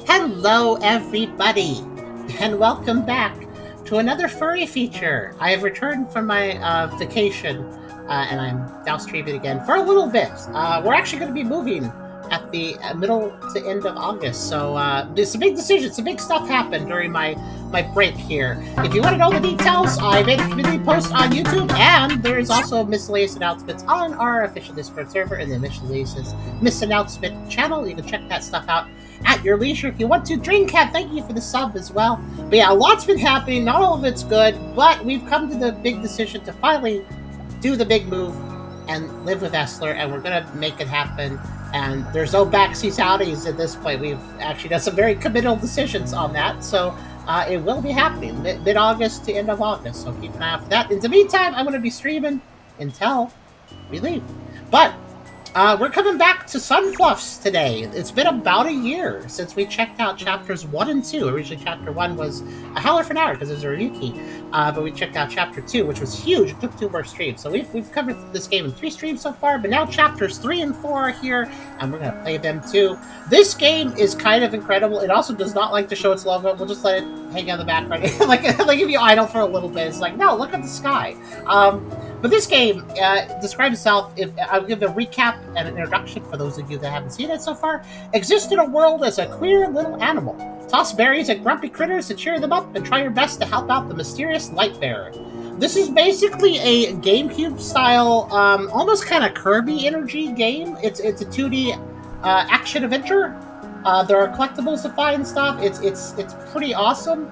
Hello, everybody, and welcome back to another furry feature. I have returned from my vacation, and I'm now streaming again for a little bit. We're actually going to be moving at the middle to end of August, so it's a big decision. Some big stuff happened during my break here. If you want to know the details, I made a community post on YouTube, and there's also miscellaneous announcements on our official Discord server in the misannouncement channel. You can check that stuff out at your leisure if you want to. Dreamcat, thank you for the sub as well. But yeah, a lot's been happening. Not all of it's good, but we've come to the big decision to finally do the big move and live with Essler, and we're gonna make it happen. And there's no backseat outies at this point. We've actually done some very committal decisions on that, so it will be happening mid-August to end of August. So keep an eye out for that. In the meantime, I'm going to be streaming until we leave. But we're coming back to Sunfluffs today. It's been about a year since we checked out chapters 1 and 2. Originally, chapter 1 was a howler for an hour because it was a review key. But we checked out chapter 2, which was huge. It took 2 more streams. So we've covered this game in 3 streams so far, but now chapters 3 and 4 are here, and we're going to play them too. This game is kind of incredible. It also does not like to show its logo. We'll just let it hang out in the background. like if you idle for a little bit, it's like, no, look at the sky. But this game describes itself, I'll give a recap and an introduction for those of you that haven't seen it so far. Exists in a world as a queer little animal. Toss berries at grumpy critters to cheer them up and try your best to help out the mysterious Lightbearer. This is basically a Gamecube-style, almost kind of Kirby energy game. It's a 2D action-adventure. There are collectibles to find and stuff. It's pretty awesome.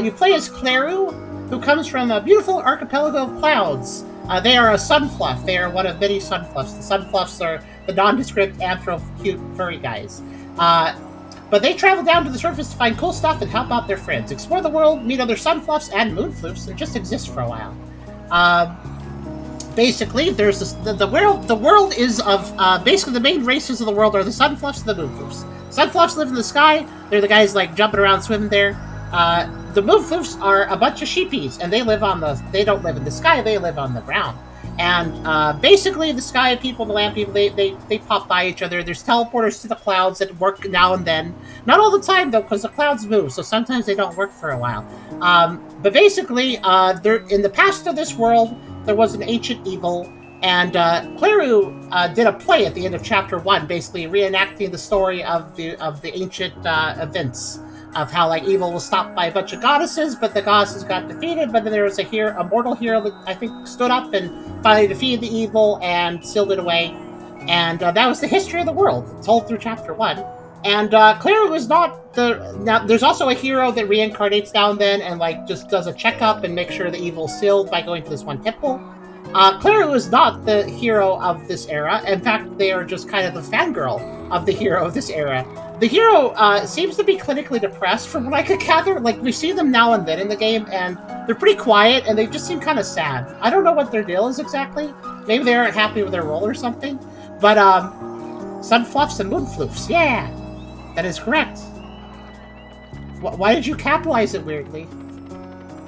You play as Claru, who comes from a beautiful archipelago of clouds. They are a Sunfluff. They are one of many Sunfluffs. The Sunfluffs are the nondescript, cute furry guys. But they travel down to the surface to find cool stuff and help out their friends. Explore the world, meet other Sunfluffs and Moonfluffs, and just exist for a while. Basically, there's this, the world is of basically the main races of the world are the Sunfluffs and the Moonfluffs. Sunfluffs live in the sky. They're the guys like jumping around, swimming there. The Moonfluffs are a bunch of sheepies, and they don't live in the sky, they live on the ground. And basically, the sky people, the land people, they pop by each other. There's teleporters to the clouds that work now and then. Not all the time, though, because the clouds move, so sometimes they don't work for a while. But basically, in the past of this world, there was an ancient evil, and Claru did a play at the end of chapter 1, basically reenacting the story of the ancient events. Of how evil was stopped by a bunch of goddesses, but the goddesses got defeated. But then there was a mortal hero that I think stood up and finally defeated the evil and sealed it away. And that was the history of the world, told through chapter 1. And Claru is not now. There's also a hero that reincarnates now and then, and just does a checkup and makes sure the evil's sealed by going to this one temple. Claru is not the hero of this era. In fact, they are just kind of the fangirl of the hero of this era. The hero seems to be clinically depressed, from what I could gather. We see them now and then in the game, and they're pretty quiet, and they just seem kind of sad. I don't know what their deal is exactly. Maybe they aren't happy with their role or something. But, Sunfluffs and Moonfluffs, yeah! That is correct. Why did you capitalize it weirdly?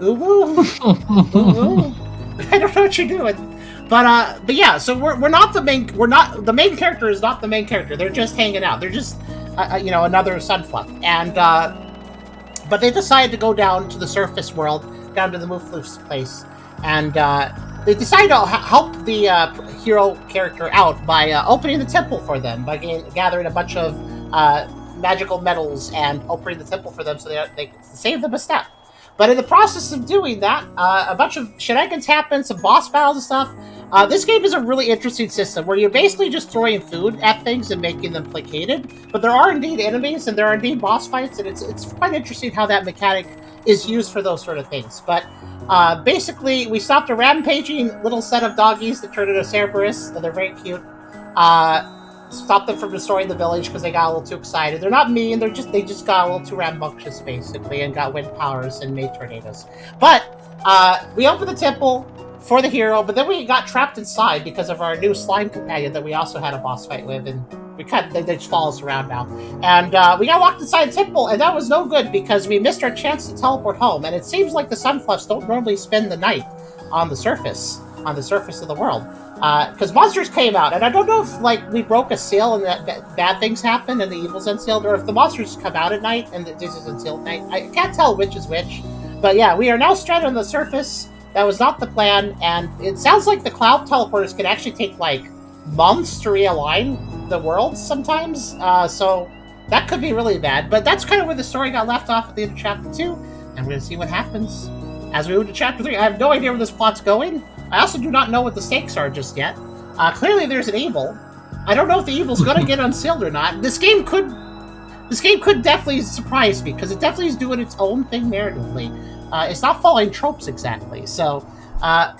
Ooh-woo! Ooh-woo! I don't know what you're doing. But yeah, so we're not the main. We're not the main character. Is not the main character. They're just hanging out. They're just another Sunfluff. And but they decided to go down to the surface world, down to the Moonfluff's place, and they decided to help the hero character out by opening the temple for them, by gathering a bunch of magical metals and opening the temple for them, so they save them a step. But in the process of doing that, a bunch of shenanigans happen, some boss battles and stuff. This game is a really interesting system where you're basically just throwing food at things and making them placated. But there are indeed enemies and there are indeed boss fights, and it's quite interesting how that mechanic is used for those sort of things. But basically, we stopped a rampaging little set of doggies that turned into Cerberus, and they're very cute. Stopped them from destroying the village because they got a little too excited. They're not mean, they just got a little too rambunctious, basically, and got wind powers and made tornadoes. But we opened the temple for the hero, but then we got trapped inside because of our new slime companion that we also had a boss fight with, and they just follow us around now. And we got locked inside the temple, and that was no good because we missed our chance to teleport home, and it seems like the Sunfluffs don't normally spend the night on the surface of the world. Because monsters came out, and I don't know if like we broke a seal and that bad things happen and the evil's unsealed, or if the monsters come out at night and this is unsealed at night. I can't tell which is which. But yeah, we are now stranded on the surface. That was not the plan, and it sounds like the cloud teleporters can actually take like months to realign the worlds sometimes. So that could be really bad. But that's kind of where the story got left off at the end of Chapter 2, and we're going to see what happens as we move to Chapter 3. I have no idea where this plot's going. I also do not know what the stakes are just yet. Clearly there's an evil. I don't know if the evil's going to get unsealed or not. This game could definitely surprise me, because it definitely is doing its own thing narratively. It's not following tropes exactly. So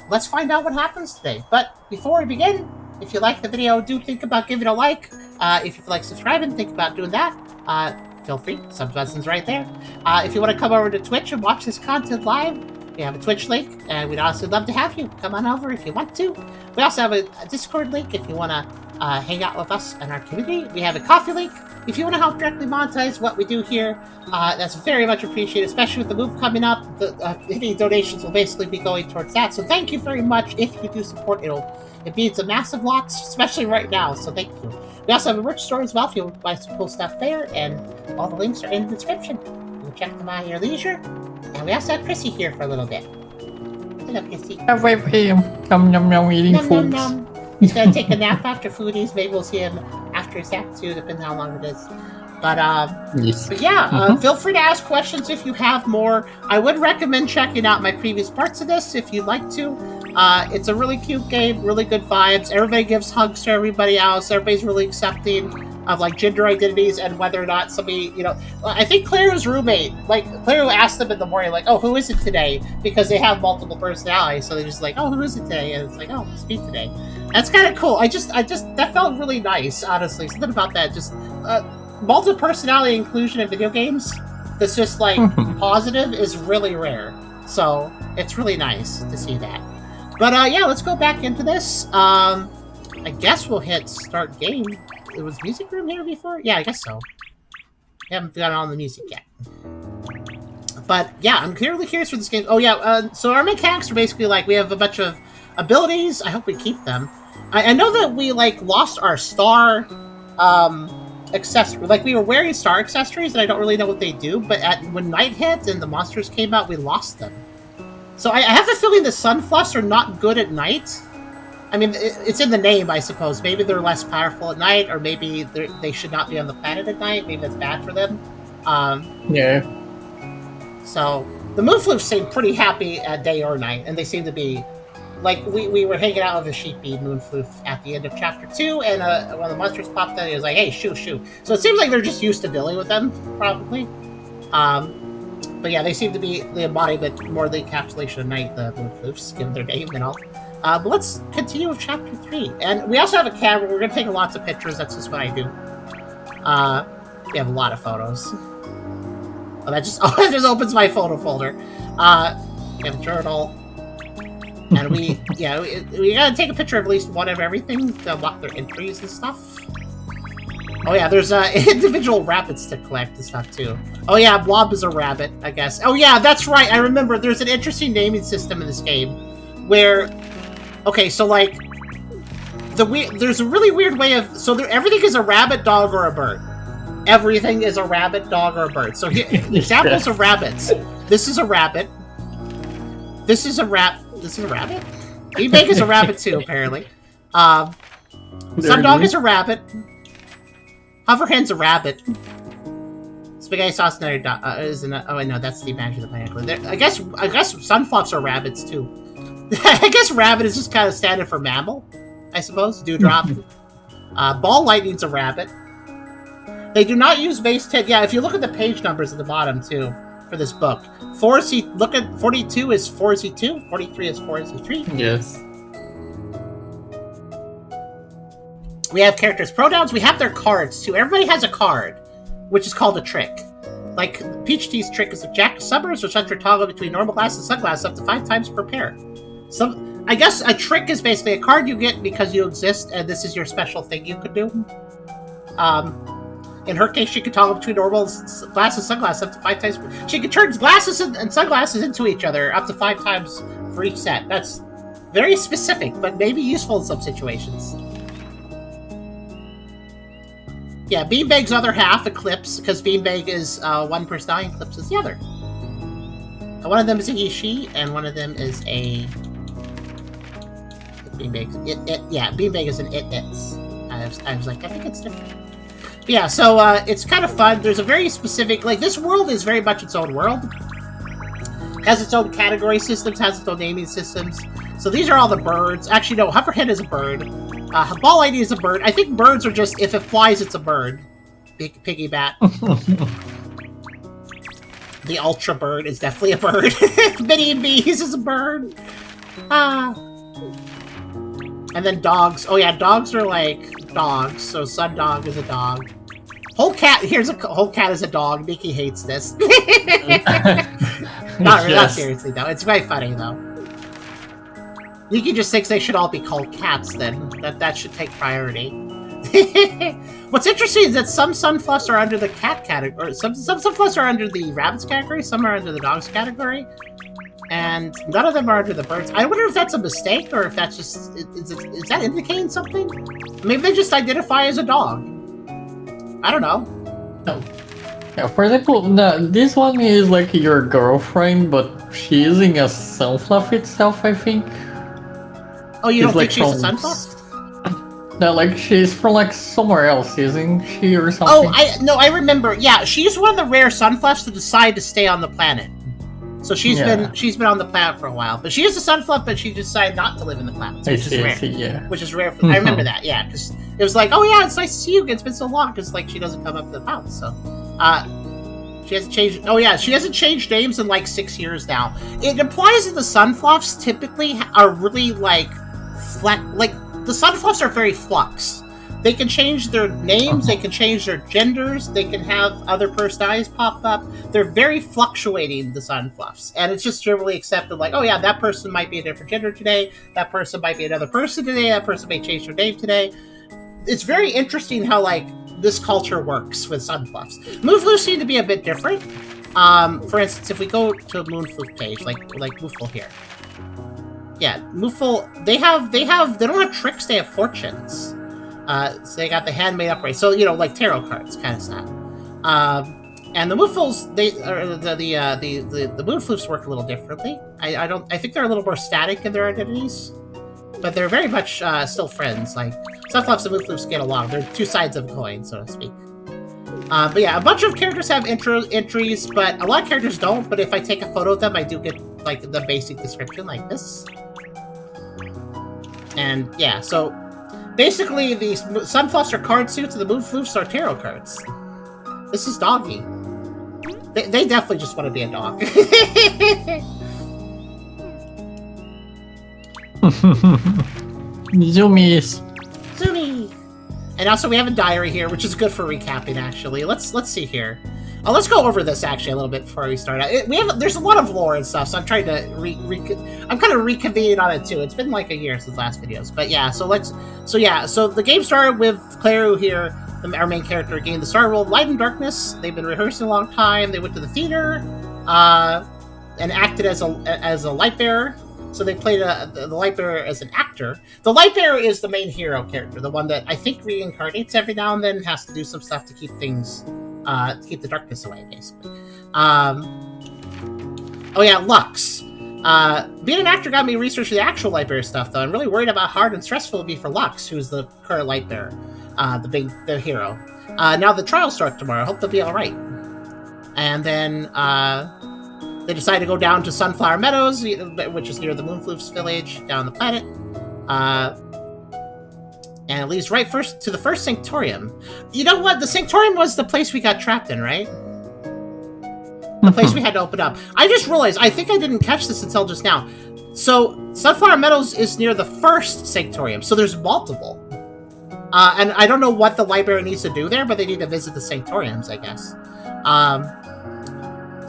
let's find out what happens today. But before we begin, if you like the video, do think about giving it a like. If you feel like subscribing, think about doing that. Feel free, sub button's right there. If you want to come over to Twitch and watch this content live, we have a Twitch link, and we'd also love to have you. Come on over if you want to. We also have a Discord link if you want to hang out with us and our community. We have a Coffee link if you want to help directly monetize what we do here. That's very much appreciated, especially with the move coming up. Any donations will basically be going towards that. So thank you very much. If you do support, it means a massive lot, especially right now. So thank you. We also have a merch store as well if you want to buy some cool stuff there, and all the links are in the description. You can check them out at your leisure. And we also have Chrissy here for a little bit. Hello, Chrissy. Yum, yum, yum, eating food. He's going to take a nap after foodies. Maybe we'll see him after his nap too, depending on how long it is. But, yes. But yeah, feel free to ask questions if you have more. I would recommend checking out my previous parts of this if you'd like to. It's a really cute game, really good vibes. Everybody gives hugs to everybody else. Everybody's really accepting of like gender identities and whether or not somebody, I think Claire's roommate, like Claire asked them in the morning, like, oh, who is it today? Because they have multiple personalities, so they're just like, oh, who is it today? And it's like, oh, it's me today. That's kind of cool. I just that felt really nice, honestly. Something about that, just multi-personality inclusion in video games that's just like positive is really rare. So it's really nice to see that. But yeah, let's go back into this. I guess we'll hit start game. It was music room here before? Yeah, I guess so. I haven't gotten on the music yet. But yeah, I'm really curious for this game. Oh yeah, so our mechanics are basically like we have a bunch of abilities. I hope we keep them. I know that we like lost our star accessory. Like we were wearing star accessories, and I don't really know what they do. But when night hit and the monsters came out, we lost them. So I have a feeling the Sunfluffs are not good at night. I mean, it's in the name, I suppose. Maybe they're less powerful at night, or maybe they should not be on the planet at night. Maybe that's bad for them. Yeah. So the Moonfloofs seem pretty happy at day or night, and they seem to be like we were hanging out with a sheepy Moonfloof at the end of Chapter 2, and one of the monsters popped out. He was like, "Hey, shoo, shoo." So it seems like they're just used to dealing with them, probably. But yeah, they seem to be the embodiment, more the encapsulation of night, the Moonfloofs, given their name and all. But let's continue with Chapter 3. And we also have a camera. We're going to take lots of pictures. That's just what I do. We have a lot of photos. Oh, that just opens my photo folder. We have a journal. And we got to take a picture of at least one of everything to unlock their entries and stuff. Oh yeah, there's individual rabbits to collect and stuff too. Oh yeah, Blob is a rabbit, I guess. Oh yeah, that's right. I remember. There's an interesting naming system in this game, where, okay, so like, there's a really weird way of everything is a rabbit, dog, or a bird. Everything is a rabbit, dog, or a bird. So here, examples of rabbits. This is a rabbit. This is a rabbit. Ebank is a rabbit too, apparently. Some dog is a rabbit. Hoverhand's a rabbit. Spaghetti sauce another dog. Oh, I know that's the Imagine the Pineapple. I guess Sunfluffs are rabbits too. I guess rabbit is just kind of standard for mammal, I suppose. Dewdrop. Ball lightning's a rabbit. They do not use base 10. Yeah, if you look at the page numbers at the bottom too for this book, 42 is 4Z2, 43 is 4Z3. Yes. We have characters' pronouns. We have their cards, too. Everybody has a card, which is called a trick. Like, Peach Tea's trick is a Jack of Summers, which lets her toggle between normal glasses and sunglasses up to 5 times per pair. I guess a trick is basically a card you get because you exist, and this is your special thing you could do. In her case, she could toggle between normal glasses and sunglasses up to 5 times. She could turn glasses and sunglasses into each other up to 5 times for each set. That's Very specific, but maybe useful in some situations. Yeah, Beanbag's other half, Eclipse, because Beanbag is one person, Eclipse is the other. And one of them is a he/she, and one of them is a... Beanbag. Yeah, Beanbag is an it's. I was like, I think it's different. But yeah, so it's kind of fun. There's a very specific... Like, this world is very much its own world. It has its own category systems, has its own naming systems. So these are all the birds. Actually, no, Hoverhead is a bird. Ball Lady is a bird. I think birds are just... If it flies, it's a bird. Piggy Bat. The Ultra Bird is definitely a bird. Minnie and Bees is a bird. And then dogs. Oh yeah, dogs are like dogs. So Sun Dog is a dog. Whole Cat. Here's a Whole Cat is a dog. Nikki hates this. Not seriously though. It's very funny though. Nikki just thinks they should all be called cats. Then that should take priority. What's interesting is that some Sunfluffs are under the cat category. Some Sunfluffs are under the rabbits category. Some are under the dogs category. And none of them are under the birds. I wonder if that's a mistake, or if that's just... Is that indicating something? Maybe they just identify as a dog. I don't know. Yeah, for example, this one is like your girlfriend, but she's using a Sunfluff itself, I think. Oh, you don't think she's a Sunfluff? No, like she's from like somewhere else, isn't she, or something? Oh, I remember. Yeah, she's one of the rare Sunfluffs to decide to stay on the planet. So she's been on the planet for a while, but she is a Sunfluff, but she decided not to live in the planet, which is rare. Yeah. Which is rare. I remember that, yeah, because it was like, oh yeah, it's nice to see you. It's been so long, because like she doesn't come up to the house, so she hasn't changed. Oh yeah, she hasn't changed names in like 6 years now. It implies that the Sunfluffs typically are really like the Sunfluffs are very flux. They can change their names, they can change their genders, they can have other personalities pop up. They're very fluctuating, the Sunfluffs. And it's just generally accepted, like, oh yeah, that person might be a different gender today, that person might be another person today, that person may change their name today. It's very interesting how, like, this culture works with Sunfluffs. Moonfluffs seem to be a bit different. For instance, if we go to a Moonfluff page, like Moonfluff here. Yeah, Moonfluff, they don't have tricks, they have fortunes. So they got the handmade upright. So, you know, like tarot cards kind of stuff. And the Moonfluffs, the Moonfluffs work a little differently. I think they're a little more static in their identities. But they're very much still friends. Like, Sunfluffs and Moonfluffs get along. They're two sides of a coin, so to speak. But yeah, a bunch of characters have entries, but a lot of characters don't. But if I take a photo of them, I do get, like, the basic description, like this. And, yeah, so... Basically, the Sunfluffs are card suits and the Moonfluffs are tarot cards. This is Doggy. They definitely just want to be a dog. Zoomies. Zoomy! And also we have a diary here, which is good for recapping, actually. Let's see here. Let's go over this, actually, a little bit before we start out. There's a lot of lore and stuff, so I'm trying to I'm kind of reconvening on it, too. It's been like a year since last videos. But yeah, so the game started with Claire here, our main character, gained the star role of Light and Darkness. They've been rehearsing a long time. They went to the theater, and acted as a Lightbearer. So they played the Lightbearer as an actor. The Lightbearer is the main hero character, the one that I think reincarnates every now and then and has to do some stuff to keep things... to keep the darkness away, basically. Oh yeah, Lux. Being an actor got me researching the actual Lightbearer stuff, though. I'm really worried about how hard and stressful it'll be for Lux, who's the current Lightbearer, the hero. Now the trial starts tomorrow. I hope they'll be alright. And then, they decide to go down to Sunflower Meadows, which is near the Moonfluffs village, down the planet. And it leads right to the first Sanctorium. You know what? The Sanctorium was the place we got trapped in, right? The place we had to open up. I just realized, I think I didn't catch this until just now. So, Sunflower Meadows is near the first Sanctorium, so there's multiple. And I don't know what the Lightbearer needs to do there, but they need to visit the Sanctoriums, I guess.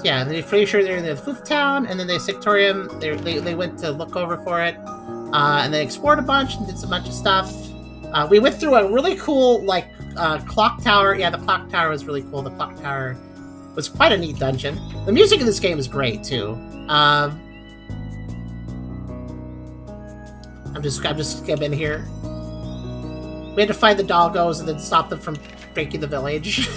Yeah, they're pretty sure they're in the Floof Town, and then the Sanctorium, they went to look over for it. And they explored a bunch and did a bunch of stuff. We went through a really cool, like, clock tower. Yeah, the clock tower was really cool. The clock tower was quite a neat dungeon. The music in this game is great, too. I'm just skimming here. We had to find the doggos and then stop them from breaking the village.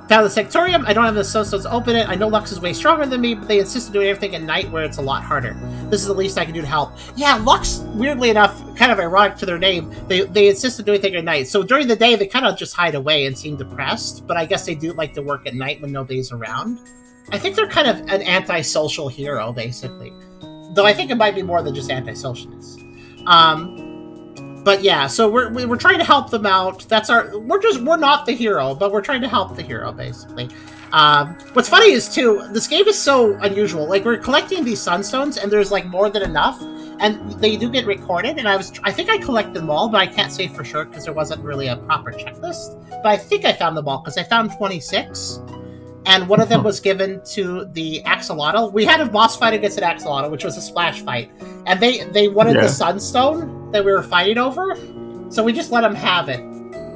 Found the Sectorium. I don't have the stones to open it. I know Lux is way stronger than me, but they insist on doing everything at night where it's a lot harder. This is the least I can do to help. Yeah, Lux, weirdly enough, kind of ironic to their name, they insist on doing everything at night. So during the day, they kind of just hide away and seem depressed, but I guess they do like to work at night when nobody's around. I think they're kind of an antisocial hero, basically. Though I think it might be more than just antisocialness. But yeah, so we're trying to help them out. We're not the hero, but we're trying to help the hero, basically. What's funny is too, this game is so unusual. Like, we're collecting these sunstones, and there's like more than enough, and they do get recorded. And I think I collected them all, but I can't say for sure because there wasn't really a proper checklist. But I think I found them all because I found 26. And one of them was given to the axolotl. We had a boss fight against an axolotl, which was a splash fight. And they wanted the sunstone that we were fighting over. So we just let them have it.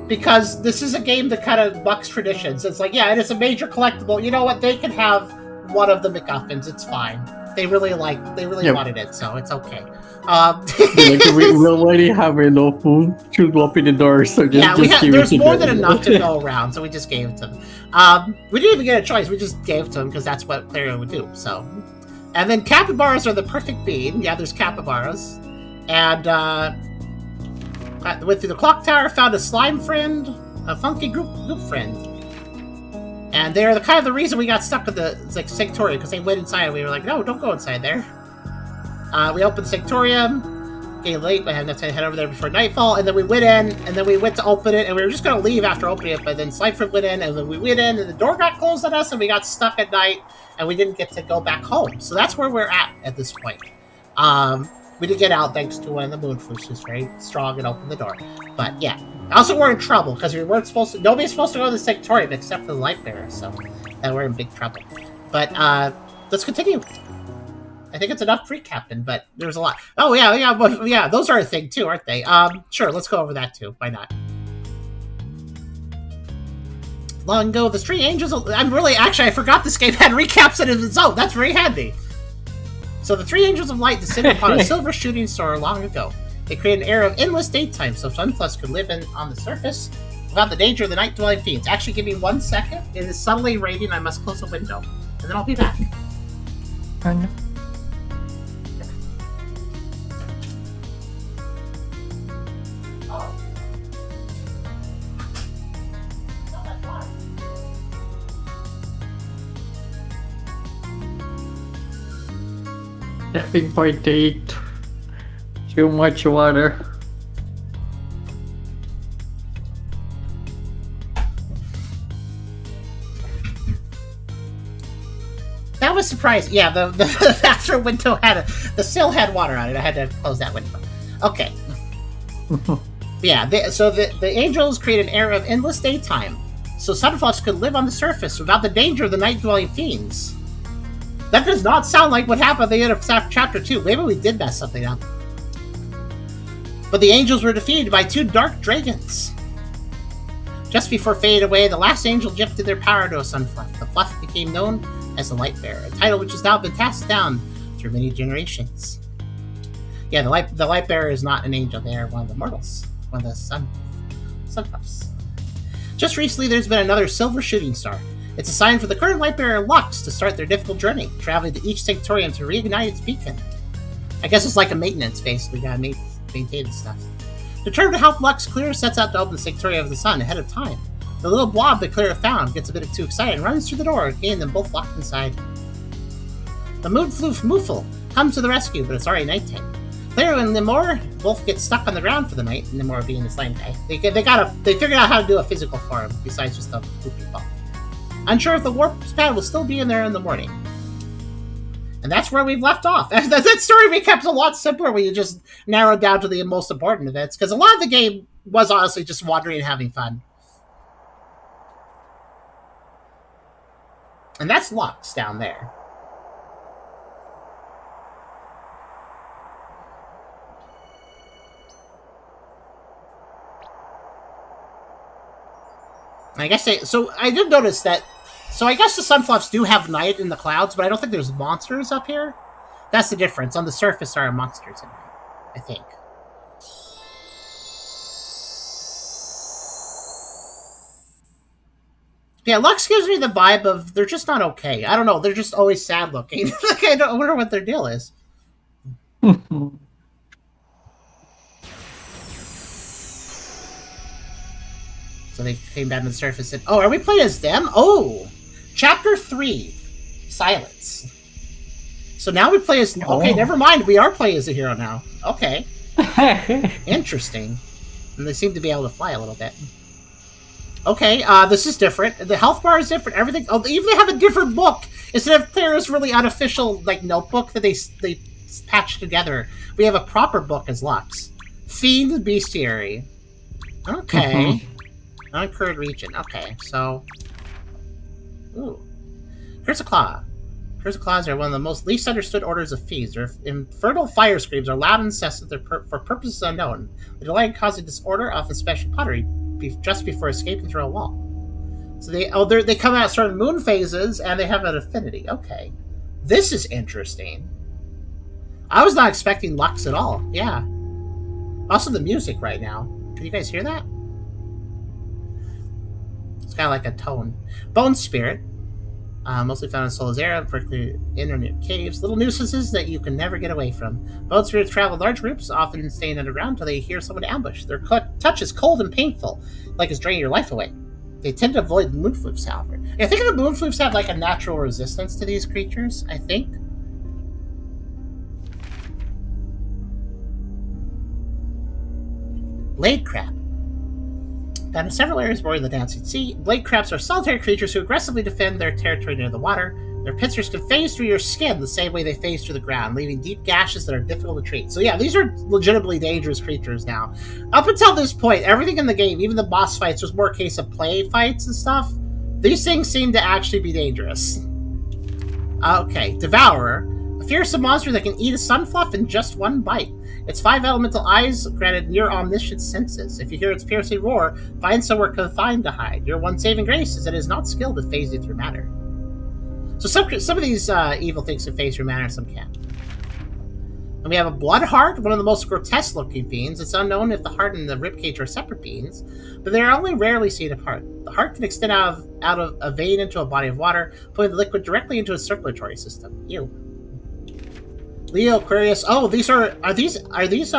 Because this is a game that kind of bucks traditions. It's like, yeah, it is a major collectible. You know what? They can have one of the MacGuffins. It's fine. They really wanted it, so it's okay. We already have enough food to open the door, so there's more than enough to go around, so we just gave it to them. We didn't even get a choice; we just gave it to them because that's what Clario would do. So, and then capybaras are the perfect bean. Yeah, there's capybaras, and went through the clock tower, found a slime friend, a funky group friend. And they're the kind of the reason we got stuck with the Sectorium, because they went inside and we were like, no, don't go inside there. We opened the Sectorium, getting late, I had enough time to head over there before nightfall, and then we went in, and then we went to open it, and we were just going to leave after opening it, but then Slifeford went in, and then we went in, and the door got closed on us, and we got stuck at night, and we didn't get to go back home. So that's where we're at this point. We did get out thanks to one of the Moonfluffs, who's very strong and opened the door. But yeah. Also, we're in trouble, because we weren't supposed to... Nobody's supposed to go to the Sectorium except for the Lightbearer, so we're in big trouble. But, let's continue. I think it's enough pre-captain, but there's a lot. Oh, yeah, those are a thing, too, aren't they? Sure, let's go over that, too. Why not? Long ago, the three angels... Actually, I forgot this game had recaps in its own. That's very handy. So, the three angels of light descended upon a silver shooting star long ago. They created an era of endless daytime so Sunfluffs could live on the surface without the danger of the night-dwelling fiends. Actually, give me 1 second. It is suddenly raining. I must close the window. And then I'll be back. Tapping point 8. Too much water. That was surprising. Yeah, the bathroom window the sill had water on it. I had to close that window. Okay. Yeah, so the angels created an era of endless daytime, so Sunfluffs could live on the surface without the danger of the night-dwelling fiends. That does not sound like what happened at the end of Chapter 2. Maybe we did mess something up. But the angels were defeated by 2 dark dragons. Just before fading away, the last angel gifted their power to a Sunfluff. The fluff became known as the Lightbearer, a title which has now been passed down through many generations. Yeah, the Lightbearer is not an angel, they are one of the mortals. One of the Sunfluffs. Just recently, there's been another silver shooting star. It's a sign for the current Lightbearer Lux to start their difficult journey, traveling to each Sectorium to reignite its beacon. I guess it's like a maintenance base, we gotta maintain stuff. Determined to help Lux, Clear sets out to open the Sectorium of the Sun ahead of time. The little blob that Clear found gets a bit too excited and runs through the door, getting them both locked inside. The Moonfloof Moofle comes to the rescue, but it's already nighttime. Clear and Nimor both get stuck on the ground for the night, Nimor being the slime guy. They figured out how to do a physical form, besides just a poopy ball. Unsure if the warp pad will still be in there in the morning. And that's where we've left off. That story recap's a lot simpler when you just narrow it down to the most important events, because a lot of the game was honestly just wandering and having fun. And that's Lux down there. I guess I did notice that. So I guess the Sunfluffs do have night in the clouds, but I don't think there's monsters up here. That's the difference. On the surface, there are monsters in it, I think. Yeah, Lux gives me the vibe of they're just not okay. I don't know. They're just always sad looking. Like, I wonder what their deal is. So they came down to the surface and, oh, are we playing as them? Oh, Chapter 3, Silence. So now we play as, okay, never mind. We are playing as a hero now. Okay. Interesting. And they seem to be able to fly a little bit. Okay, this is different. The health bar is different. Everything. Oh, even they have a different book instead of Claire's really unofficial like notebook that they patched together. We have a proper book as Lux. Fiend Bestiary. Okay. Uncurred region. Okay, so. Ooh. Here's a claw. Here's a claws are one of the most least understood orders of fiends. Their infernal fire screams are loud and incessant for purposes unknown. The delay in causing disorder, often special pottery, just before escaping through a wall. So they come out certain moon phases, and they have an affinity. Okay. This is interesting. I was not expecting Lux at all. Yeah. Also the music right now. Can you guys hear that? It's kind of like a tone. Bone Spirit. Mostly found in Solazera, particularly in or near caves. Little nuisances that you can never get away from. Bone spirits travel in large groups, often staying underground until they hear someone ambush. Their touch is cold and painful, like it's draining your life away. They tend to avoid moonfloofs, however. I think the moonfloofs have like a natural resistance to these creatures, I think. Blade Crab. Found in several areas bordering the Dancing Sea, blade crabs are solitary creatures who aggressively defend their territory near the water. Their pincers can phase through your skin the same way they phase through the ground, leaving deep gashes that are difficult to treat. So yeah, these are legitimately dangerous creatures now. Up until this point, everything in the game, even the boss fights, was more a case of play fights and stuff. These things seem to actually be dangerous. Okay, Devourer. A fearsome monster that can eat a sunfluff in just one bite. Its 5 elemental eyes granted near omniscient senses. If you hear its piercing roar, find somewhere confined to hide. Your one saving grace is that it is not skilled at phasing through matter. So some of these evil things can phase through matter, some can't. And we have a blood heart, one of the most grotesque looking fiends. It's unknown if the heart and the ribcage are separate beings, but they are only rarely seen apart. The heart can extend out of a vein into a body of water, putting the liquid directly into a circulatory system. Ew. Leo Aquarius. Oh, are these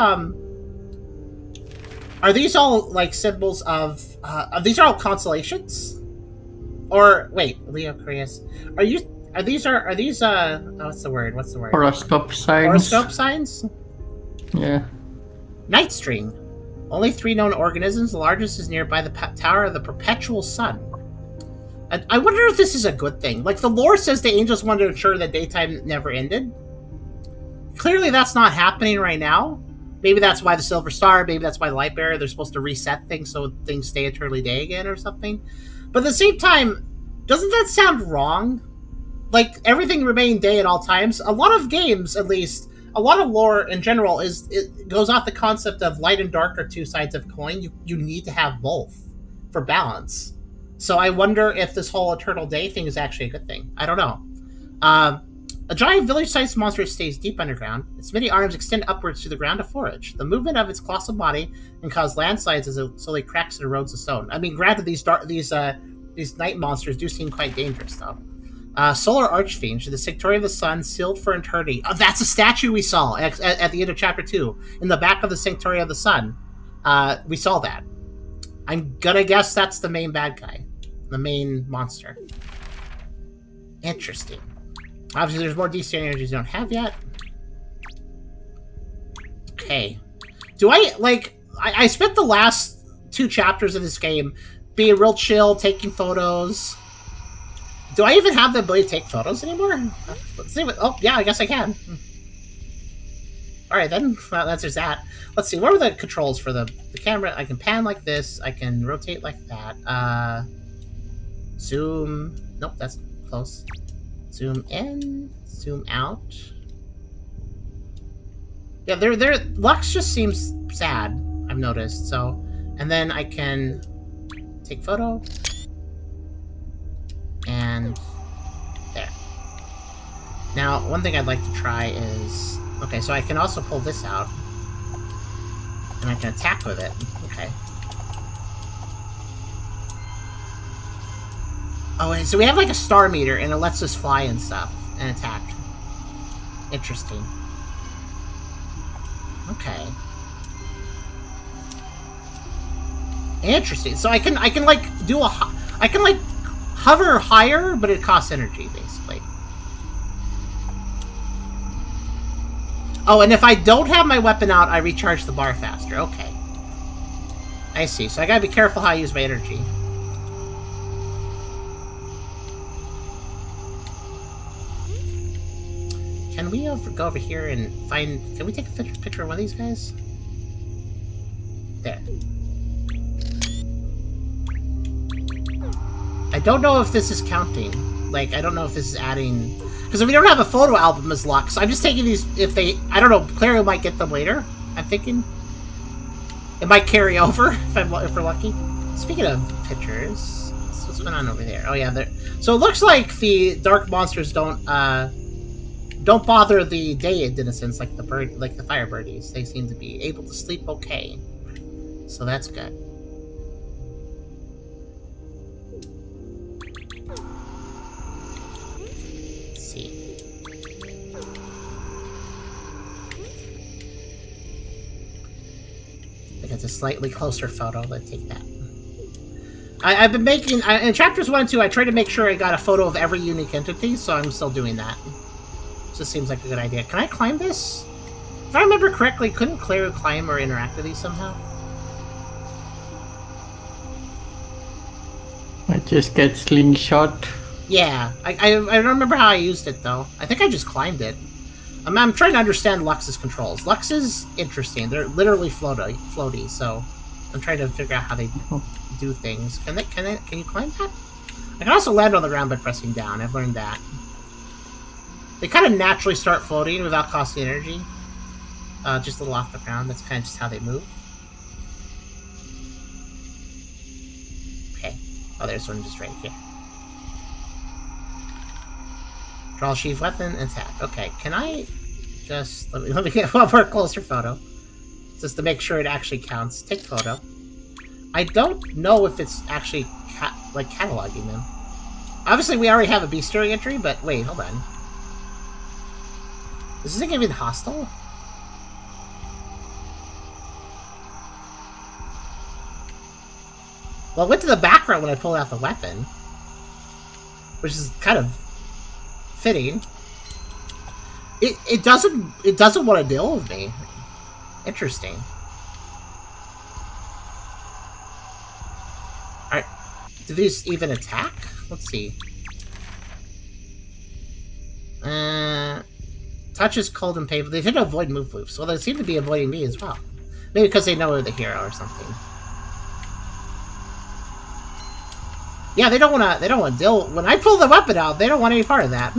all like symbols of these are all constellations? Or wait, Leo Aquarius. Are these what's the word? Horoscope signs. Horoscope signs? Yeah. Night String. Only 3 known organisms. The largest is nearby the Tower of the Perpetual Sun. I wonder if this is a good thing. Like, the lore says the angels wanted to ensure that daytime never ended. Clearly that's not happening right now. Maybe that's why the Silver Star, maybe that's why the Lightbearer, they're supposed to reset things so things stay eternally day again or something. But at the same time, doesn't that sound wrong? Like, everything remaining day at all times? A lot of games, at least, a lot of lore in general, it goes off the concept of light and dark are 2 sides of a coin. You need to have both for balance. So I wonder if this whole eternal day thing is actually a good thing. I don't know. A giant village-sized monster stays deep underground. Its many arms extend upwards to the ground to forage. The movement of its colossal body can cause landslides as it slowly cracks and erodes the stone. I mean, granted, these night monsters do seem quite dangerous, though. Solar Archfiend, the Sanctuary of the Sun, sealed for eternity. Oh, that's a statue we saw at the end of Chapter 2. In the back of the Sanctuary of the Sun. We saw that. I'm gonna guess that's the main bad guy. The main monster. Interesting. Obviously, there's more DC energies you don't have yet. Okay. I spent the last 2 chapters of this game being real chill, taking photos. Do I even have the ability to take photos anymore? Let's see what... Oh, yeah, I guess I can. Alright, then. Well, that's just that. Let's see, what are the controls for the camera? I can pan like this. I can rotate like that. Zoom... Nope, that's close. Zoom in, zoom out. Yeah, Lux just seems sad, I've noticed, so... And then I can take photo. And... there. Now, one thing I'd like to try is... Okay, so I can also pull this out. And I can attack with it. Okay. Oh, wait, so we have like a star meter, and it lets us fly and stuff, and attack. Interesting. Okay. Interesting. So I can like do I can like hover higher, but it costs energy basically. Oh, and if I don't have my weapon out, I recharge the bar faster. Okay. I see. So I gotta be careful how I use my energy. Can we go over here and find... Can we take a picture of one of these guys? There. I don't know if this is counting. Like, I don't know if this is adding... Because we don't have a photo album as luck, so I'm just taking these if they... I don't know, Claire might get them later, I'm thinking. It might carry over if we're lucky. Speaking of pictures, what's going on over there? Oh yeah, there. So it looks like the dark monsters don't bother the day denizens like the fire birdies. They seem to be able to sleep okay. So that's good. Let's see. I think it's a slightly closer photo. Let's take that. I've been making... in chapters 1 and 2, I tried to make sure I got a photo of every unique entity, so I'm still doing that. This seems like a good idea. Can I climb this? If I remember correctly, couldn't Claire climb or interact with these somehow? I just get slingshot. Yeah, I don't remember how I used it though. I think I just climbed it. I'm trying to understand Lux's controls. Lux is interesting. They're literally floaty. So I'm trying to figure out how they do things. Can you climb that? I can also land on the ground by pressing down. I've learned that. They kind of naturally start floating without costing energy. Just a little off the ground. That's kind of just how they move. Okay. Oh, there's one just right here. Draw sheath weapon, attack. Okay, can I just... Let me get one more closer photo. Just to make sure it actually counts. Take photo. I don't know if it's actually, cataloging them. Obviously, we already have a bestiary entry, but wait, hold on. Is this even hostile? Well, it went to the background when I pulled out the weapon. Which is kind of fitting. It doesn't want to deal with me. Interesting. Alright. Do these even attack? Let's see. Touch is cold and painful. They tend to avoid move loops, so they seem to be avoiding me as well. Maybe because they know we're the hero or something. Yeah, they don't want to deal... When I pull the weapon out, they don't want any part of that.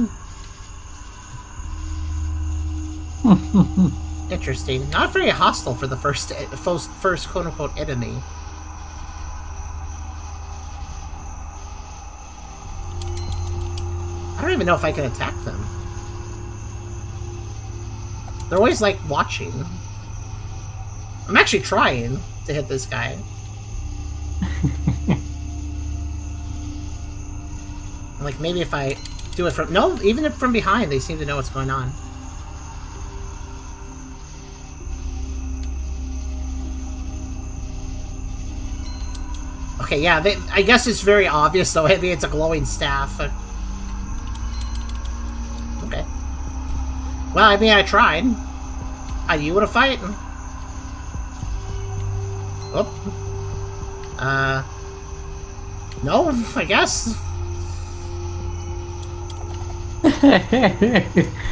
Interesting. Not very hostile for the first quote-unquote enemy. I don't even know if I can attack them. They're always, like, watching. I'm actually trying to hit this guy. Like, maybe if I do it from... No, even if from behind, they seem to know what's going on. Okay, yeah, I guess it's very obvious, though. Maybe it's a glowing staff. Okay. Well, I mean, I tried. You want to fight? Oh. No, I guess. You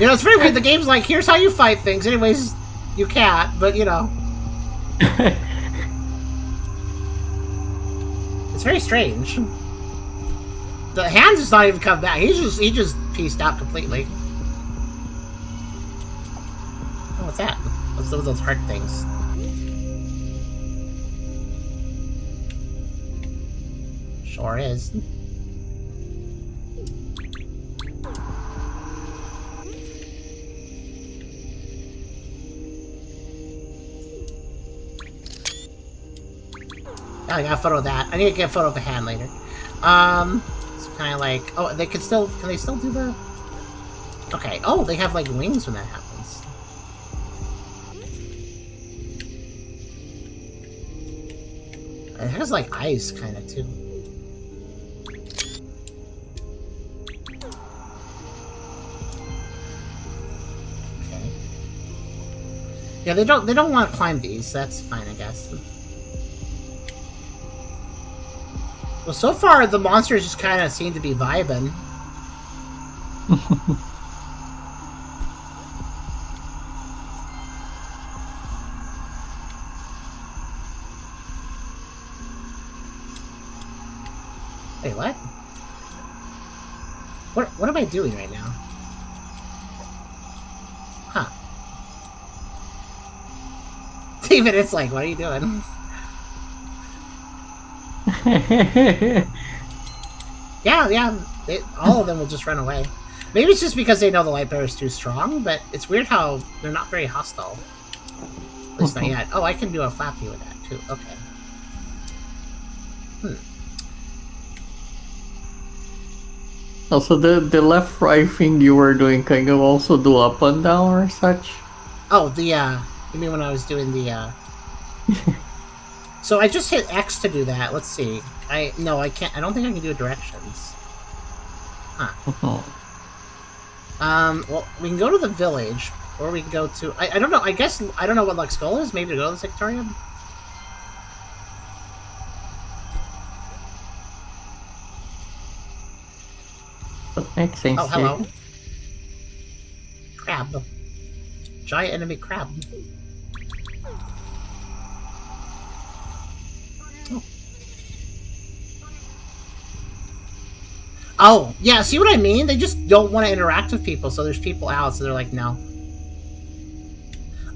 know, it's very weird. The game's like, here's how you fight things. Anyways, you can't, but, you know. It's very strange. The hands does not even come back. He just pieced out completely. Oh, what's that? What's those heart things? Sure is. Oh, I got a photo of that. I need to get a photo of the hand later. It's kind of like... Oh, they can still... Can they still do the... Okay. Oh, they have, like, wings when that happens. It has, like, eyes, kind of, too. Okay. Yeah, they don't want to climb these. That's fine, I guess. Well, so far, the monsters just kind of seem to be vibing. Wait, what? What am I doing right now? Huh. Even it's like, what are you doing? Yeah, all of them will just run away. Maybe it's just because they know the Lightbearer is too strong, but it's weird how they're not very hostile. At least not yet. Oh, I can do a flappy with that, too. Okay. Also, the left-right thing you were doing, can you also do up and down or such? Oh, you mean when I was doing the, So I just hit X to do that. Let's see. No, I can't. I don't think I can do directions. Huh. Well, we can go to the village, or we can go to... I don't know. I guess... I don't know what Lux goal is. Maybe to go to the Sectorium? That makes sense. Oh, hello. Crab. Giant enemy crab. Oh, yeah, see what I mean? They just don't want to interact with people, so there's people out, so they're like, no.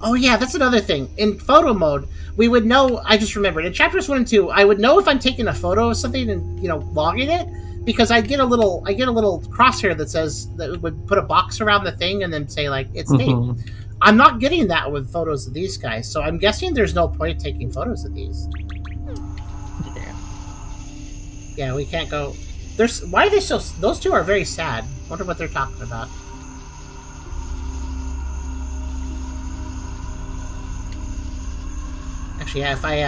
Oh, yeah, that's another thing. In photo mode, we would know... I just remembered. In chapters 1 and 2, I would know if I'm taking a photo of something and, logging it, because I get a little crosshair that says... that would put a box around the thing and then say, like, it's named. I'm not getting that with photos of these guys, so I'm guessing there's no point taking photos of these. Yeah, we can't go... Why are they so... Those two are very sad. Wonder what they're talking about. Actually, yeah, if I,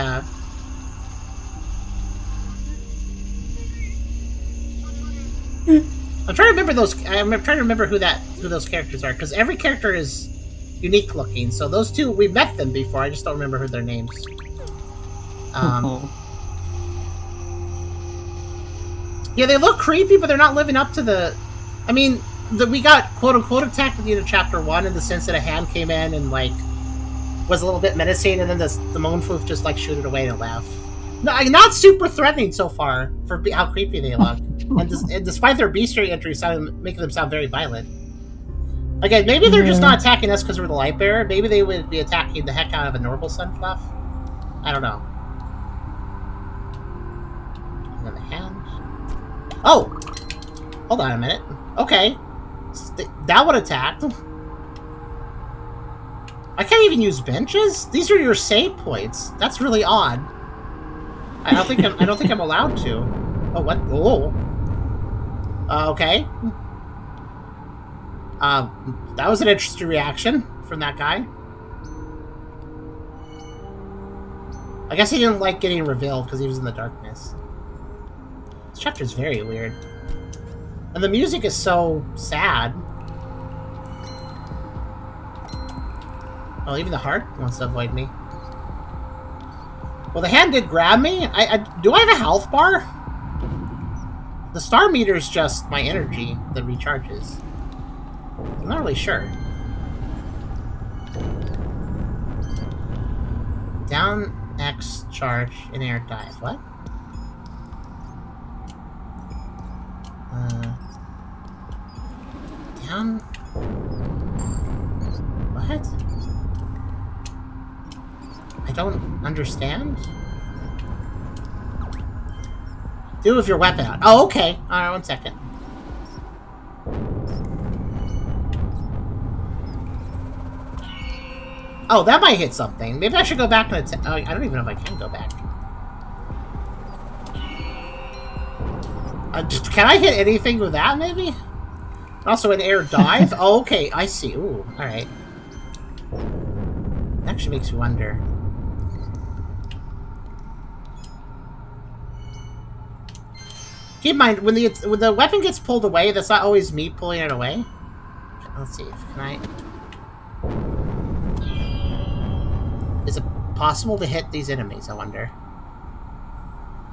I'm trying to remember those... I'm trying to remember who those characters are, because every character is unique looking, so those two, we met them before, I just don't remember who their names. Yeah, they look creepy, but they're not living up to the... I mean, we got quote-unquote attacked at the end of Chapter 1 in the sense that a hand came in and, like, was a little bit menacing, and then the Moonfloof just, like, shoot it away and laugh. No, not super threatening so far for how creepy they look. and despite their bestiary entries making them sound very violent. Again, maybe they're just not attacking us because we're the Lightbearer. Maybe they would be attacking the heck out of a normal Sunfluff. I don't know. And then the hand... Oh! Hold on a minute. Okay. That one attacked. I can't even use benches? These are your save points. That's really odd. I don't think I'm allowed to. Oh, what? Oh. Okay. That was an interesting reaction from that guy. I guess he didn't like getting revealed because he was in the darkness. This chapter's very weird. And the music is so sad. Oh, even the heart wants to avoid me. Well, the hand did grab me. Do I have a health bar? The star meter is just my energy that recharges. I'm not really sure. Down X charge in air dive. What? Down. What? I don't understand. Do with your weapon out. Oh, okay. Alright, 1 second. Oh, that might hit something. Maybe I should go back and attack. Oh, I don't even know if I can go back. Can I hit anything with that, maybe? Also, an air dive? Oh, okay, I see. Ooh, alright. That actually makes you wonder. Keep in mind, when the weapon gets pulled away, that's not always me pulling it away. Let's see, can I... Is it possible to hit these enemies, I wonder?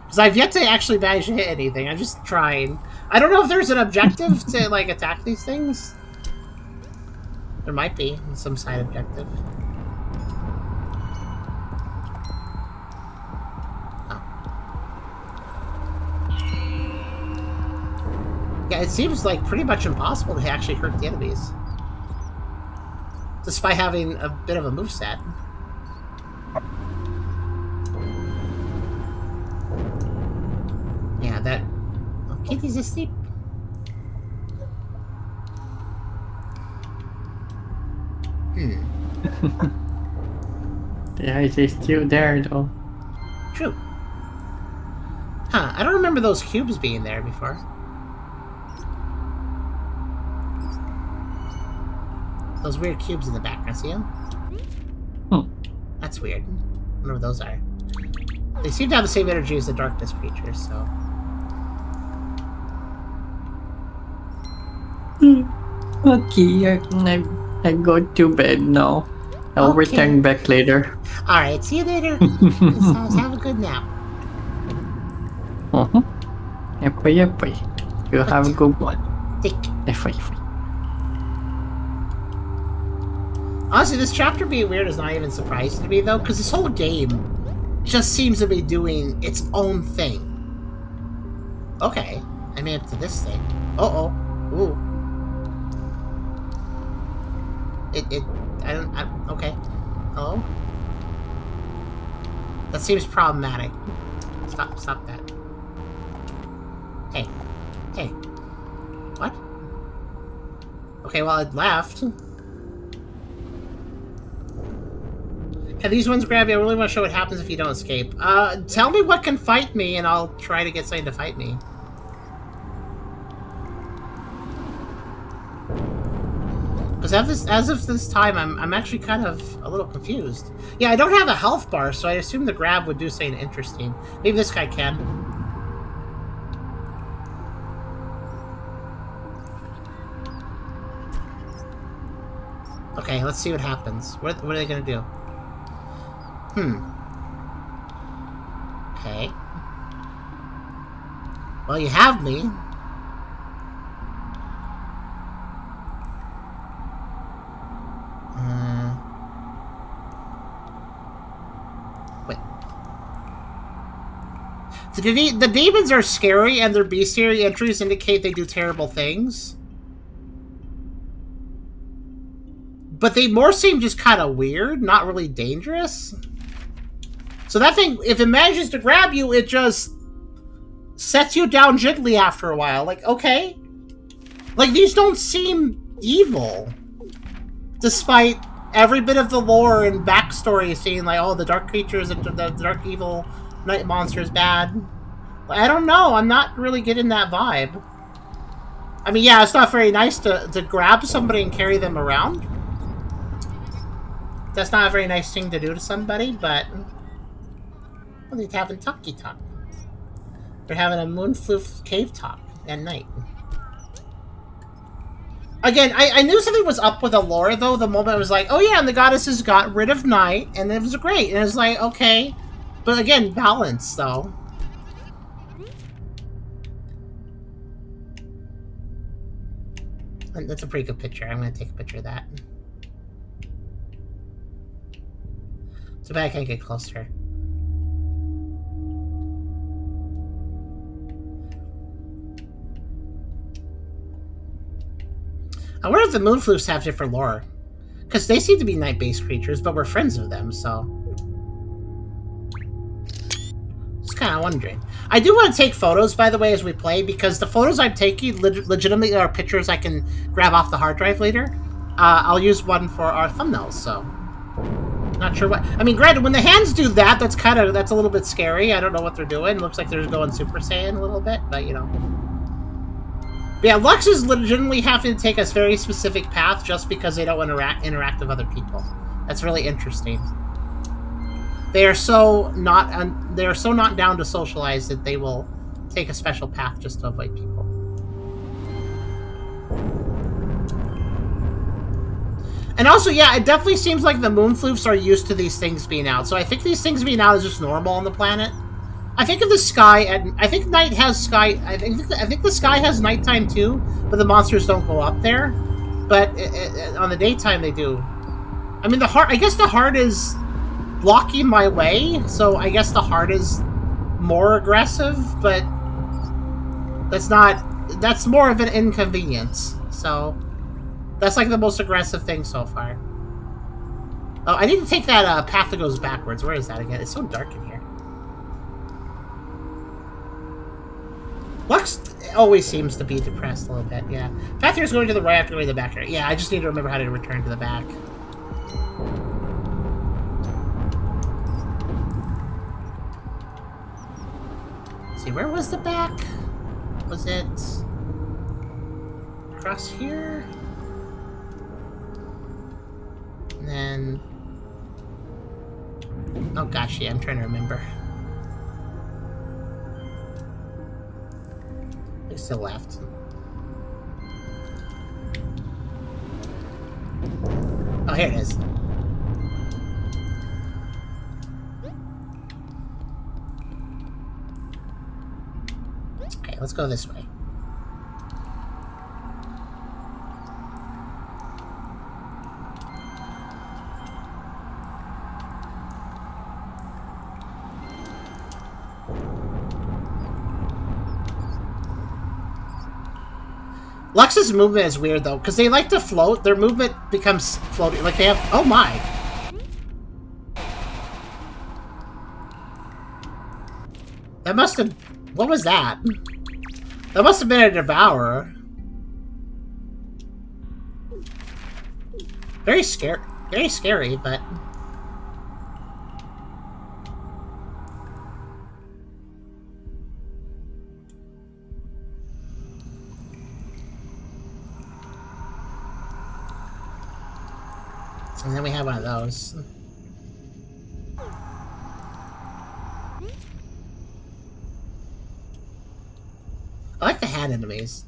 Because I've yet to actually manage to hit anything, I'm just trying. I don't know if there's an objective to, like, attack these things. There might be, some side objective. Yeah, it seems like pretty much impossible to actually hurt the enemies. Despite having a bit of a moveset. Yeah, that... Oh, Kitty's asleep. Yeah, it's still there though. True. Huh, I don't remember those cubes being there before. Those weird cubes in the background, see them? That's weird. I wonder what those are. They seem to have the same energy as the darkness creatures, so... Okay, I go to bed now. I'll return back later. Alright, see you later. Have a good nap. Yep. You have a good one. Take care. Honestly, this chapter being weird is not even surprising to me, though, because this whole game just seems to be doing its own thing. Okay, I made it to this thing. Uh-oh. Ooh. Okay. Hello? That seems problematic. Stop that. Hey. What? Okay, well, it left. Can these ones grab you? I really want to show what happens if you don't escape. Tell me what can fight me, and I'll try to get something to fight me. Because as of this time, I'm actually kind of a little confused. Yeah, I don't have a health bar, so I assume the grab would do something interesting. Maybe this guy can. Okay, let's see what happens. What are they gonna do? Okay. Well, you have me. Wait. The demons are scary, and their bestiary entries indicate they do terrible things. But they more seem just kind of weird, not really dangerous. So that thing, if it manages to grab you, it just sets you down gently after a while. Like, okay. Like, these don't seem evil. Despite every bit of the lore and backstory saying, like, oh, the dark creatures, the dark evil night monster is bad. I don't know. I'm not really getting that vibe. I mean, yeah, it's not very nice to grab somebody and carry them around. That's not a very nice thing to do to somebody, but... Well, they're having talky talk. They're having a Moonfloof cave talk at night. Again, I knew something was up with the lore, though, the moment it was like, oh yeah, and the goddesses got rid of night, and it was great. And it was like, okay. But again, balance, though. And that's a pretty good picture. I'm going to take a picture of that. Too bad I can't get closer. I wonder if the Moonfloofs have different lore. Because they seem to be night-based creatures, but we're friends with them, so... Just kind of wondering. I do want to take photos, by the way, as we play, because the photos I'm taking legitimately are pictures I can grab off the hard drive later. I'll use one for our thumbnails, so... Not sure what... I mean, granted, when the hands do that, that's a little bit scary. I don't know what they're doing. Looks like they're going Super Saiyan a little bit, but, you know... But yeah, Lux is legitimately having to take a very specific path just because they don't interact with other people. That's really interesting. They are so not down to socialize that they will take a special path just to avoid people. And also, yeah, it definitely seems like the Moonfloofs are used to these things being out. So I think these things being out is just normal on the planet. I think of the sky, and I think night has sky. I think the sky has nighttime too, but the monsters don't go up there. But on the daytime they do. I mean, I guess the heart is blocking my way, so I guess the heart is more aggressive. But that's not. That's more of an inconvenience. So that's like the most aggressive thing so far. Oh, I need to take that path that goes backwards. Where is that again? It's so dark in here. Lux always seems to be depressed a little bit, yeah. Path here is going to the right after going to the back. Yeah, I just need to remember how to return to the back. Let's see, where was the back? Was it across here? And then... oh gosh, yeah, I'm trying to remember. It's to the left. Oh, here it is. Okay, let's go this way. Lux's movement is weird, though, because they like to float. Their movement becomes floating. Like, they have... oh, my! That must have... what was that? That must have been a devourer. Very scary, but... and then we have one of those. I like the hat enemies.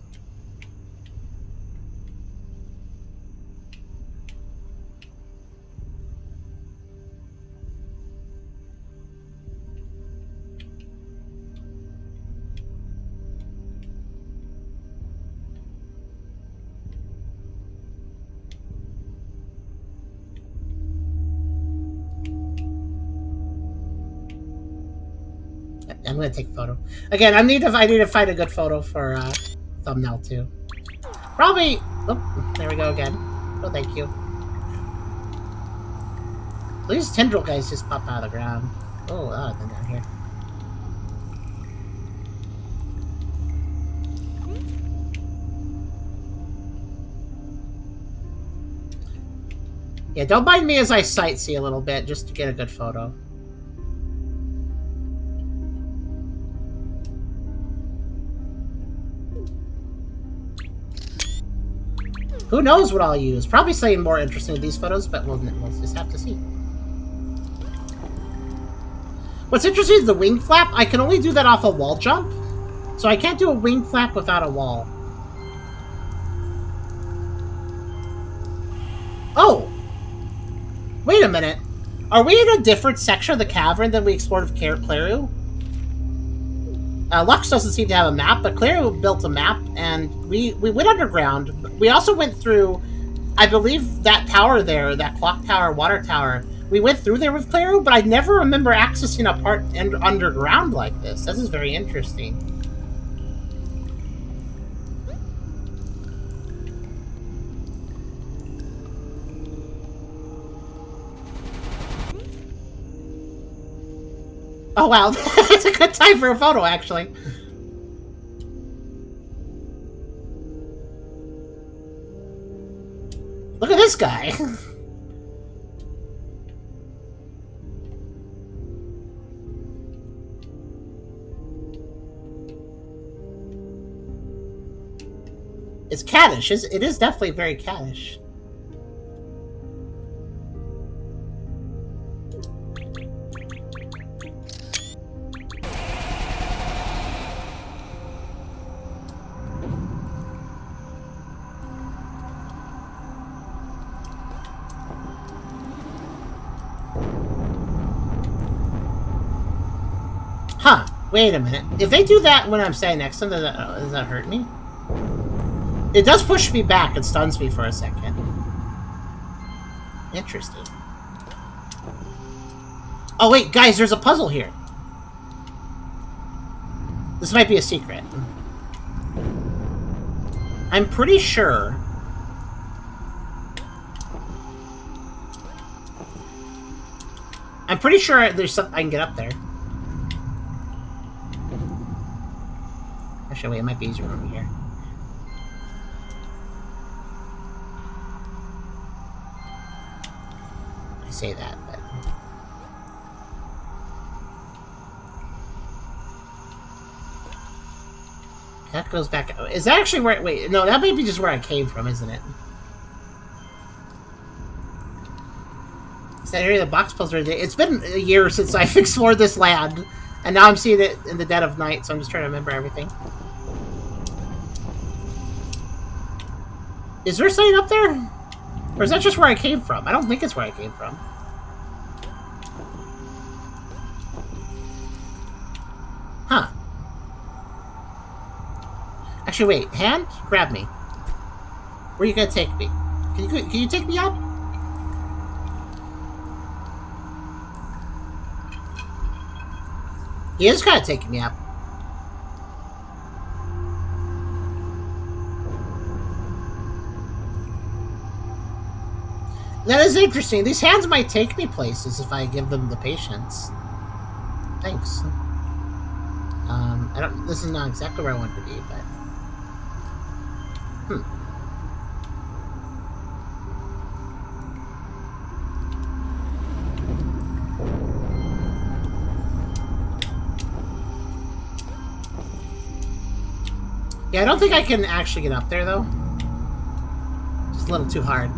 I'm gonna take a photo. Again, I need to find a good photo for thumbnail too. Probably. Oh, there we go again. Oh, thank you. These tendril guys just pop out of the ground. Oh, they're down here. Yeah, don't mind me as I sightsee a little bit just to get a good photo. Who knows what I'll use? Probably something more interesting with these photos, but we'll just have to see. What's interesting is the wing flap. I can only do that off a wall jump. So I can't do a wing flap without a wall. Oh! Wait a minute. Are we in a different section of the cavern than we explored of Cleru? Lux doesn't seem to have a map, but Cleru built a map, and we went underground. We also went through, I believe, that tower there, that clock tower, water tower. We went through there with Cleru, but I never remember accessing a part underground like this. This is very interesting. Oh wow, that's a good time for a photo, actually. Look at this guy. It's cattish. It is definitely very cattish. Huh. Wait a minute. If they do that when I'm standing next to them, does that hurt me? It does push me back and stuns me for a second. Interesting. Oh wait, guys, there's a puzzle here. This might be a secret. I'm pretty sure... there's something I can get up there. Actually, wait, it might be easier over here. I say that, but... That goes back... Is that actually where... Wait, no, that may be just where I came from, isn't it? Is that area of the box puzzle right there? It's been a year since I've explored this land, and now I'm seeing it in the dead of night, so I'm just trying to remember everything. Is there something up there? Or is that just where I came from? I don't think it's where I came from. Huh. Actually, wait. Hand? Grab me. Where are you gonna take me? Can you take me up? He is kind of taking me up. That is interesting. These hands might take me places if I give them the patience. Thanks. This is not exactly where I want to be, but... Yeah, I don't think I can actually get up there, though. Just a little too hard.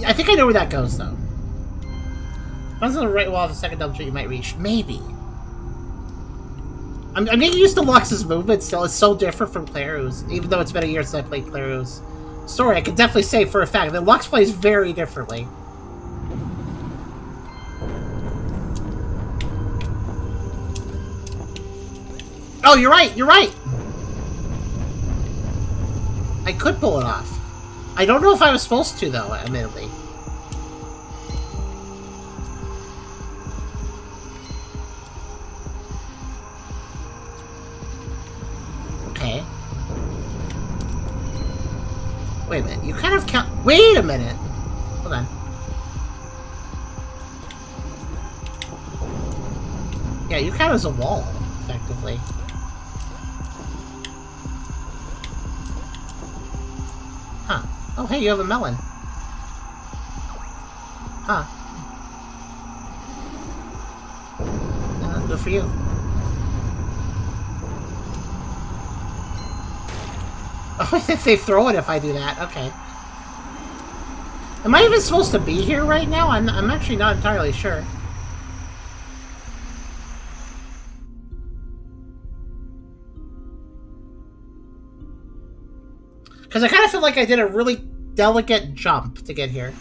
I think I know where that goes, though. Once on the right wall of the second double tree you might reach. Maybe. I'm getting used to Lux's movement still. It's so different from Claire's. Even though it's been a year since I played Claire's story, I can definitely say for a fact that Lux plays very differently. Oh, you're right! You're right! I could pull it off. I don't know if I was supposed to, though, admittedly. Okay. Wait a minute, you kind of count... Wait a minute! Hold on. Yeah, you count as a wall, effectively. Huh. Oh, hey, you have a melon. Huh. Good for you. Oh, I think they throw it if I do that. Okay. Am I even supposed to be here right now? I'm actually not entirely sure. Because I kind of feel like I did a really delicate jump to get here.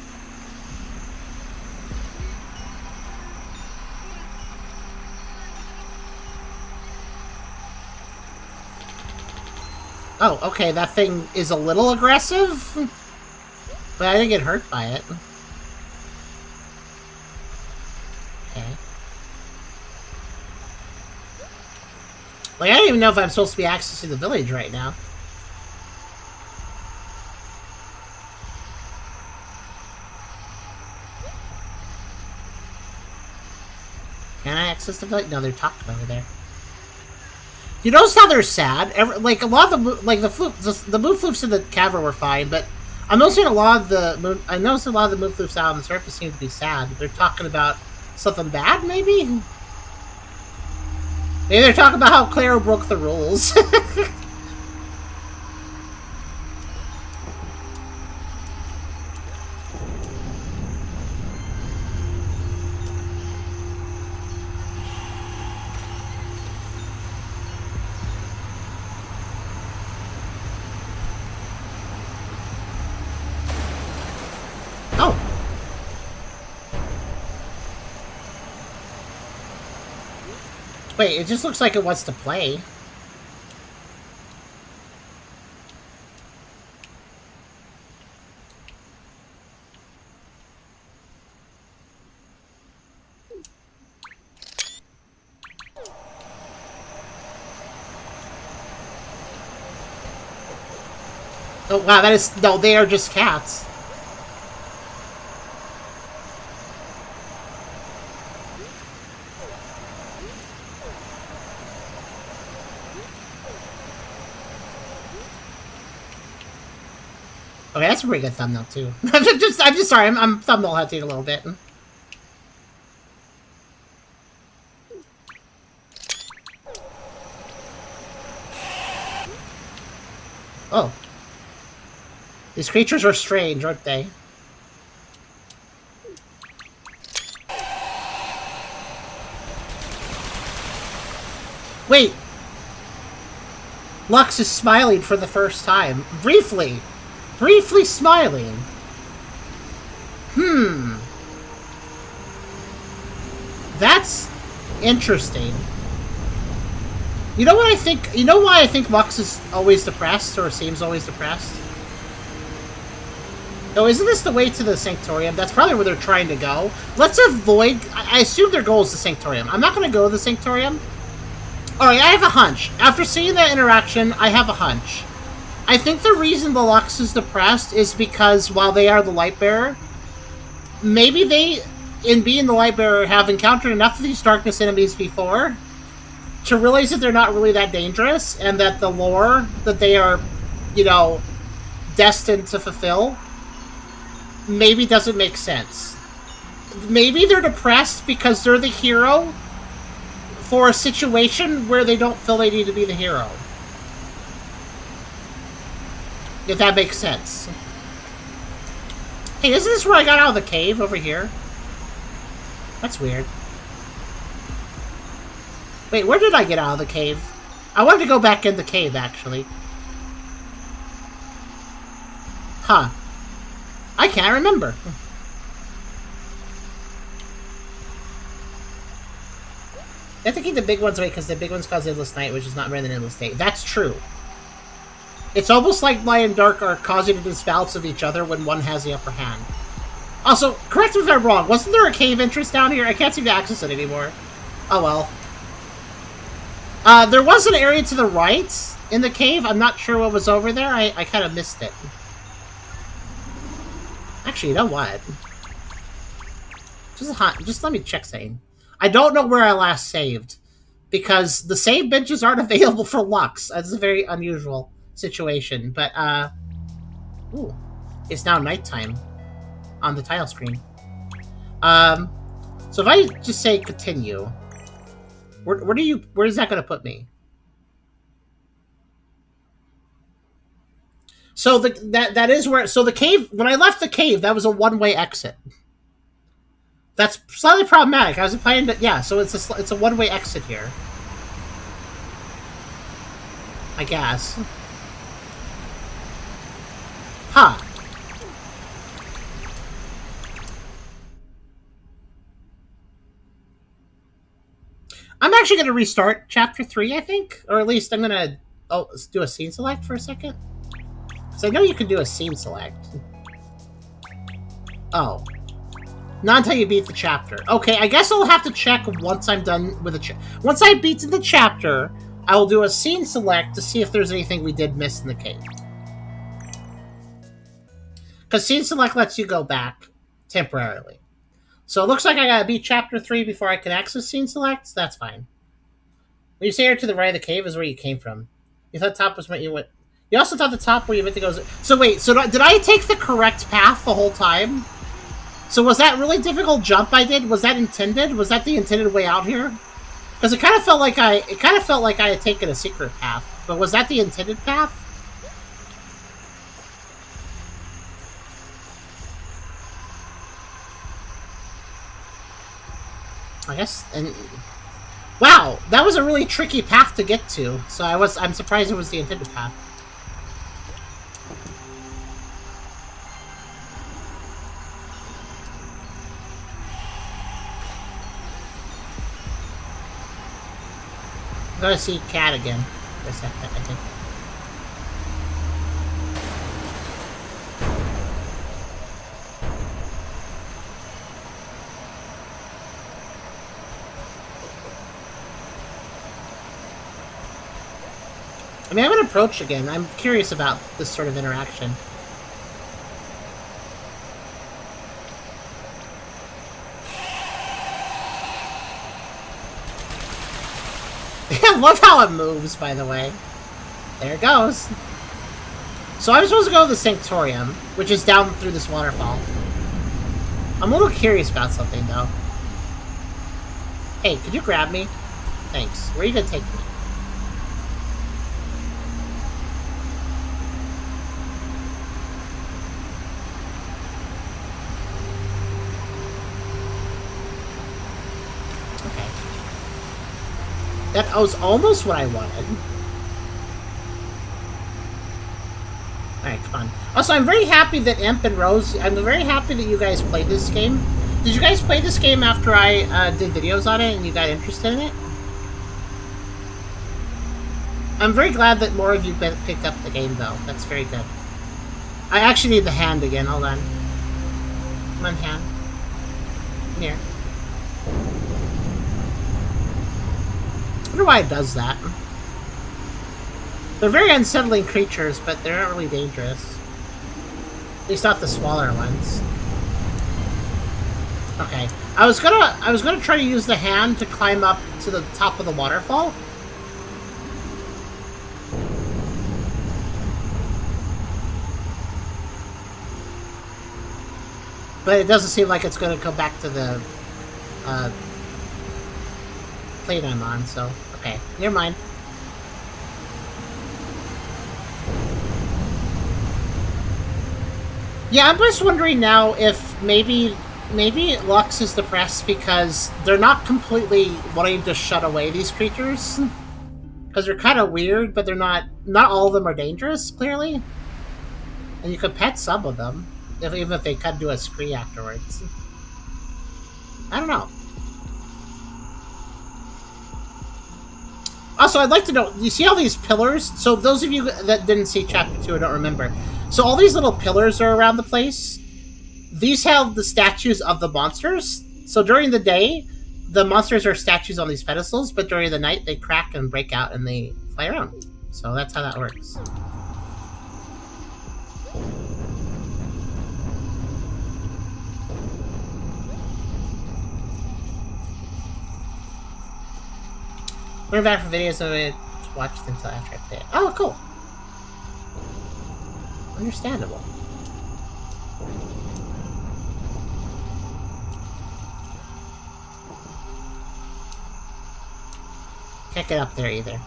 Oh, okay, that thing is a little aggressive, but I didn't get hurt by it. Okay. Like, I don't even know if I'm supposed to be accessing the village right now. Can I access the village? No, they're talking over there. You notice how they're sad? Like, a lot of the, like, the Moofloofs in the cavern were fine, but I'm noticing a lot of the Moofloofs out on the surface seem to be sad. They're talking about something bad, maybe? Maybe they're talking about how Claire broke the rules. Oh. Wait, it just looks like it wants to play. Oh, wow, that is... No, they are just cats. Okay, that's a pretty good thumbnail, too. I'm just sorry, I'm thumbnail hunting a little bit. Oh. These creatures are strange, aren't they? Wait! Lux is smiling for the first time. Briefly! Briefly smiling. That's interesting. You know what I think? You know why I think Lux is always depressed, or seems always depressed? Oh, isn't this the way to the Sanctorium? That's probably where they're trying to go. Let's avoid... I assume their goal is the Sanctorium. I'm not going to go to the Sanctorium. Alright, I have a hunch. After seeing that interaction, I have a hunch. I think the reason the Lux is depressed is because while they are the Lightbearer, maybe they, in being the Lightbearer, have encountered enough of these darkness enemies before to realize that they're not really that dangerous, and that the lore that they are, you know, destined to fulfill maybe doesn't make sense. Maybe they're depressed because they're the hero for a situation where they don't feel they need to be the hero. If that makes sense. Hey, isn't this where I got out of the cave over here? That's weird. Wait, where did I get out of the cave? I wanted to go back in the cave, actually. Huh. I can't remember. I have to keep the big ones away because the big ones cause endless night, which is not better than endless day. That's true. It's almost like light and dark are causing a disbalance of each other when one has the upper hand. Also, correct me if I'm wrong, wasn't there a cave entrance down here? I can't seem to access it anymore. Oh well. There was an area to the right in the cave. I'm not sure what was over there. I kind of missed it. Actually, you know what? Just let me check something. I don't know where I last saved, because the save benches aren't available for Lux. That's a very unusual situation, but, ooh, it's now nighttime on the tile screen. So if I just say continue, where is that going to put me? So that is where, so the cave, when I left the cave, that was a one-way exit. That's slightly problematic. I was planning to, yeah, so it's a one-way exit here. I guess. Huh. I'm actually going to restart Chapter 3, I think. Or at least I'm going to do a scene select for a second. Because I know you can do a scene select. Oh. Not until you beat the chapter. Okay, I guess I'll have to check once I'm done with the chapter. Once I beat the chapter, I will do a scene select to see if there's anything we did miss in the cave. Because scene select lets you go back temporarily. So it looks like I gotta beat chapter 3 before I can access scene select. That's fine. When you say here to the right of the cave is where you came from. You thought top was where you went. You also thought the top where you meant to go. So wait, so did I take the correct path the whole time? So was that really difficult jump I did? Was that intended? Was that the intended way out here? Because it kind of felt like I had taken a secret path. But was that the intended path? I guess. And wow, that was a really tricky path to get to. So I'm surprised it was the intended path. I'm gonna see Cat again for a second, I think. I mean, I'm gonna approach again. I'm curious about this sort of interaction. I love how it moves, by the way. There it goes. So I'm supposed to go to the Sanctorium, which is down through this waterfall. I'm a little curious about something, though. Hey, could you grab me? Thanks. Where are you gonna take me? That was almost what I wanted. Alright, come on. Also, I'm very happy that Imp and Rose... I'm very happy that you guys played this game. Did you guys play this game after I did videos on it and you got interested in it? I'm very glad that more of you picked up the game, though. That's very good. I actually need the hand again. Hold on. Come on, hand. Come here. I wonder why it does that. They're very unsettling creatures, but they're not really dangerous. At least not the smaller ones. Okay. I was gonna try to use the hand to climb up to the top of the waterfall. But it doesn't seem like it's gonna come back to the plane I'm on, so okay. Never mind. Yeah, I'm just wondering now if maybe Lux is depressed because they're not completely wanting to shut away these creatures. Because they're kind of weird, but they're not all of them are dangerous, clearly. And you could pet some of them, even if they kind of do a spree afterwards. I don't know. Also, I'd like to know, you see all these pillars? So those of you that didn't see Chapter 2 or don't remember, so all these little pillars are around the place. These have the statues of the monsters. So during the day, the monsters are statues on these pedestals, but during the night, they crack and break out and they fly around. So that's how that works. We're back for videos of it watched until after I play it. Oh, cool. Understandable. Can't get up there either.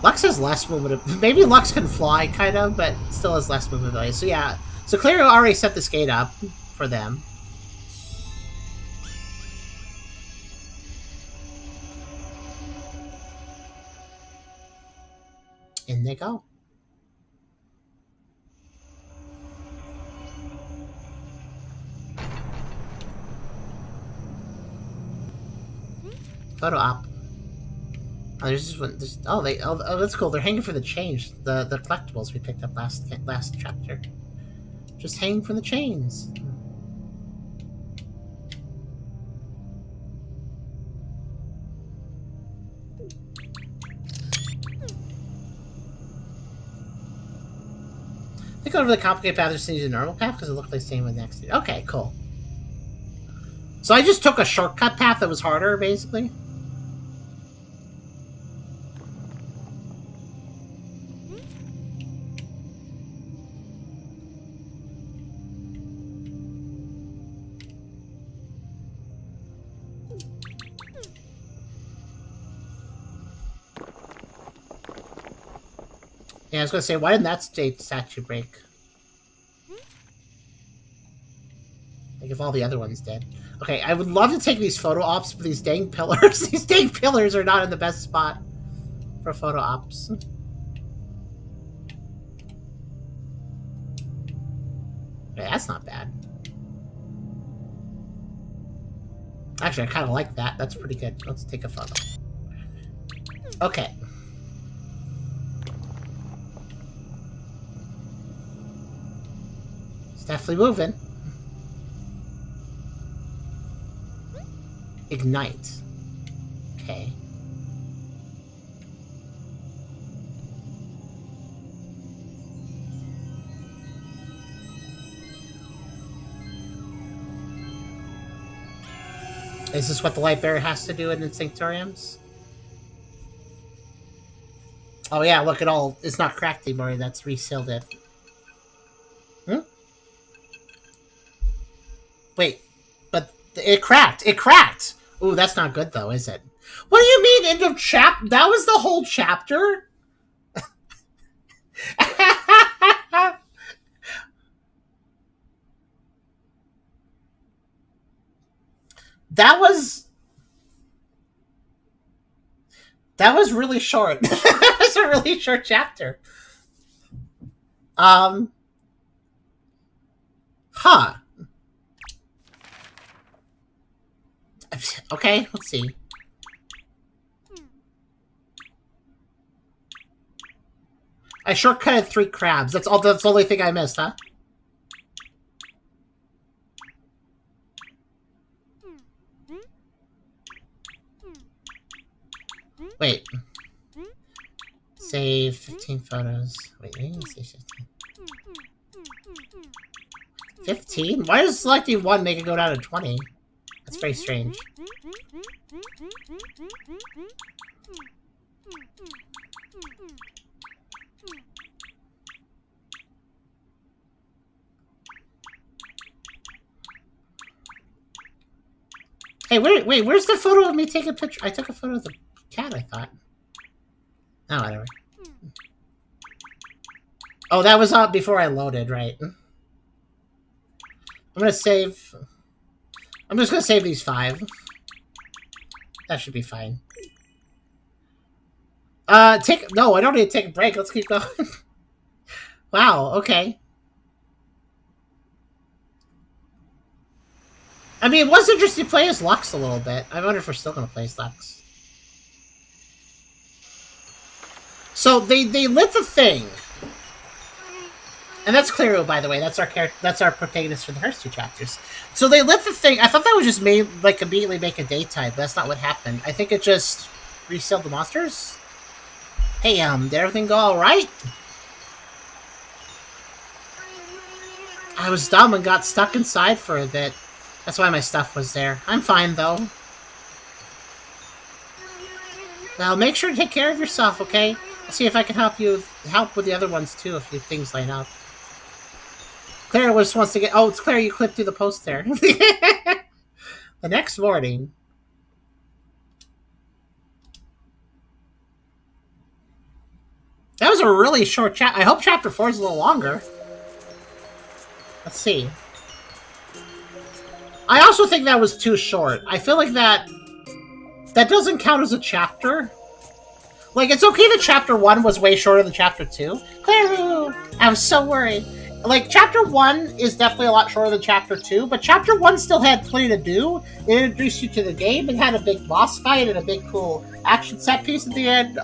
Lux has less movement. Maybe Lux can fly, kind of, but still has less movement ability. So yeah. So clearly already set this gate up for them. In they go. Photo op. Oh, there's just one. Oh, that's cool. They're hanging for the change. The collectibles we picked up last chapter. Just hanging from the chains. Think over the complicated path, just use a normal path because it looked like the same with next. Okay, cool. So I just took a shortcut path that was harder, basically. Yeah, I was gonna say, why didn't that statue break? Like if all the other ones did. Okay, I would love to take these photo ops, but these dang pillars, these dang pillars are not in the best spot for photo ops. Okay, that's not bad. Actually, I kind of like that. That's pretty good. Let's take a photo. Okay. It's definitely moving. Ignite. Okay. Is this what the Lightbearer has to do in the Sanctoriums? Oh yeah, look at all. It's not cracked anymore. That's resealed it. Hmm? Wait, but it cracked. It cracked. Ooh, that's not good though, is it? What do you mean end of That was the whole chapter? That was really short. That was a really short chapter. Huh. Okay, let's see. I shortcutted 3 crabs. That's the only thing I missed, huh? Wait. Save 15 photos. Wait, I didn't say 15. 15? Why does selecting 1 make it go down to 20? That's very strange. Hey, where's the photo of me taking a picture? I took a photo of the cat, I thought. Oh, whatever. Oh, that was up before I loaded, right? I'm gonna save... I'm just gonna save these 5. That should be fine. No, I don't need to take a break. Let's keep going. Wow, okay. I mean, it was interesting to play as Lux a little bit. I wonder if we're still gonna play as Lux. So they lit the thing. And that's Clairo, by the way. That's our character. That's our protagonist for the first 2 chapters. So they lit the thing. I thought that would just immediately make a daytime. But that's not what happened. I think it just resealed the monsters. Hey, did everything go all right? I was dumb and got stuck inside for a bit. That's why my stuff was there. I'm fine though. Now make sure to take care of yourself, okay? I'll see if I can help with the other ones too if things line up. Claire just wants to get... Oh, it's Claire, you clipped through the post there. The next morning... That was a really short chat. I hope chapter 4 is a little longer. Let's see. I also think that was too short. I feel like that doesn't count as a chapter. Like, it's okay that chapter 1 was way shorter than chapter 2. Claire, I was so worried. Like, chapter 1 is definitely a lot shorter than chapter 2, but chapter 1 still had plenty to do. It introduced you to the game. It had a big boss fight and a big cool action set piece at the end.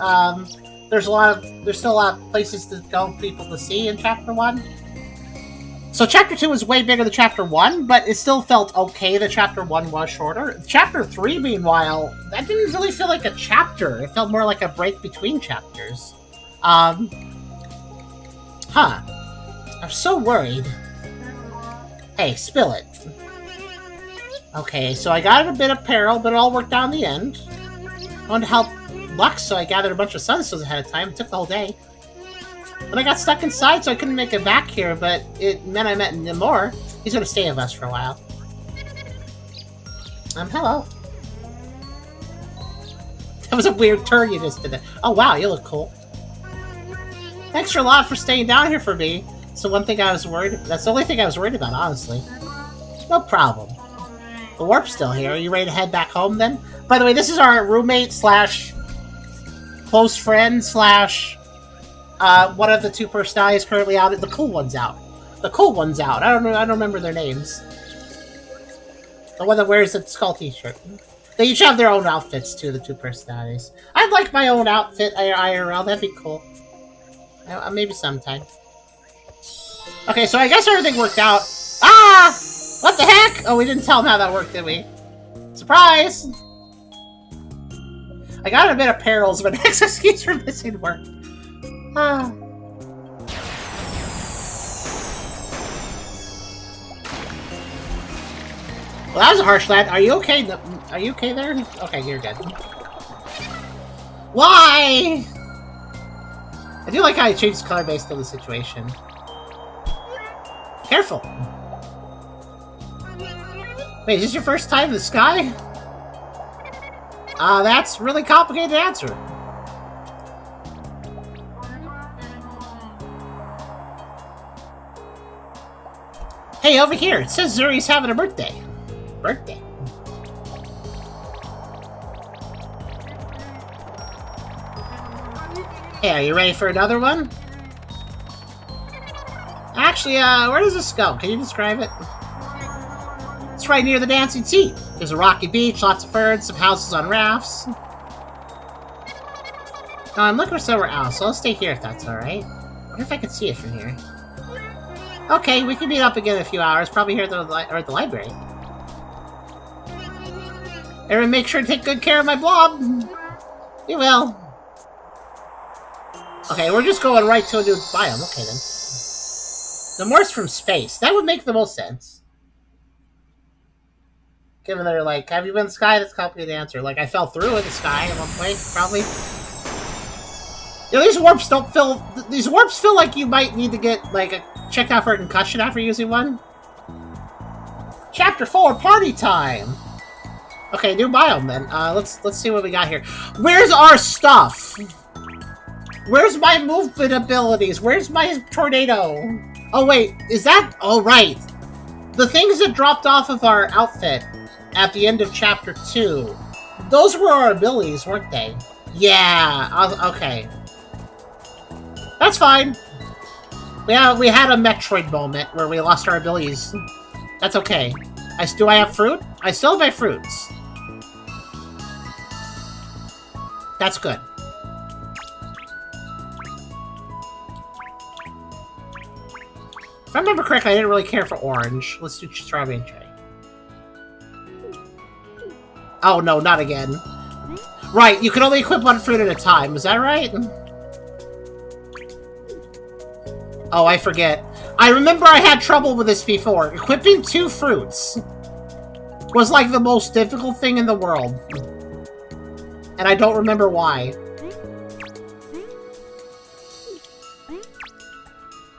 There's still a lot of places to go, people to see in chapter 1. So Chapter 2 was way bigger than Chapter 1, but it still felt okay that Chapter 1 was shorter. Chapter 3, meanwhile, that didn't really feel like a chapter. It felt more like a break between chapters. I'm so worried. Hey, spill it. Okay, so I got in a bit of peril, but it all worked out in the end. I wanted to help Lux, so I gathered a bunch of Sunfluffs ahead of time. It took the whole day. But I got stuck inside, so I couldn't make it back here, but it meant I met Namor. He's gonna stay with us for a while. Hello. That was a weird turn you just did there. Oh, wow, you look cool. Thanks a lot for staying down here for me. So that's the only thing I was worried about, honestly. No problem. The warp's still here. Are you ready to head back home, then? By the way, this is our roommate slash close friend slash one of the two personalities currently out. The cool one's out. The cool one's out. I don't remember their names. The one that wears the skull t-shirt. They each have their own outfits, too, the two personalities. I'd like my own outfit IRL. That'd be cool. Maybe sometime. Okay, so I guess everything worked out. Ah! What the heck? Oh, we didn't tell him how that worked, did we? Surprise! I got in a bit of perils, but next excuse for missing work. Ah. Well, that was a harsh land. Are you okay? Are you okay there? Okay, you're good. Why? I do like how I changed color based on the situation. Careful. Wait, is this your first time in the sky? That's really complicated to answer. Hey, over here, it says Zuri's having a birthday. Hey, are you ready for another one? Actually, where does this go? Can you describe it? It's right near the dancing sea. There's a rocky beach, lots of birds, some houses on rafts. Oh, I'm looking for somewhere else, so I'll stay here if that's alright. I wonder if I can see it from here. Okay, we can meet up again in a few hours, probably here at the library. Everyone make sure to take good care of my blob. We will. Okay, we're just going right to a new biome. Okay, then. The Morse from space. That would make the most sense. Given they're like, have you been in the sky? That's a complicated answer. Like, I fell through in the sky at one point, probably. You know, these warps don't feel... These warps feel like you might need to get, like, checked out for a concussion after using one. Chapter 4, party time! Okay, new biome, then. Let's see what we got here. Where's our stuff? Where's my movement abilities? Where's my tornado? Oh, wait. Is that... Oh, right. The things that dropped off of our outfit at the end of Chapter 2, those were our abilities, weren't they? Yeah. Okay. That's fine. Yeah, we had a Metroid moment where we lost our abilities. That's okay. Do I have fruit? I still have my fruits. That's good. If I remember correctly, I didn't really care for orange. Let's do strawberry and cherry. Oh, no, not again. Right, you can only equip one fruit at a time. Is that right? Oh, I forget. I remember I had trouble with this before. Equipping 2 fruits was like the most difficult thing in the world. And I don't remember why.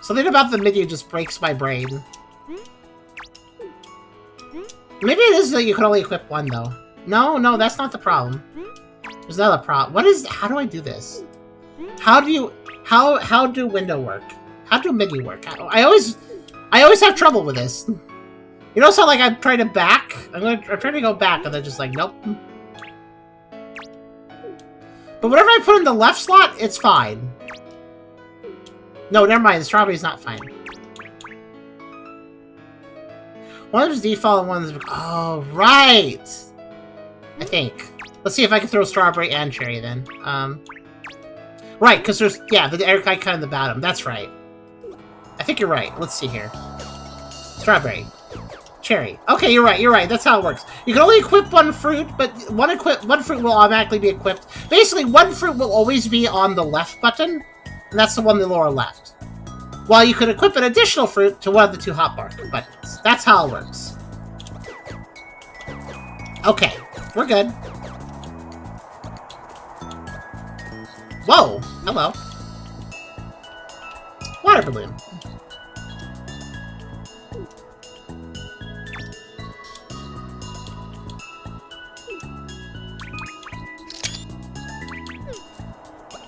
Something about the menu just breaks my brain. Maybe it is that you can only equip 1, though. No, that's not the problem. There's another problem. How do I do this? How do window work? How do menu work? I always have trouble with this. You know, so like I'm trying to back. I'm trying to go back, and they're just like, nope. But whatever I put in the left slot, it's fine. No, never mind. The strawberry's not fine. One of them's default and one of them's... Oh, right! I think. Let's see if I can throw strawberry and cherry then. Right, because there's... Yeah, the air icon in the bottom. That's right. I think you're right. Let's see here. Strawberry. Cherry. Okay, you're right. That's how it works. You can only equip one fruit, but one fruit will automatically be equipped. Basically, one fruit will always be on the left button, and that's the one in the lower left. While you could equip an additional fruit to one of the two hotbar buttons. That's how it works. Okay, we're good. Whoa! Hello. Water balloon.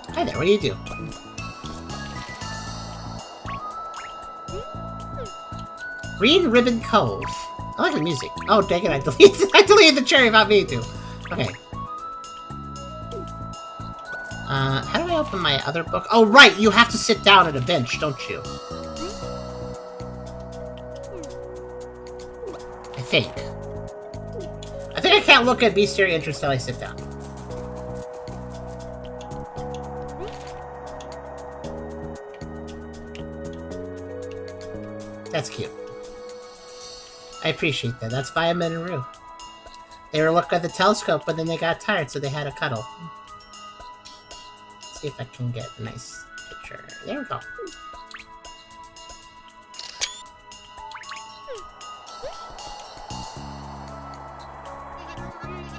Hi there, what do you do? Green Ribbon Cove. I like the music. Oh, dang it, I deleted the cherry about me, too. Okay. How do I open my other book? Oh, right, you have to sit down at a bench, don't you? I think. I think I can't look at Bestiary Interest till I sit down. That's cute. I appreciate that. That's Fireman and Rue. They were looking at the telescope, but then they got tired, so they had a cuddle. Let's see if I can get a nice picture. There we go.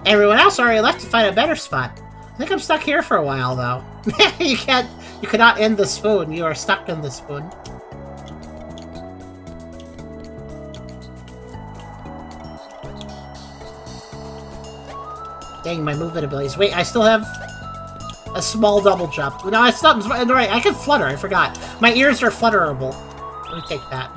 Everyone else already left to find a better spot. I think I'm stuck here for a while, though. You cannot end the spoon. You are stuck in the spoon. Dang, my movement abilities. Wait, I still have a small double jump. No, it's not right. I can flutter. I forgot. My ears are flutterable. Let me take that.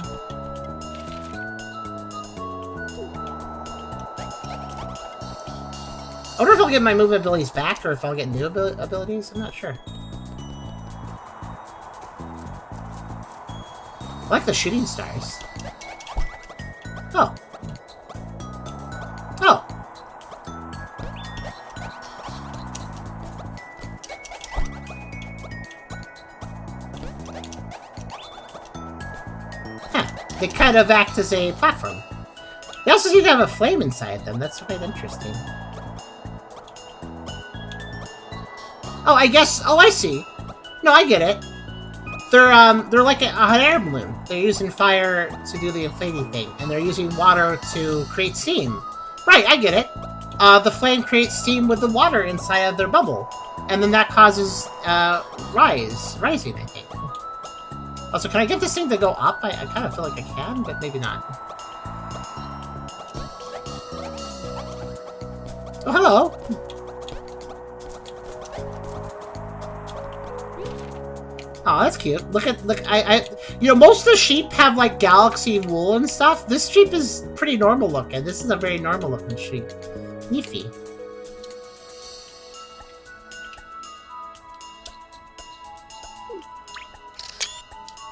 I wonder if I'll get my movement abilities back or if I'll get new abilities. I'm not sure. I like the shooting stars. Oh. Oh. They kind of act as a platform. They also seem to have a flame inside them. That's quite interesting. Oh, I guess. Oh, I see. No, I get it. They're like a hot air balloon. They're using fire to do the inflating thing, and they're using water to create steam. Right, I get it. The flame creates steam with the water inside of their bubble, and then that causes rising. I think. Also, can I get this thing to go up? I kind of feel like I can, but maybe not. Oh, hello! Oh, that's cute. Look, you know, most of the sheep have, like, galaxy wool and stuff. This sheep is pretty normal looking. This is a very normal looking sheep. Neefy.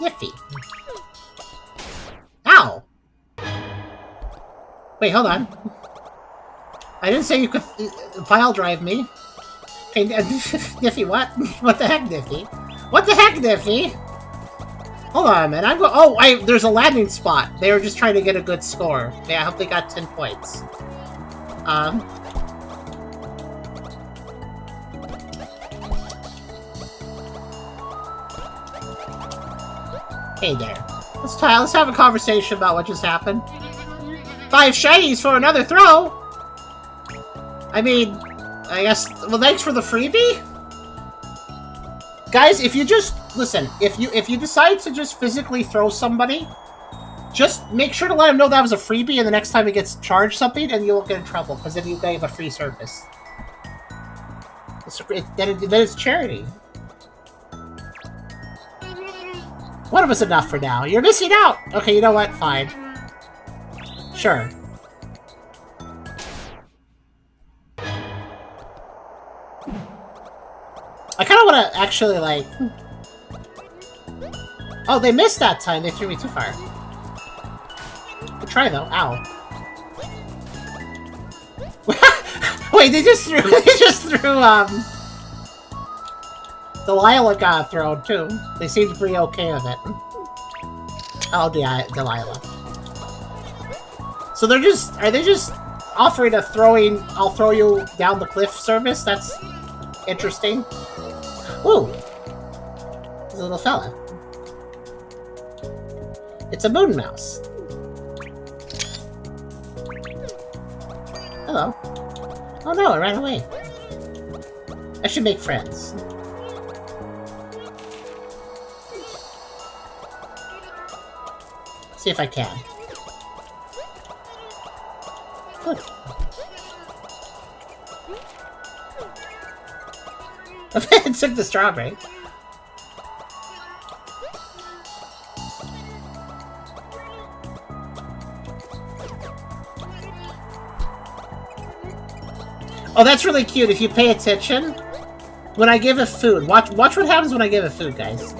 Niffy. Ow! Wait, hold on. I didn't say you could file drive me. Hey, Niffy, what? What the heck, Niffy? What the heck, Niffy? Hold on, man. I'm going. Oh, there's a landing spot. They were just trying to get a good score. Yeah, I hope they got 10 points. Hey there. Let's have a conversation about what just happened. 5 shinies for another throw! I mean, I guess... Well, thanks for the freebie? Guys, if you just... Listen, if you decide to just physically throw somebody, just make sure to let him know that was a freebie, and the next time he gets charged something, and you won't get in trouble, because then you gave a free service. Then it's charity. One was enough for now. You're missing out! Okay, you know what? Fine. Sure. I kind of want to actually, like... Oh, they missed that time. They threw me too far. Good try, though. Ow. Wait, they just threw... Delilah got thrown, too. They seemed pretty okay with it. Oh, Delilah. So they're just... Are they just offering a throwing... I'll throw you down the cliff service? That's interesting. Ooh! There's a little fella. It's a moon mouse. Hello. Oh no, it ran away. I should make friends. See if I can. Good. It took the strawberry. Oh, that's really cute. If you pay attention, when I give it food, watch what happens when I give it food, guys.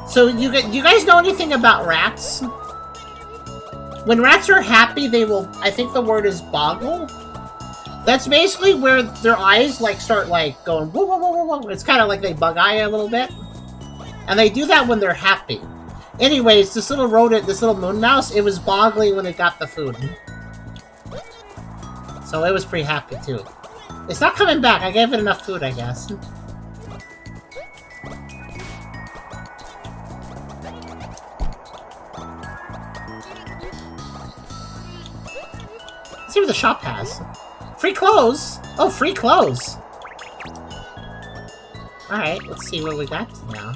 So you guys know anything about rats? When rats are happy, they will. I think the word is boggle. That's basically where their eyes like start like going whoa whoa whoa whoa whoa. It's kind of like they bug eye a little bit. And they do that when they're happy. Anyways, this little rodent, this little moon mouse, it was boggling when it got the food. So it was pretty happy too. It's not coming back. I gave it enough food, I guess. Let's see what the shop has. Free clothes! Oh, free clothes! Alright, let's see what we got now.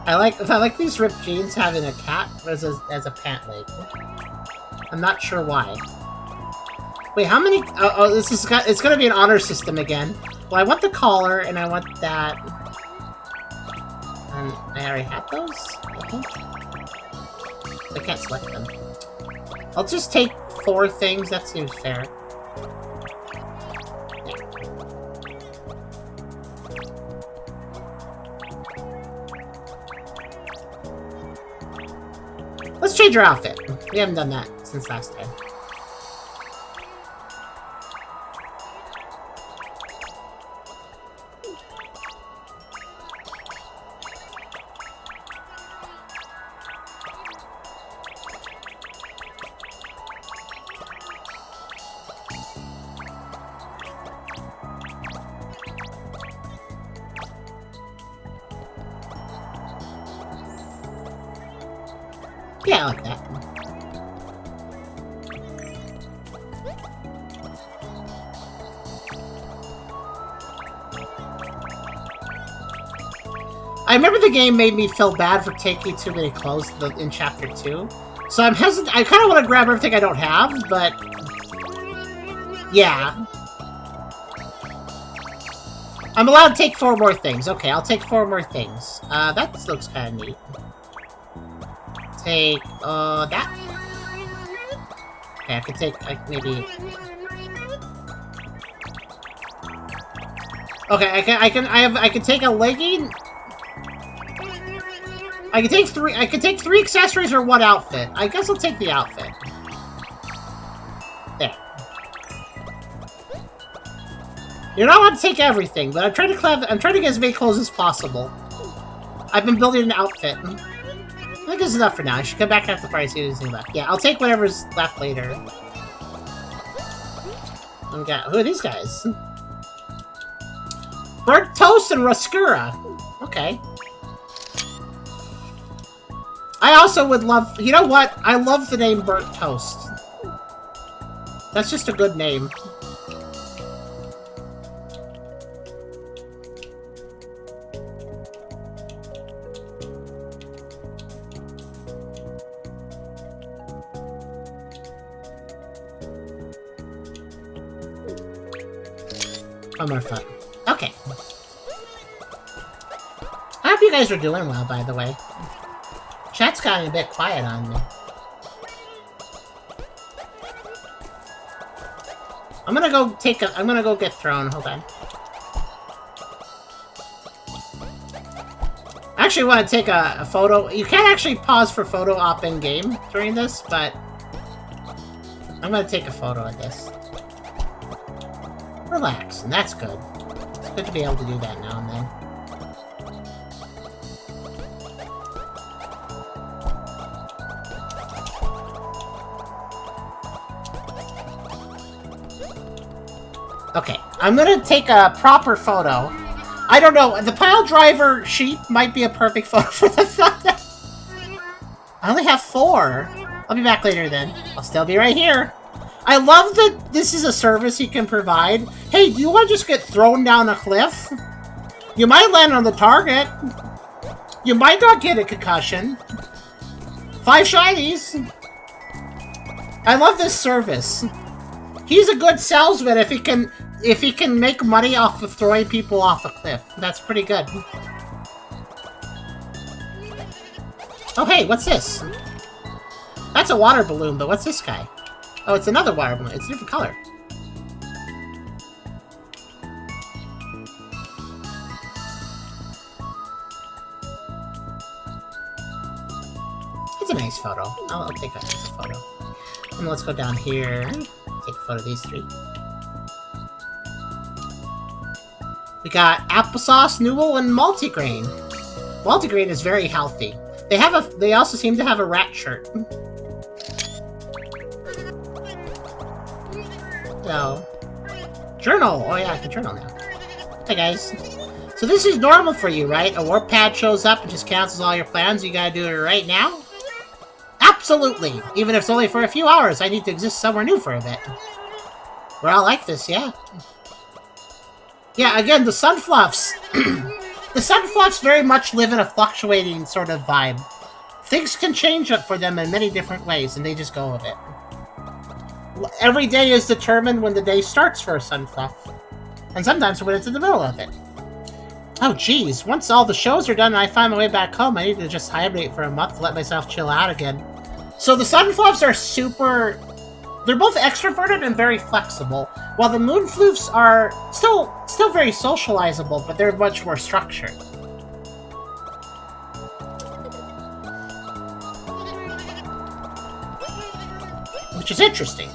I like these ripped jeans having a cat as a pant leg. I'm not sure why. Wait, how many? Oh, it's gonna be an honor system again. Well, I want the collar and I want that. And I already have those. I think I can't select them. I'll just take 4 things. That seems fair. Let's change your outfit. We haven't done that since last time. Yeah, I like that. I remember the game made me feel bad for taking too many clothes in Chapter 2. So I'm hesitant. I kind of want to grab everything I don't have, but... yeah. I'm allowed to take 4 more things. Okay, I'll take 4 more things. That looks kind of neat. Take, that. Okay, I could take, like, maybe... Okay, I can take a legging... I can take 3 accessories or 1 outfit. I guess I'll take the outfit. There. You're not allowed to take everything, but I'm trying to get as many clothes as possible. I've been building an outfit. I think this is enough for now. I should come back after the price. See if there's anything left. Yeah, I'll take whatever's left later. Okay, who are these guys? Burnt Toast and Ruskura. Okay. I also would love... You know what? I love the name Burnt Toast. That's just a good name. One more fun. Okay. I hope you guys are doing well, by the way. Chat's gotten a bit quiet on me. I'm gonna go get thrown. Hold on. I actually want to take a photo. You can't actually pause for photo op in game during this, but I'm gonna take a photo of this. Relax, and that's good. It's good to be able to do that now and then. Okay, I'm gonna take a proper photo. I don't know, the pile driver sheep might be a perfect photo for the photo. I only have 4. I'll be back later then. I'll still be right here. I love that this is a service you can provide. Hey, do you want to just get thrown down a cliff? You might land on the target. You might not get a concussion. 5 shinies. I love this service. He's a good salesman if he can make money off of throwing people off a cliff. That's pretty good. Oh hey, what's this? That's a water balloon, but what's this guy? Oh, it's another water balloon. It's a different color. It's a nice photo. I'll take that as a photo. And let's go down here. Take a photo of these 3. We got applesauce, noodle, and multigrain. Multigrain is very healthy. They also seem to have a rat shirt. So, journal. Oh yeah, I can journal now. Hey guys. So this is normal for you, right? A warp pad shows up and just cancels all your plans. You gotta do it right now? Absolutely. Even if it's only for a few hours, I need to exist somewhere new for a bit. We're all like this, yeah. Yeah, again, the Sunfluffs. The Sunfluffs very much live in a fluctuating sort of vibe. Things can change up for them in many different ways, and they just go with it. Every day is determined when the day starts for a Sunfluff. And sometimes when it's in the middle of it. Oh geez, once all the shows are done and I find my way back home, I need to just hibernate for a month to let myself chill out again. So the Sunfluffs are super... They're both extroverted and very flexible, while the Moonfluffs are still very socializable, but they're much more structured. Which is interesting.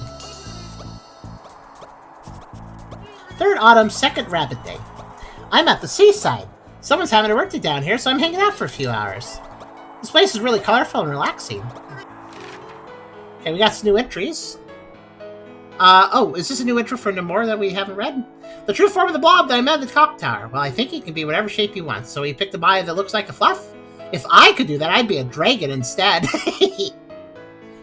3rd Autumn, 2nd Rabbit Day. I'm at the seaside. Someone's having a birthday down here, so I'm hanging out for a few hours. This place is really colorful and relaxing. Okay, we got some new entries. Oh, is this a new intro for Namor that we haven't read? The true form of the blob that I met at the clock tower. Well, I think he can be whatever shape he wants, so he picked a body that looks like a fluff? If I could do that, I'd be a dragon instead.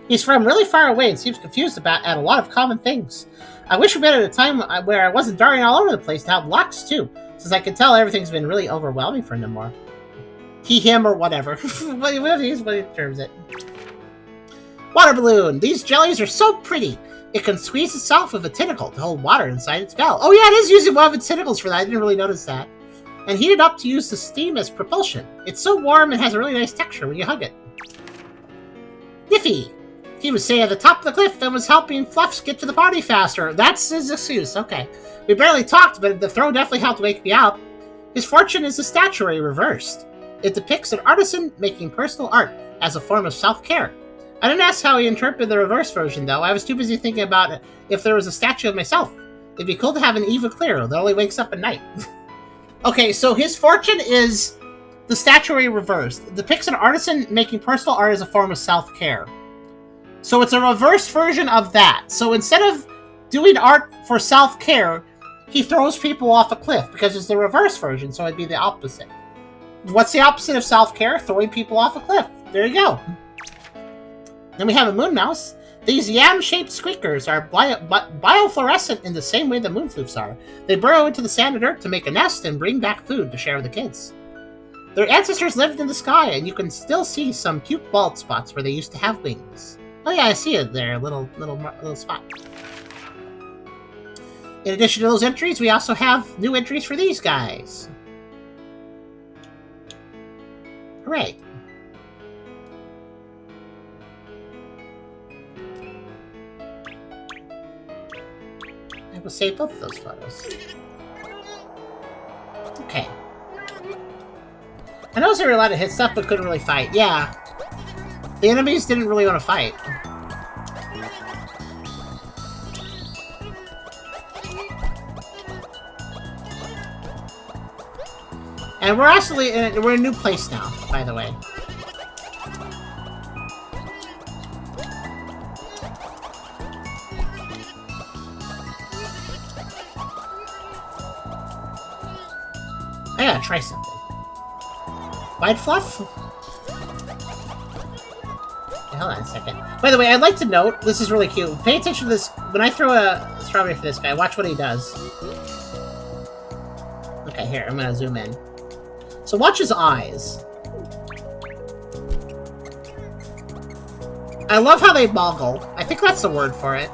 He's from really far away and seems confused at a lot of common things. I wish we met at a time where I wasn't darting all over the place to help Lux, too, since I can tell everything's been really overwhelming for Namor. He, him, or whatever. What he terms it. Water balloon! These jellies are so pretty! It can squeeze itself with a tentacle to hold water inside its bell. Oh yeah, it is using one of its tentacles for that. I didn't really notice that. And heat it up to use the steam as propulsion. It's so warm and has a really nice texture when you hug it. Niffy! He was staying at the top of the cliff and was helping Fluffs get to the party faster. That's his excuse, okay. We barely talked, but the throw definitely helped wake me up. His fortune is a statuary reversed. It depicts an artisan making personal art as a form of self-care. I didn't ask how he interpreted the reverse version, though. I was too busy thinking about it if there was a statue of myself. It'd be cool to have an Eva Clear that only wakes up at night. Okay, so his fortune is the statuary reversed. It depicts an artisan making personal art as a form of self-care. So it's a reversed version of that. So instead of doing art for self-care, he throws people off a cliff because it's the reverse version, so it'd be the opposite. What's the opposite of self-care? Throwing people off a cliff. There you go. Then we have a moon mouse. These yam-shaped squeakers are biofluorescent in the same way the moonfluffs are. They burrow into the sand and dirt to make a nest and bring back food to share with the kids. Their ancestors lived in the sky, and you can still see some cute bald spots where they used to have wings. Oh yeah, I see it there, little spot. In addition to those entries, we also have new entries for these guys. Hooray. I will save both of those photos. Okay. I noticed they were allowed to hit stuff, but couldn't really fight. Yeah. The enemies didn't really want to fight. And we're actually we're in a new place now, by the way. I gotta try something. White fluff? Okay, hold on a second. By the way, I'd like to note, this is really cute. Pay attention to this. When I throw a strawberry for this guy, watch what he does. Okay, here, I'm gonna zoom in. So watch his eyes. I love how they boggle. I think that's the word for it.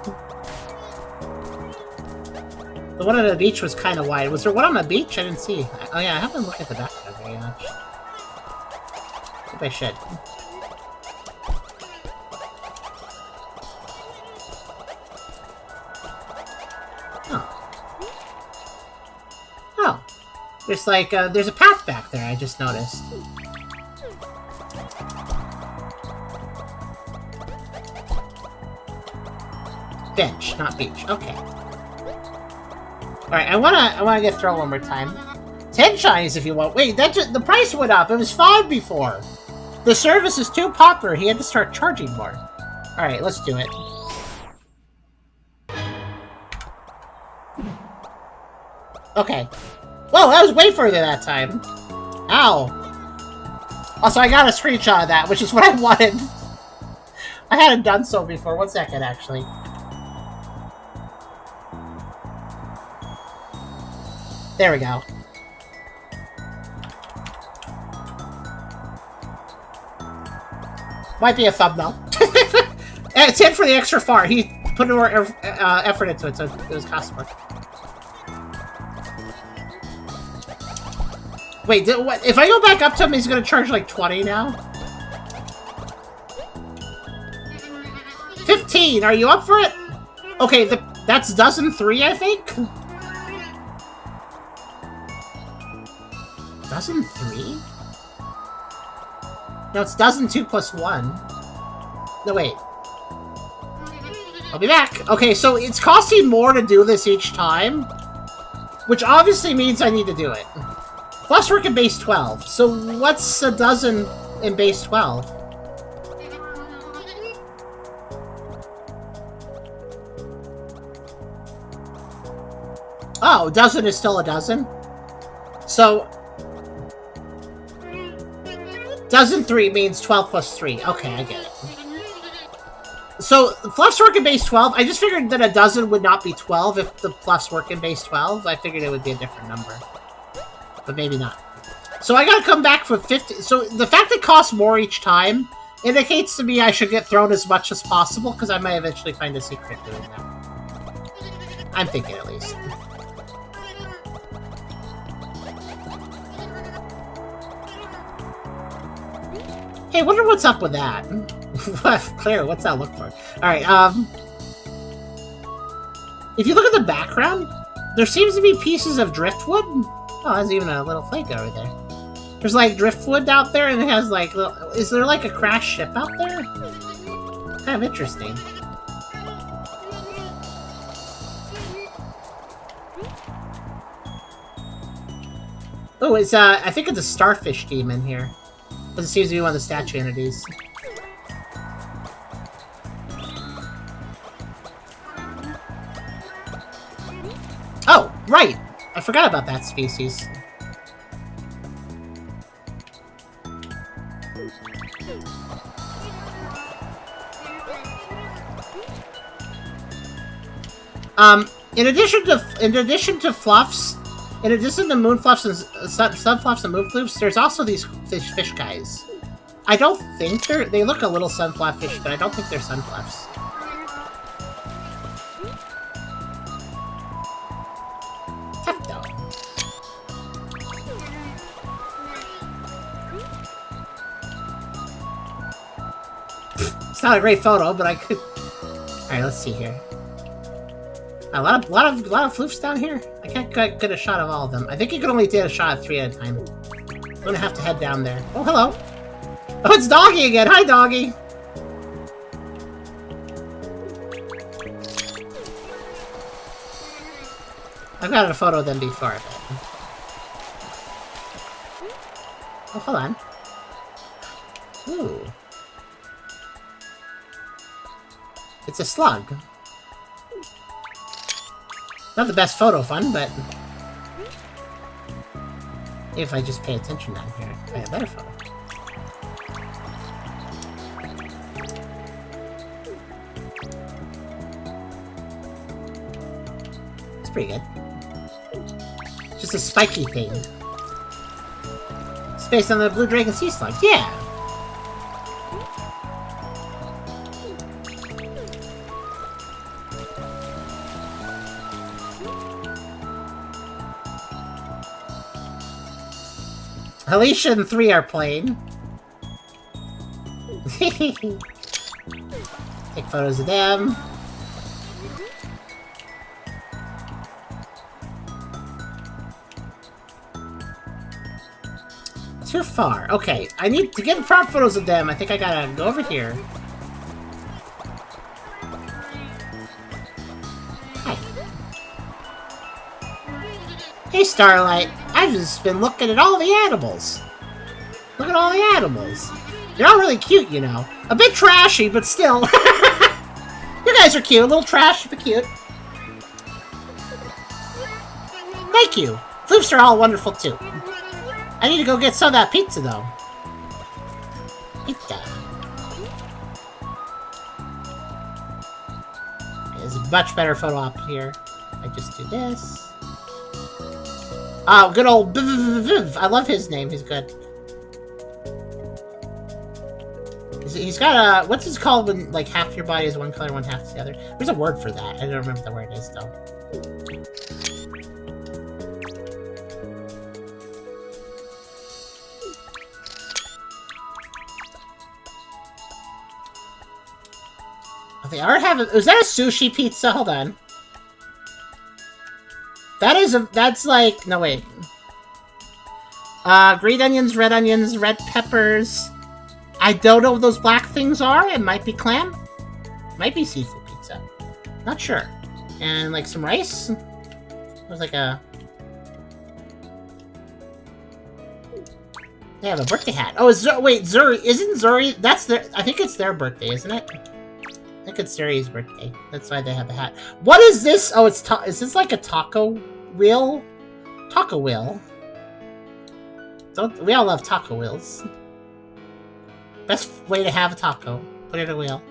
The one on the beach was kind of wide. Was there one on the beach? I didn't see. Oh yeah, I haven't looked at the background very much. I think I should. Oh. Oh. There's like, there's a path back there, I just noticed. Bench, not beach. Okay. Alright, I wanna get thrown one more time. 10 shinies if you want. Wait, the price went up. It was 5 before. The service is too popular. He had to start charging more. Alright, let's do it. Okay. Whoa, that was way further that time. Ow. Also, I got a screenshot of that, which is what I wanted. I hadn't done so before. 1 second, actually. There we go. Might be a thumbnail. It's in for the extra far. He put more effort into it, so it was cost more. Wait, what? If I go back up to him, he's gonna charge like 20 now? 15! Are you up for it? Okay, that's dozen 3, I think? Dozen 3? No, it's dozen 2 plus 1. No, wait. I'll be back. Okay, so it's costing more to do this each time, which obviously means I need to do it. Plus work in base 12. So what's a dozen in base 12? Oh, a dozen is still a dozen? So dozen 3 means 12 plus 3. Okay, I get it. So, fluffs work in base 12. I just figured that a dozen would not be 12 if the fluffs work in base 12. I figured it would be a different number. But maybe not. So I gotta come back for 50. So the fact it costs more each time indicates to me I should get thrown as much as possible, because I might eventually find a secret doing that. I'm thinking, at least. Hey, wonder what's up with that. Claire, what's that look for? Alright, if you look at the background, there seems to be pieces of driftwood. Oh, there's even a little flake over there. There's like driftwood out there, and it has like little... Is there like a crashed ship out there? Kind of interesting. Oh, it's I think it's a starfish demon here. Because it seems to be one of the statue entities. Oh, right! I forgot about that species. In addition to fluffs, in addition to moonfluffs and sunfluffs and moonfluffs, there's also these fish guys. I don't think they look a little sunfluff fish, but I don't think they're sunfluffs. Tough though. It's not a great photo, but I could. All right, let's see here. A lot of floofs down here. I can't get a shot of all of them. I think you can only get a shot of 3 at a time. I'm gonna have to head down there. Oh, hello. Oh, it's Doggy again. Hi, Doggy. I've got a photo of them before, I bet. Oh, hold on. Ooh. It's a slug. Not the best photo fun, but... if I just pay attention down here, I have a better photo. It's pretty good. Just a spiky thing. It's based on the blue dragon sea slug. Yeah! Alicia and 3 are playing. Take photos of them. Too far. Okay, I need to get prop photos of them. I think I gotta go over here. Hi. Hey, Starlight. I've just been looking at all the animals. Look at all the animals. They're all really cute, you know. A bit trashy, but still. You guys are cute. A little trashy, but cute. Thank you. Floofs are all wonderful, too. I need to go get some of that pizza, though. Pizza. There's a much better photo op here. I just do this. Oh, good old Viv. I love his name. He's good. He's got a... what's it called when, like, half your body is one color, one half is the other? There's a word for that. I don't remember the word is, though. They are having... is that a sushi pizza? Hold on. That is a... that's like... no, wait. Green onions, red peppers. I don't know what those black things are. It might be clam. Might be seafood pizza. Not sure. And, like, some rice. There's like a... they have a birthday hat. Oh, wait, Zuri... isn't Zuri... that's their... I think it's their birthday, isn't it? I think it's Zuri's birthday. That's why they have a hat. What is this? Oh, it's... is this like a taco wheel? Taco wheel. Don't... we all love taco wheels. Best way to have a taco. Put it in a wheel.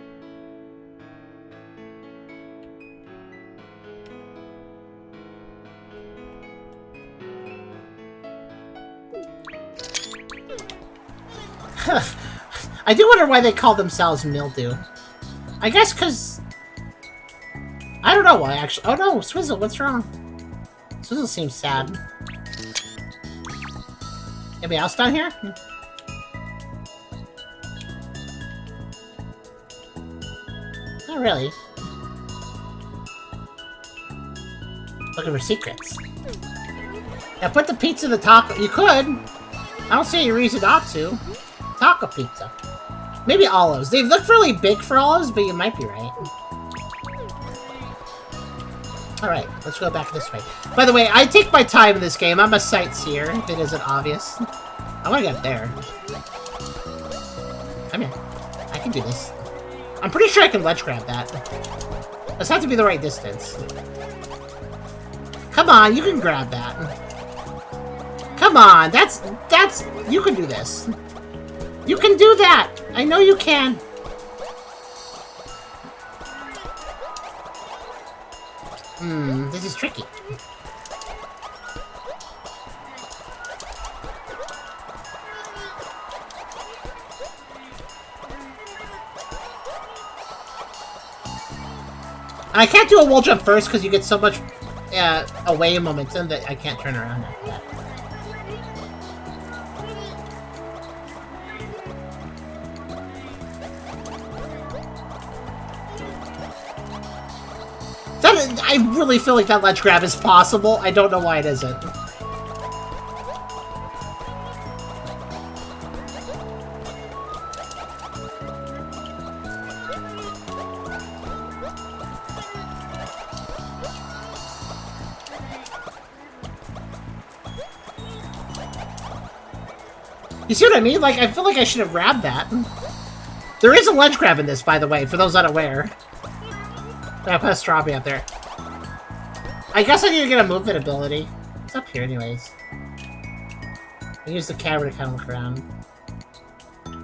I do wonder why they call themselves Mildew. I guess because... I don't know why, actually. Oh no, Swizzle, what's wrong? Swizzle seems sad. Anybody else down here? Not really. Looking for secrets. Now put the pizza in the taco. You could. I don't see any reason not to. Taco pizza. Maybe olives. They look really big for olives, but you might be right. Alright, let's go back this way. By the way, I take my time in this game. I'm a sightseer, if it isn't obvious. I want to get there. Come here. I can do this. I'm pretty sure I can ledge grab that. This has to be the right distance. Come on, you can grab that. Come on, that's... you can do this. You can do that! I know you can! This is tricky. I can't do a wall jump first because you get so much away momentum that I can't turn around after that. I really feel like that ledge grab is possible. I don't know why it isn't. You see what I mean? Like, I feel like I should have grabbed that. There is a ledge grab in this, by the way, for those unaware. I put a strawberry up there. I guess I need to get a movement ability. It's up here anyways. I use the camera to kind of look around.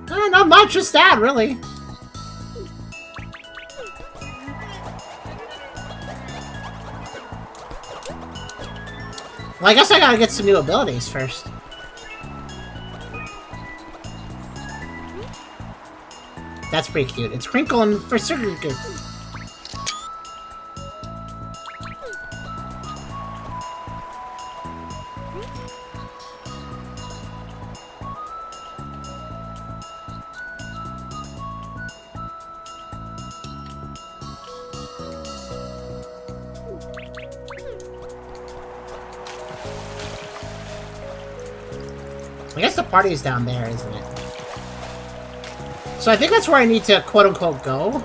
Not much, just that, really. Well, I guess I gotta get some new abilities first. That's pretty cute. It's Crinkle and for certain good. I guess the party is down there, isn't it? So I think that's where I need to quote-unquote go.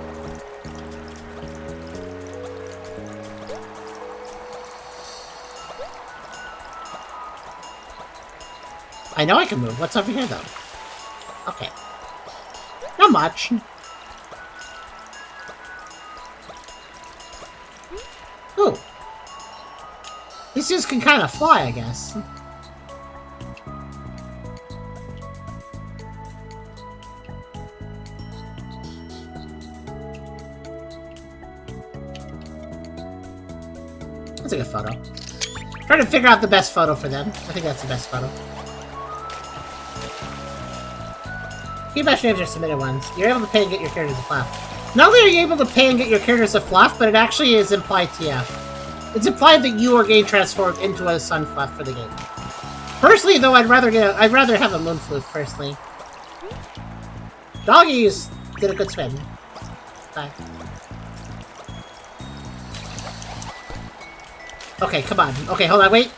I know I can move. What's over here, though? Okay. Not much. Ooh. These dudes can kind of fly, I guess. That's a good photo. Trying to figure out the best photo for them. I think that's the best photo. Key match names are submitted ones. You're able to pay and get your characters a fluff. Not only are you able to pay and get your characters a fluff, but it actually is implied TF. It's implied that you are getting transformed into a Sunfluff for the game. Personally, though, I'd rather have a Moonfloof, personally. Doggies did a good swim. Bye. Okay, come on. Okay, hold on, wait.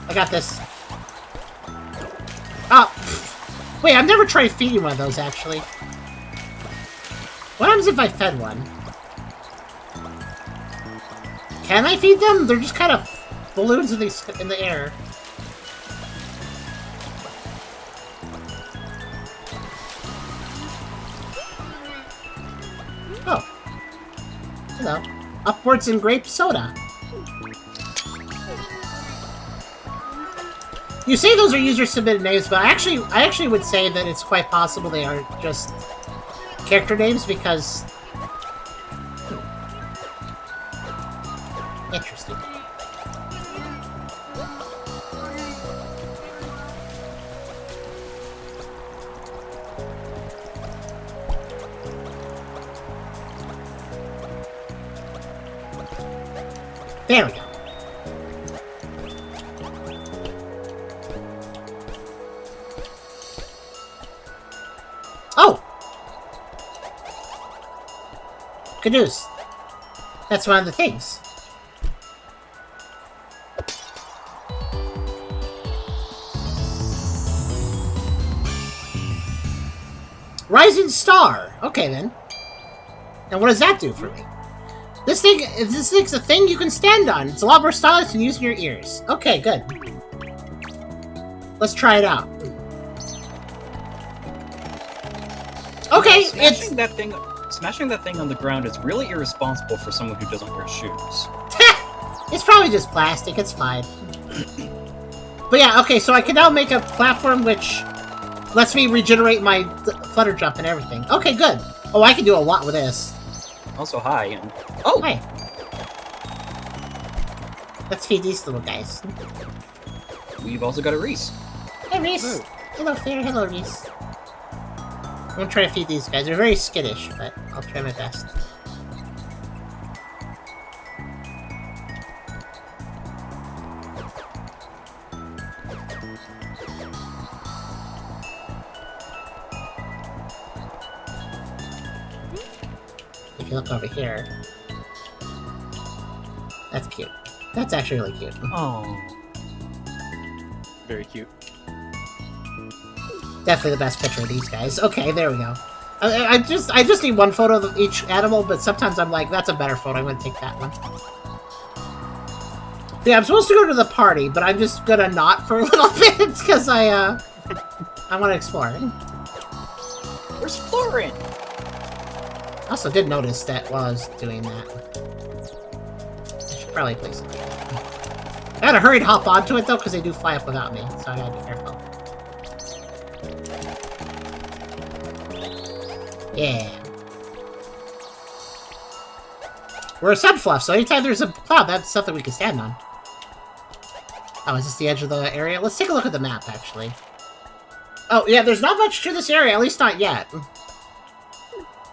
I got this. Oh! Wait, I've never tried feeding one of those, actually. What happens if I fed one? Can I feed them? They're just kind of balloons in the air. Oh. Hello. Upwards in grape soda. You say those are user-submitted names, but I actually would say that it's quite possible they are just character names because... Interesting. There we go. Oh! Good news. That's one of the things. Rising Star! Okay then. And what does that do for me? This thing's a thing you can stand on. It's a lot more stylish than using your ears. Okay, good. Let's try it out. Okay, smashing that thing on the ground is really irresponsible for someone who doesn't wear shoes. It's probably just plastic, it's fine. But yeah, okay, so I can now make a platform which lets me regenerate my flutter jump and everything. Okay, good. Oh, I can do a lot with this. Also, hi, and... Oh! Hi. Let's feed these little guys. We've also got a Reese. Hey, Reese. Oh. Hello, Fair. Hello, Reese. I'm gonna try to feed these guys. They're very skittish, but I'll try my best. If you look over here, that's cute. That's actually really cute. Oh. Very cute. Definitely the best picture of these guys. Okay, there we go. I just need one photo of each animal, but sometimes I'm like, that's a better photo. I'm gonna take that one. Yeah, I'm supposed to go to the party, but I'm just gonna not for a little bit because I I want to explore. We're exploring! I also did notice that while I was doing that. I should probably place it. I gotta hurry to hop onto it though, because they do fly up without me, so I gotta be careful. Yeah. We're a Sunfluff, so anytime there's a cloud, that's something we can stand on. Oh, is this the edge of the area? Let's take a look at the map, actually. Oh, yeah, there's not much to this area, at least not yet.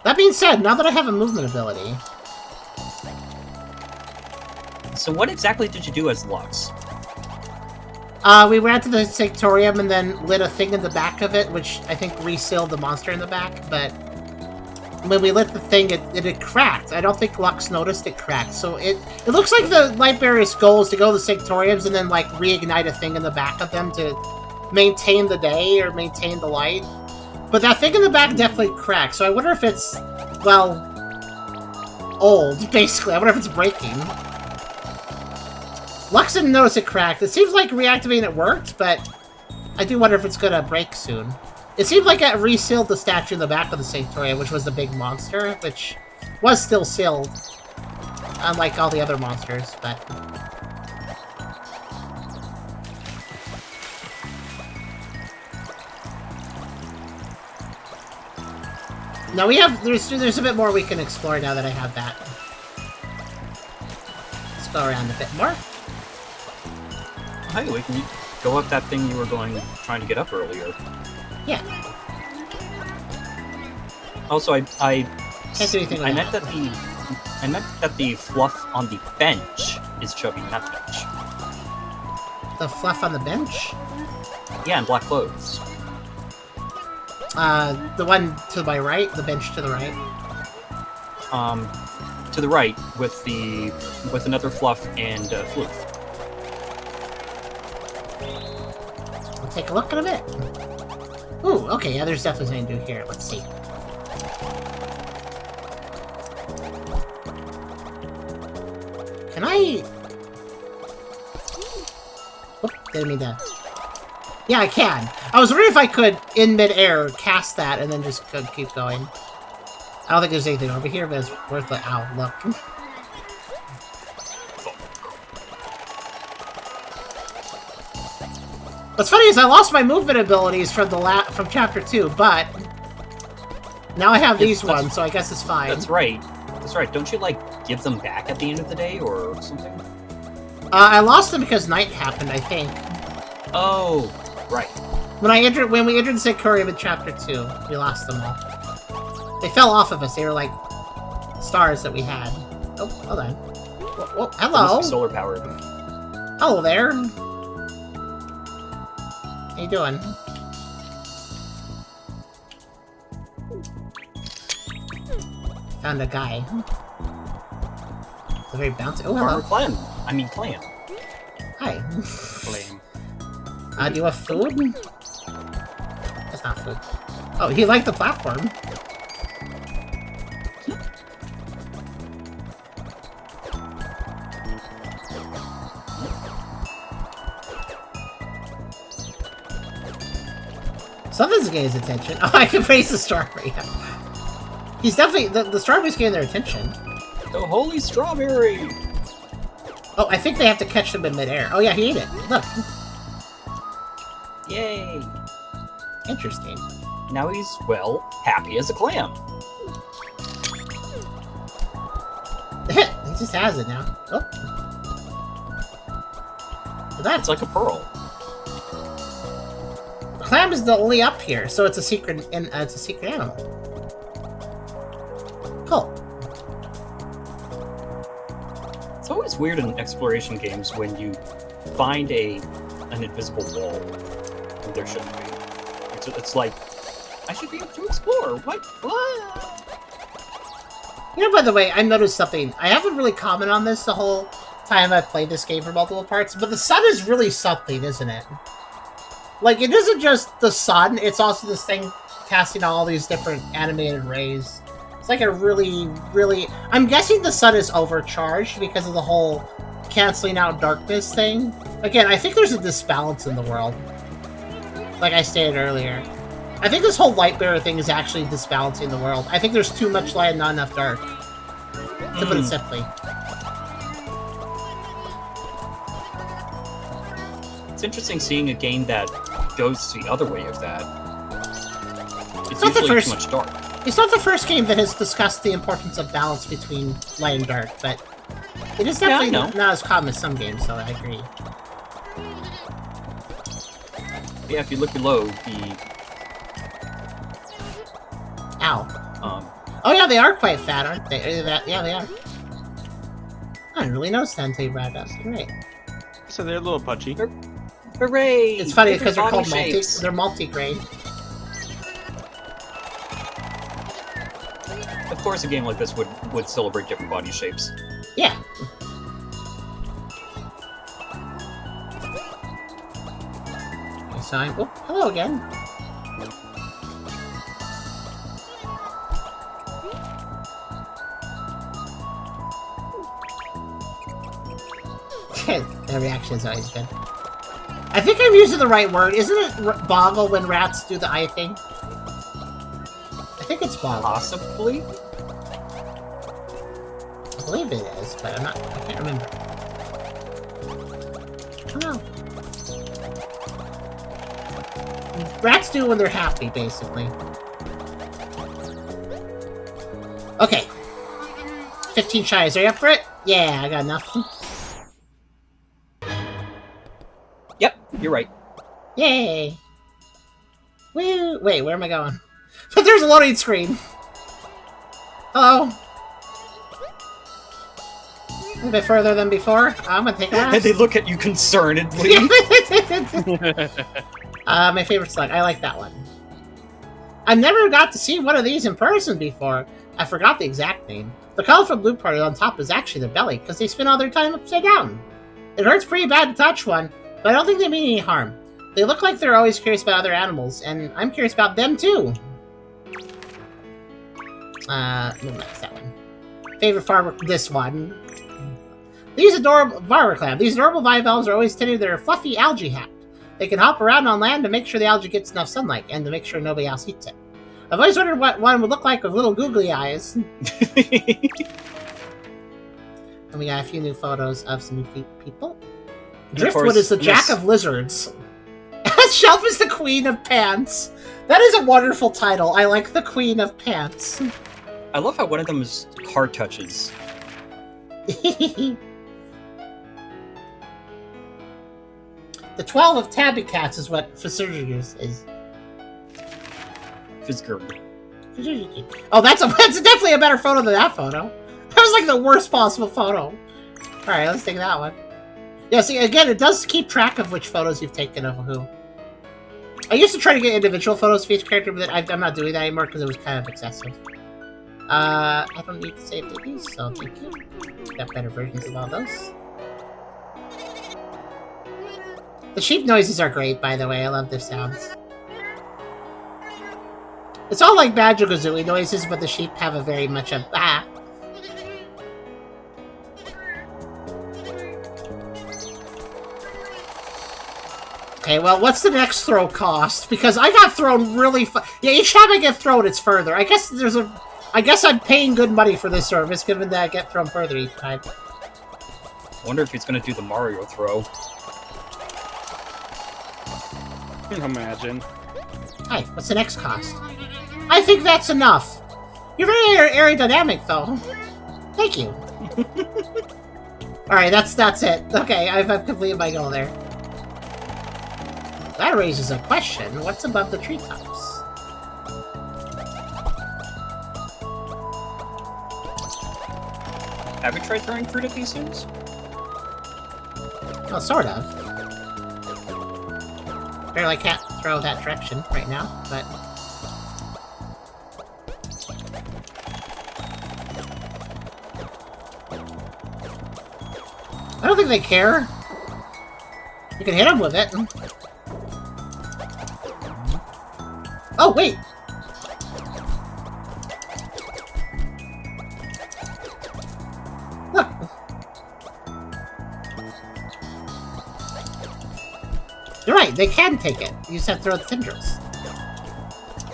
That being said, now that I have a movement ability... So what exactly did you do as Lux? We went to the Sectorium and then lit a thing in the back of it, which I think resealed the monster in the back, but... when we lit the thing, it had cracked. I don't think Lux noticed it cracked. So it looks like the Lightbearer's goal is to go to the Sectoriums and then, like, reignite a thing in the back of them to maintain the day or maintain the light. But that thing in the back definitely cracked, so I wonder if it's, well, old, basically. I wonder if it's breaking. Lux didn't notice it cracked. It seems like reactivating it worked, but I do wonder if it's gonna break soon. It seemed like it resealed the statue in the back of the Sanctorium, which was the big monster, which was still sealed, unlike all the other monsters, but... Now we have... There's a bit more we can explore now that I have that. Let's go around a bit more. Hey, we can go up that thing you were trying to get up earlier. Yeah. Also, I Can't do anything with meant that the fluff on the bench is chubby, not the bench. The fluff on the bench? Yeah, in black clothes. The one to my right? The bench to the right? To the right, with another fluff and floof. We'll take a look in a bit. Ooh, okay, yeah, there's definitely something to do here. Let's see. Can I... Oh, didn't mean that. Yeah, I can. I was wondering if I could, in mid-air, cast that and then just keep going. I don't think there's anything over here, but it's worth it. Ow, look. What's funny is I lost my movement abilities from from Chapter 2, but now I have these ones, so I guess it's fine. That's right. That's right. Don't you, like, give them back at the end of the day or something? I lost them because night happened, I think. Oh, right. When we entered the Sectorium in Chapter 2, we lost them all. They fell off of us. They were like stars that we had. Oh, hold on. Whoa, hello. Solar powered. Hello there. How you doing? Found a guy. It's a very bouncy. Oh, hello. Clam. I mean, clam. Hi. Clam. Do you have food? That's not food. Oh, he liked the platform. Something's getting his attention. Oh, I can praise the strawberry. He's definitely... The strawberry's getting their attention. The holy strawberry! Oh, I think they have to catch them in midair. Oh yeah, he ate it. Look. Yay! Interesting. Now he's, well, happy as a clam. He just has it now. Oh. Well, that's... It's like a pearl. Clam is the only up here, so it's a secret, and it's a secret animal. Cool. It's always weird in exploration games when you find an invisible wall when there shouldn't be. It's like, I should be able to explore. What? You know, by the way, I noticed something. I haven't really commented on this the whole time I've played this game for multiple parts, but the sun is really something, isn't it? Like, it isn't just the sun, it's also this thing casting all these different animated rays. It's like a really... I'm guessing the sun is overcharged because of the whole canceling out darkness thing. Again, I think there's a disbalance in the world. like I stated earlier. I think this whole Lightbearer thing is actually disbalancing the world. I think there's too much light and not enough dark. To put it simply. It's interesting seeing a game that goes the other way of that. It's not the usually first- too much dark. It's not the first game that has discussed the importance of balance between light and dark, but it is definitely Yeah, I know. not as common as some games, so I agree. Yeah, if you look below the Ow. Oh yeah, they are quite fat, aren't they? Yeah, they are. I didn't really notice that until you brought it up. You're right. So they're a little pudgy. hooray! It's funny Different because they're called body shapes. they're multi-grade. Of course, a game like this would celebrate different body shapes. Yeah. So oh, hello again. Their reaction is always good. I think I'm using the right word. Isn't it boggle when rats do the eye thing? I think it's boggle. Possibly. I believe it is, but I can't remember. I don't know. Rats do when they're happy, basically. Okay. 15 shies. Are you up for it? Yeah, I got enough. Yep, you're right. Yay! Woo! Wait, where am I going? But there's a loading screen! Hello? A bit further than before. I'm gonna take a rest. And they look at you concernedly. My favorite slug. I like that one. I never got to see one of these in person before. I forgot the exact name. The colorful blue part on top is actually the belly, because they spend all their time upside down. It hurts pretty bad to touch one, but I don't think they mean any harm. They look like they're always curious about other animals, and I'm curious about them too. That's that one. Favorite farmer, this one. These adorable bivalves are always tending their fluffy algae hat. They can hop around on land to make sure the algae gets enough sunlight, and to make sure nobody else eats it. I've always wondered what one would look like with little googly eyes. And we got a few new photos of some new people. Driftwood is the jack of lizards. Shelf is the queen of pants. That is a wonderful title. I like the queen of pants. I love how one of them is hard touches. The 12 of tabby cats is what Fizurgus is. Fizzgurg. Oh, that's definitely a better photo than that photo. That was like the worst possible photo. Alright, let's take that one. Yeah, see, again, it does keep track of which photos you've taken of who. I used to try to get individual photos of each character, but I'm not doing that anymore because it was kind of excessive. I don't need to save these, so thank you. Got better versions of all those. The sheep noises are great, by the way. I love their sounds. It's all like Banjo-Kazooie noises, but the sheep have a very much a ah. Okay, well, what's the next throw cost? Because I got thrown really yeah, each time I get thrown, it's further. I guess I'm paying good money for this service, given that I get thrown further each time. I wonder if he's gonna do the Mario throw. Imagine. Hi, what's the next cost? I think that's enough. You're very aerodynamic, though. Thank you. Alright, that's it. Okay, I've completed my goal there. That raises a question. What's above the treetops? Have you tried throwing fruit at these things? Well, sort of. Apparently I can't throw that direction right now, but... I don't think they care. You can hit them with it. Oh, wait! Look! You're right, They can take it. You just have to throw the tendrils.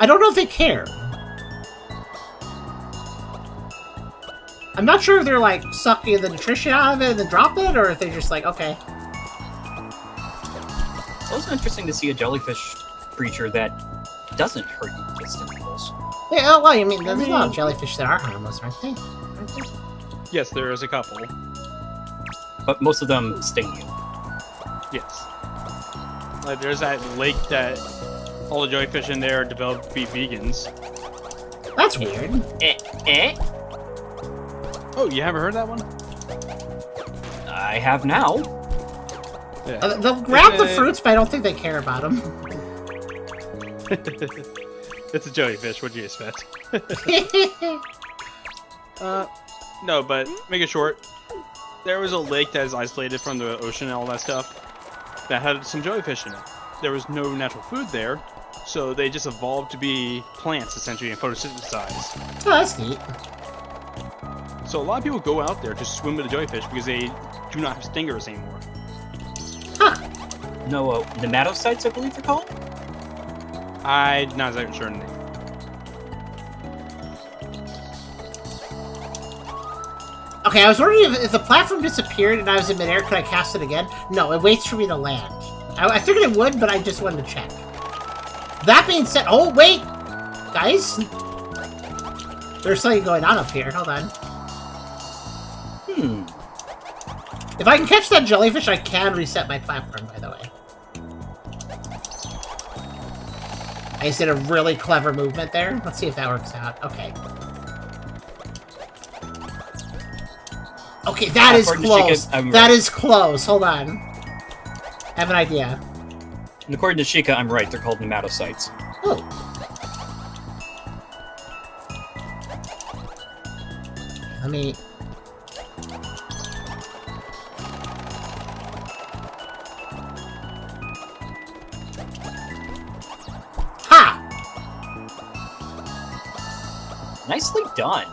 I don't know if they care. I'm not sure if they're like sucking the nutrition out of it and then drop it, or if they're just like, okay. It's also interesting to see a jellyfish creature that doesn't hurt you with its tentacles. Yeah, well, I mean, there's a lot of jellyfish that are harmless, aren't they? Yes, there is a couple. But most of them sting you. Yes. Like, there's that lake that all the jellyfish in there are developed to be vegans. That's weird. Oh, you haven't heard that one? I have now. Yeah. They'll grab the fruits, but I don't think they care about them. It's a jellyfish, what do you expect? No, but make it short. There was a lake that is isolated from the ocean and all that stuff that had some jellyfish in it. There was no natural food there, so they just evolved to be plants, essentially, and photosynthesize. Oh, that's neat. So a lot of people go out there to swim with the jellyfish because they do not have stingers anymore. Huh. No, nematocytes, I believe they're called? I'm not exactly sure. Okay, I was wondering if the platform disappeared and I was in midair, could I cast it again? No, it waits for me to land. I figured it would, but I just wanted to check. That being said... Oh, wait! Guys? There's something going on up here. Hold on. If I can catch that jellyfish, I can reset my platform, by the way. I just did a really clever movement there. Let's see if that works out. Okay. Okay, that is close. That is close. Hold on. I have an idea. And according to Sheikah, I'm right. They're called nematocytes. Oh. Let me... Ha! Nicely done.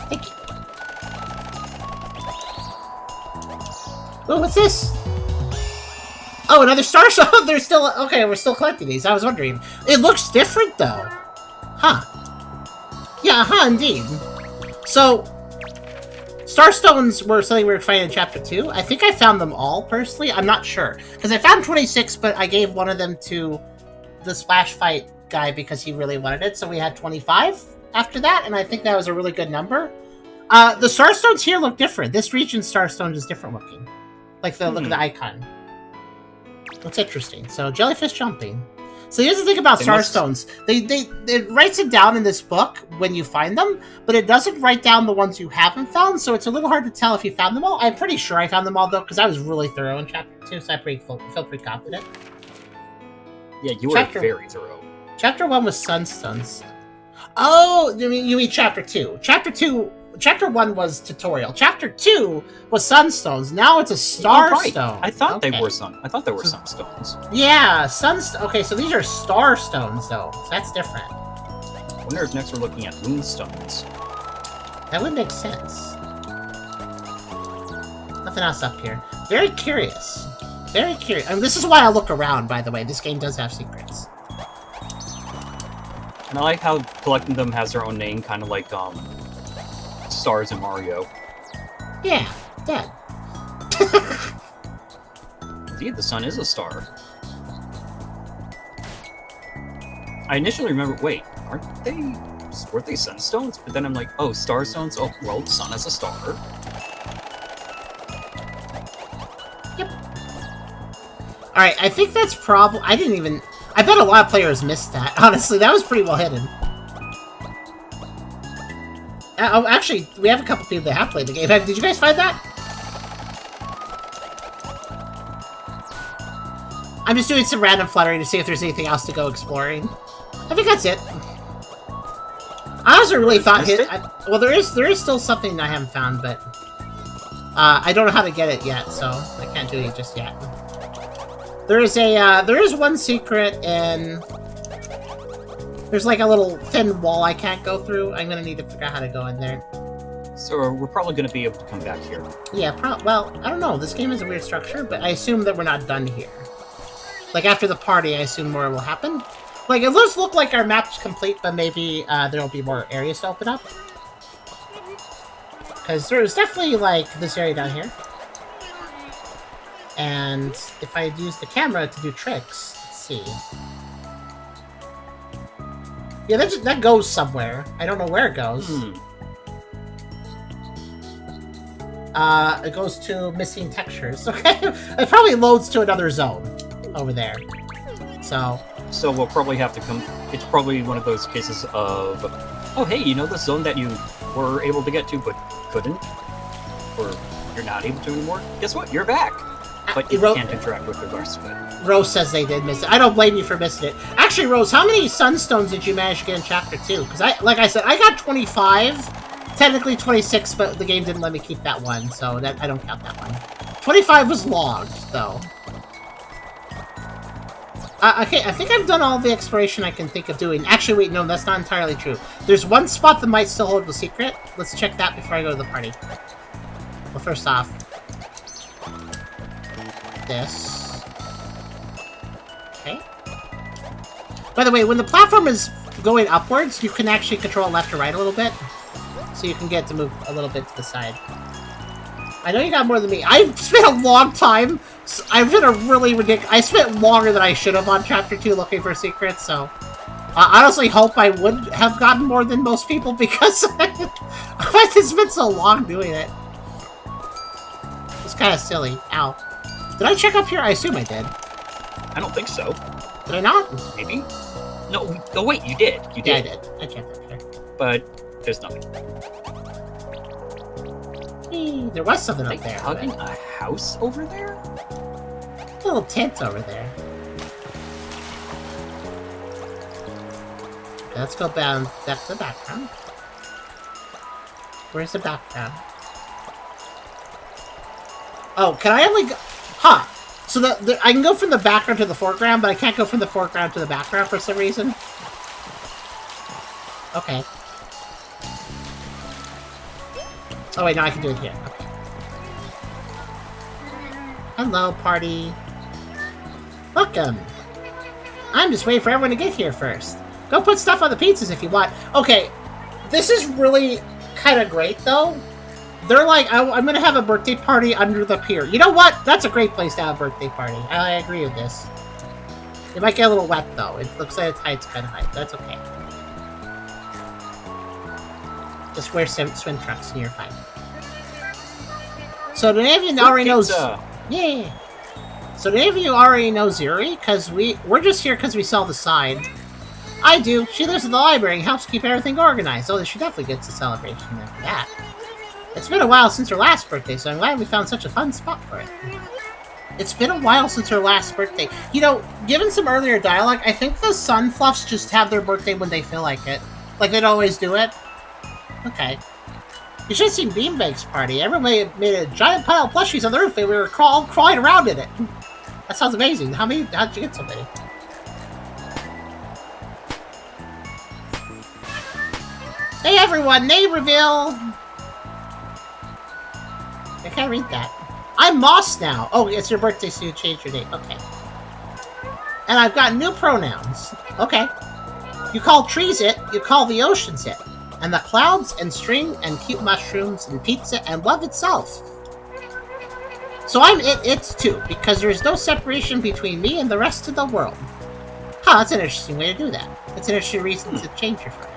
Thank you. Oh, what's this? Oh, another star shell? They're still... Okay, we're still collecting these. I was wondering. It looks different, though. Huh. Yeah, indeed. So, Starstones were something we were finding in Chapter 2. I think I found them all, personally. I'm not sure. Because I found 26, but I gave one of them to the Splash Fight guy because he really wanted it. So we had 25 after that, and I think that was a really good number. The Starstones here look different. This region's Starstone is different looking. Like the look of the icon. Looks interesting. So jellyfish jumping. So here's the thing about Starstones. It writes it down in this book when you find them, but it doesn't write down the ones you haven't found, so it's a little hard to tell if you found them all. I'm pretty sure I found them all, though, because I was really thorough in Chapter 2, so I feel pretty confident. Yeah, you were very thorough. Chapter 1 was Sunstones. Oh, you mean Chapter 2. Chapter 1 was tutorial. Chapter 2 was Sunstones. Now it's a Starstone. I thought they were Sunstones. Yeah, Okay, so these are Starstones, though. So that's different. I wonder if next we're looking at Moonstones. That would make sense. Nothing else up here. Very curious. Very curious. And this is why I look around, by the way. This game does have secrets. And I like how collecting them has their own name, kind of like, stars in Mario. Yeah, dead. Indeed, the sun is a star. I initially remember, wait, weren't they sunstones? But then I'm like, oh, starstones? Oh, well, the sun is a star. Yep. Alright, I think that's probably... I bet a lot of players missed that, honestly. That was pretty well hidden. Oh, actually, we have a couple people that have played the game. Did you guys find that? I'm just doing some random fluttering to see if there's anything else to go exploring. I think that's it. I also really thought... well, there is still something I haven't found, but... I don't know how to get it yet, so I can't do it just yet. There is one secret in... There's like a little thin wall I can't go through. I'm gonna need to figure out how to go in there. So we're probably gonna be able to come back here. Yeah, well, I don't know. This game has a weird structure, but I assume that we're not done here. Like, after the party, I assume more will happen. Like, it does look like our map's complete, but maybe there'll be more areas to open up. Because there's definitely, like, this area down here. And if I use the camera to do tricks, let's see. Yeah, that goes somewhere. I don't know where it goes. It goes to missing textures. Okay, it probably loads to another zone over there. So we'll probably have to come. It's probably one of those cases of, oh hey, you know the zone that you were able to get to but couldn't, or you're not able to anymore. Guess what? You're back, but you can't interact with the rest of it. Rose says they did miss it. I don't blame you for missing it. Actually, Rose, how many sunstones did you manage to get in Chapter 2? Because like I said, I got 25. Technically 26, but the game didn't let me keep that one, so that I don't count that one. 25 was logged, though. Okay, I think I've done all the exploration I can think of doing. Actually, wait, no, that's not entirely true. There's one spot that might still hold the secret. Let's check that before I go to the party. Well, first off, this. Okay. By the way, when the platform is going upwards, you can actually control left or right a little bit. So you can get to move a little bit to the side. I know you got more than me. I've spent a long time. I've been a really ridiculous. I spent longer than I should have on Chapter 2 looking for secrets, so I honestly hope I would have gotten more than most people because it's been so long doing it. It's kind of silly. Ow. Did I check up here? I assume I did. I don't think so. Did I not? Maybe. No. Oh wait, you did. You did. Yeah, I did. I checked up here. But there's nothing. There was something up there. Hugging a house over there? A little tent over there. Okay, let's go down. That's the background. Where's the background? Oh, can I only go... Huh. So I can go from the background to the foreground, but I can't go from the foreground to the background for some reason. Okay. Oh wait, no, I can do it here. Okay. Hello, party. Welcome. I'm just waiting for everyone to get here first. Go put stuff on the pizzas if you want. Okay, this is really kind of great, though. They're like, I'm going to have a birthday party under the pier. You know what? That's a great place to have a birthday party. I agree with this. It might get a little wet, though. It looks like the tide's kind of high. That's okay. Just wear swim trunks and you're fine. So do any of you already know... Yeah. So do any of you already know Zuri? Because we're just here because we saw the sign. I do. She lives in the library and helps keep everything organized. So she definitely gets a celebration after that. It's been a while since her last birthday, so I'm glad we found such a fun spot for it. It's been a while since her last birthday. You know, given some earlier dialogue, I think the Sunfluffs just have their birthday when they feel like it. Like they'd always do it. Okay. You should have seen Beanbake's party. Everybody made a giant pile of plushies on the roof and we were crawling around in it. That sounds amazing. How'd you get so many? Hey everyone, name reveal! I can't read that. I'm Moss now. Oh, it's your birthday, so you changed your name. Okay. And I've got new pronouns. Okay. You call trees it, you call the oceans it. And the clouds and string and cute mushrooms and pizza and love itself. So I'm it's too, because there's no separation between me and the rest of the world. Huh, that's an interesting way to do that. That's an interesting reason to change your pronoun.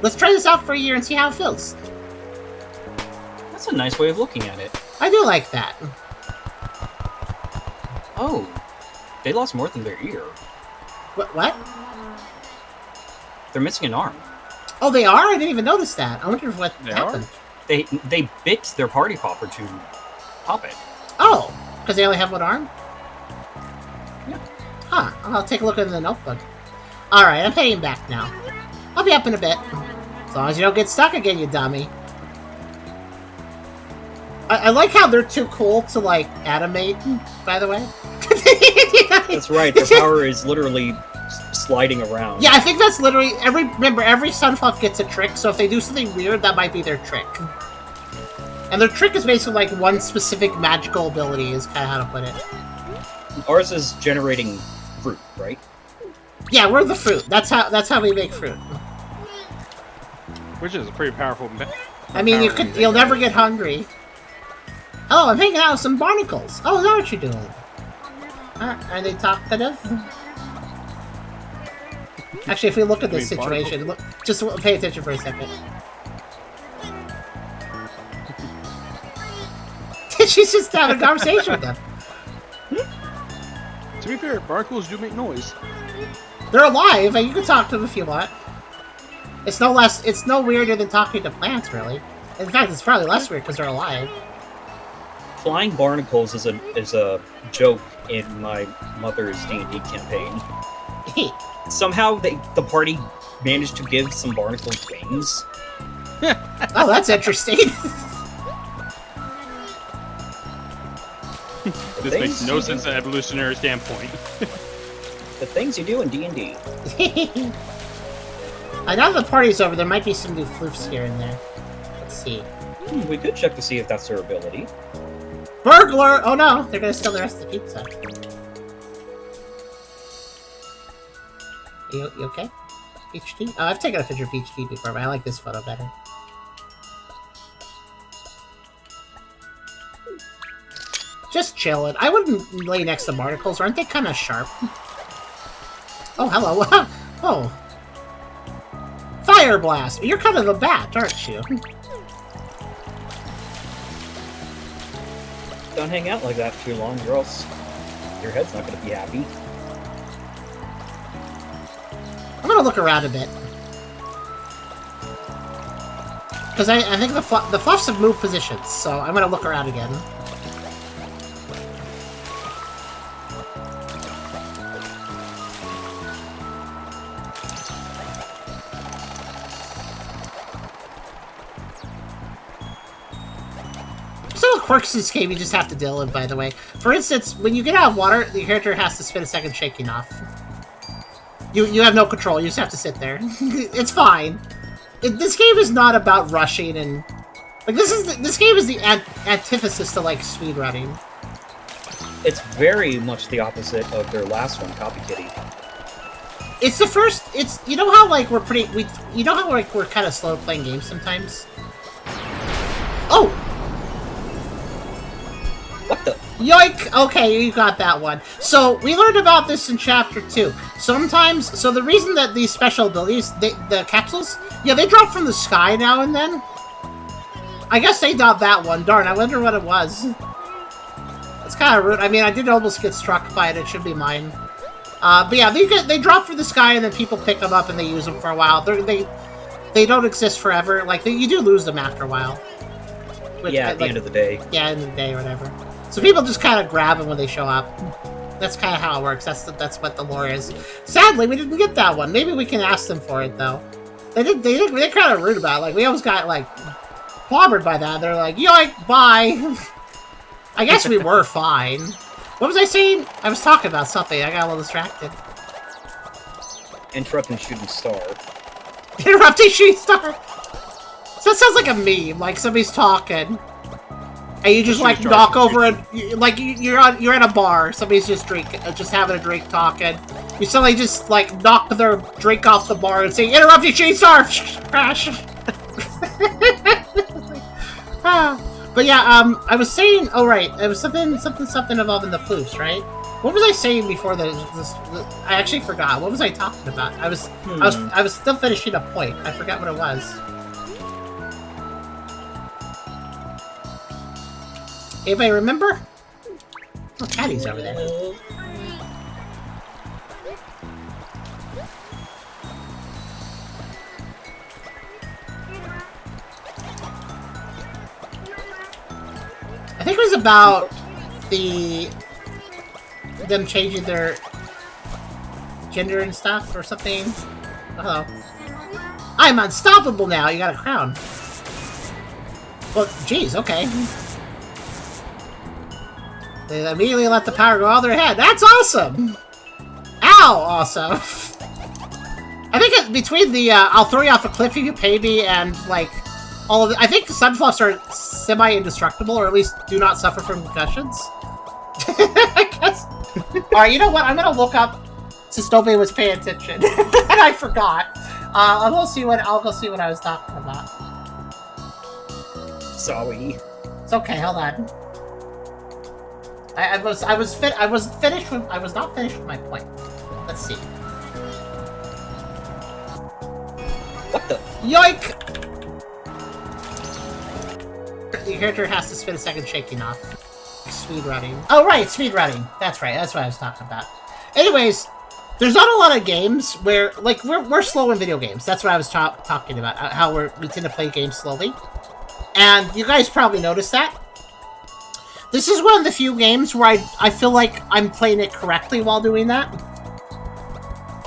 Let's try this out for a year and see how it feels. That's a nice way of looking at it. I do like that. Oh, they lost more than their ear. What? They're missing an arm. Oh, they are? I didn't even notice that. I wonder what happened. They bit their party popper to pop it. Oh, because they only have one arm? Yeah. Huh, I'll take a look in the notebook. Alright, I'm heading back now. I'll be up in a bit. As long as you don't get stuck again, you dummy. I like how they're too cool to, like, animate, by the way. That's right, their power is literally sliding around. Yeah, I think that's literally... Remember, every Sunfluff gets a trick, so if they do something weird, that might be their trick. And their trick is basically, like, one specific magical ability, is kind of how to put it. Ours is generating fruit, right? Yeah, we're the fruit. That's how we make fruit. Which is a pretty powerful. I mean, you'll never get hungry. Oh, I'm hanging out with some barnacles. Oh, is that what you're doing? Are they talkative? Actually, if we look at this situation, just pay attention for a second. She's just having a conversation with them. To be fair, barnacles do make noise. They're alive, and you can talk to them if you want. It's no weirder than talking to plants, really. In fact, it's probably less weird because they're alive. Flying barnacles is a joke in my mother's D&D campaign. Somehow the party managed to give some barnacles wings. Oh, that's interesting. This makes no sense from an evolutionary standpoint. The things you do in D&D. Now that the party's over, there might be some new floofs here and there. Let's see. We could check to see if that's their ability. Burglar! Oh no, they're gonna steal the rest of the pizza. You okay? Peach tea? Oh, I've taken a picture of peach tea before, but I like this photo better. Just chilling. I wouldn't lay next to barnacles. Aren't they kind of sharp? Oh, hello. Oh. Fire blast! You're kind of a bat, aren't you? Don't hang out like that too long, or else your head's not going to be happy. I'm gonna look around a bit. Because I think the fluffs have moved positions, so I'm gonna look around again. Some quirks in this game you just have to deal with, by the way. For instance, when you get out of water, the character has to spend a second shaking off. You have no control, you just have to sit there. It's fine. This game is not about rushing and... Like, this game is the antithesis to, like, speedrunning. It's very much the opposite of their last one, Copy Kitty. It's the first... It's... You know how, like, you know how, like, we're kind of slow playing games sometimes? Oh! What the? Yoink! Okay, you got that one. So, we learned about this in Chapter 2. Sometimes... So, the reason that these special abilities... the capsules... Yeah, they drop from the sky now and then. I guess they got that one. Darn, I wonder what it was. It's kind of rude. I mean, I did almost get struck by it. It should be mine. But yeah, they drop from the sky and then people pick them up and they use them for a while. They don't exist forever. Like, you do lose them after a while. Yeah, at the end of the day. Yeah, end of the day or whatever. So people just kind of grab them when they show up. That's kind of how it works. That's what the lore is. Sadly, we didn't get that one. Maybe we can ask them for it, though. They're kind of rude about it. Like, we almost got, like, clobbered by that. They're like, yoink, bye. I guess we were fine. What was I saying? I was talking about something. I got a little distracted. Interrupting shooting star. Interrupting shooting star? So that sounds like a meme. Like, somebody's talking. And you just, like, knock over and... Like, you're at a bar. Somebody's just having a drink, talking. You suddenly just, like, knock their drink off the bar and say, interrupting shooting star! Crash! But yeah, I was saying, oh right, it was something involving the floofs, right? What was I saying before this? I actually forgot. What was I talking about? I was still finishing a point. I forgot what it was. Anybody remember? Oh, Caddy's over there. I think it was about them changing their gender and stuff or something. Hello. I'm unstoppable now. You got a crown. Well, geez, okay. They immediately let the power go out of their head. That's awesome. Ow, awesome. I think between the I'll throw you off a cliff if you pay me and like all of I think Sunfluffs are semi-indestructible, or at least do not suffer from concussions. I guess. Alright, you know what? I'm gonna look up since nobody was paying attention, and I forgot. I'll go see what I was talking about. Sorry. It's okay. Hold on. I was not finished with my point. Let's see. What the? Yoink! The character has to spend a second shaking off. Speed running. Oh right, speed running. That's right. That's what I was talking about. Anyways, there's not a lot of games where like we're slow in video games. That's what I was talking about. How we tend to play games slowly, and you guys probably noticed that. This is one of the few games where I feel like I'm playing it correctly while doing that.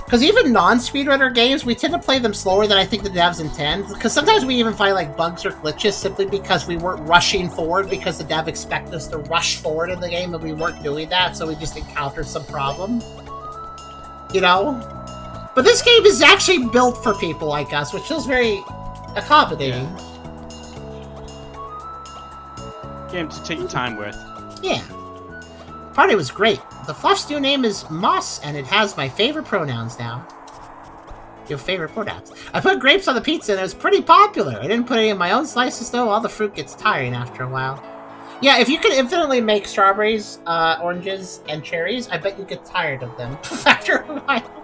Because even non-speedrunner games, we tend to play them slower than I think the devs intend. Because sometimes we even find like bugs or glitches simply because we weren't rushing forward because the dev expected us to rush forward in the game and we weren't doing that, so we just encountered some problem. You know? But this game is actually built for people like us, which feels very accommodating. Yeah. Game to take your time with. Yeah. Party was great. The Fluff's new name is Moss, and it has my favorite pronouns now. Your favorite pronouns. I put grapes on the pizza, and it was pretty popular. I didn't put any in my own slices, though. All the fruit gets tiring after a while. Yeah, if you could infinitely make strawberries, oranges, and cherries, I bet you get tired of them after a while.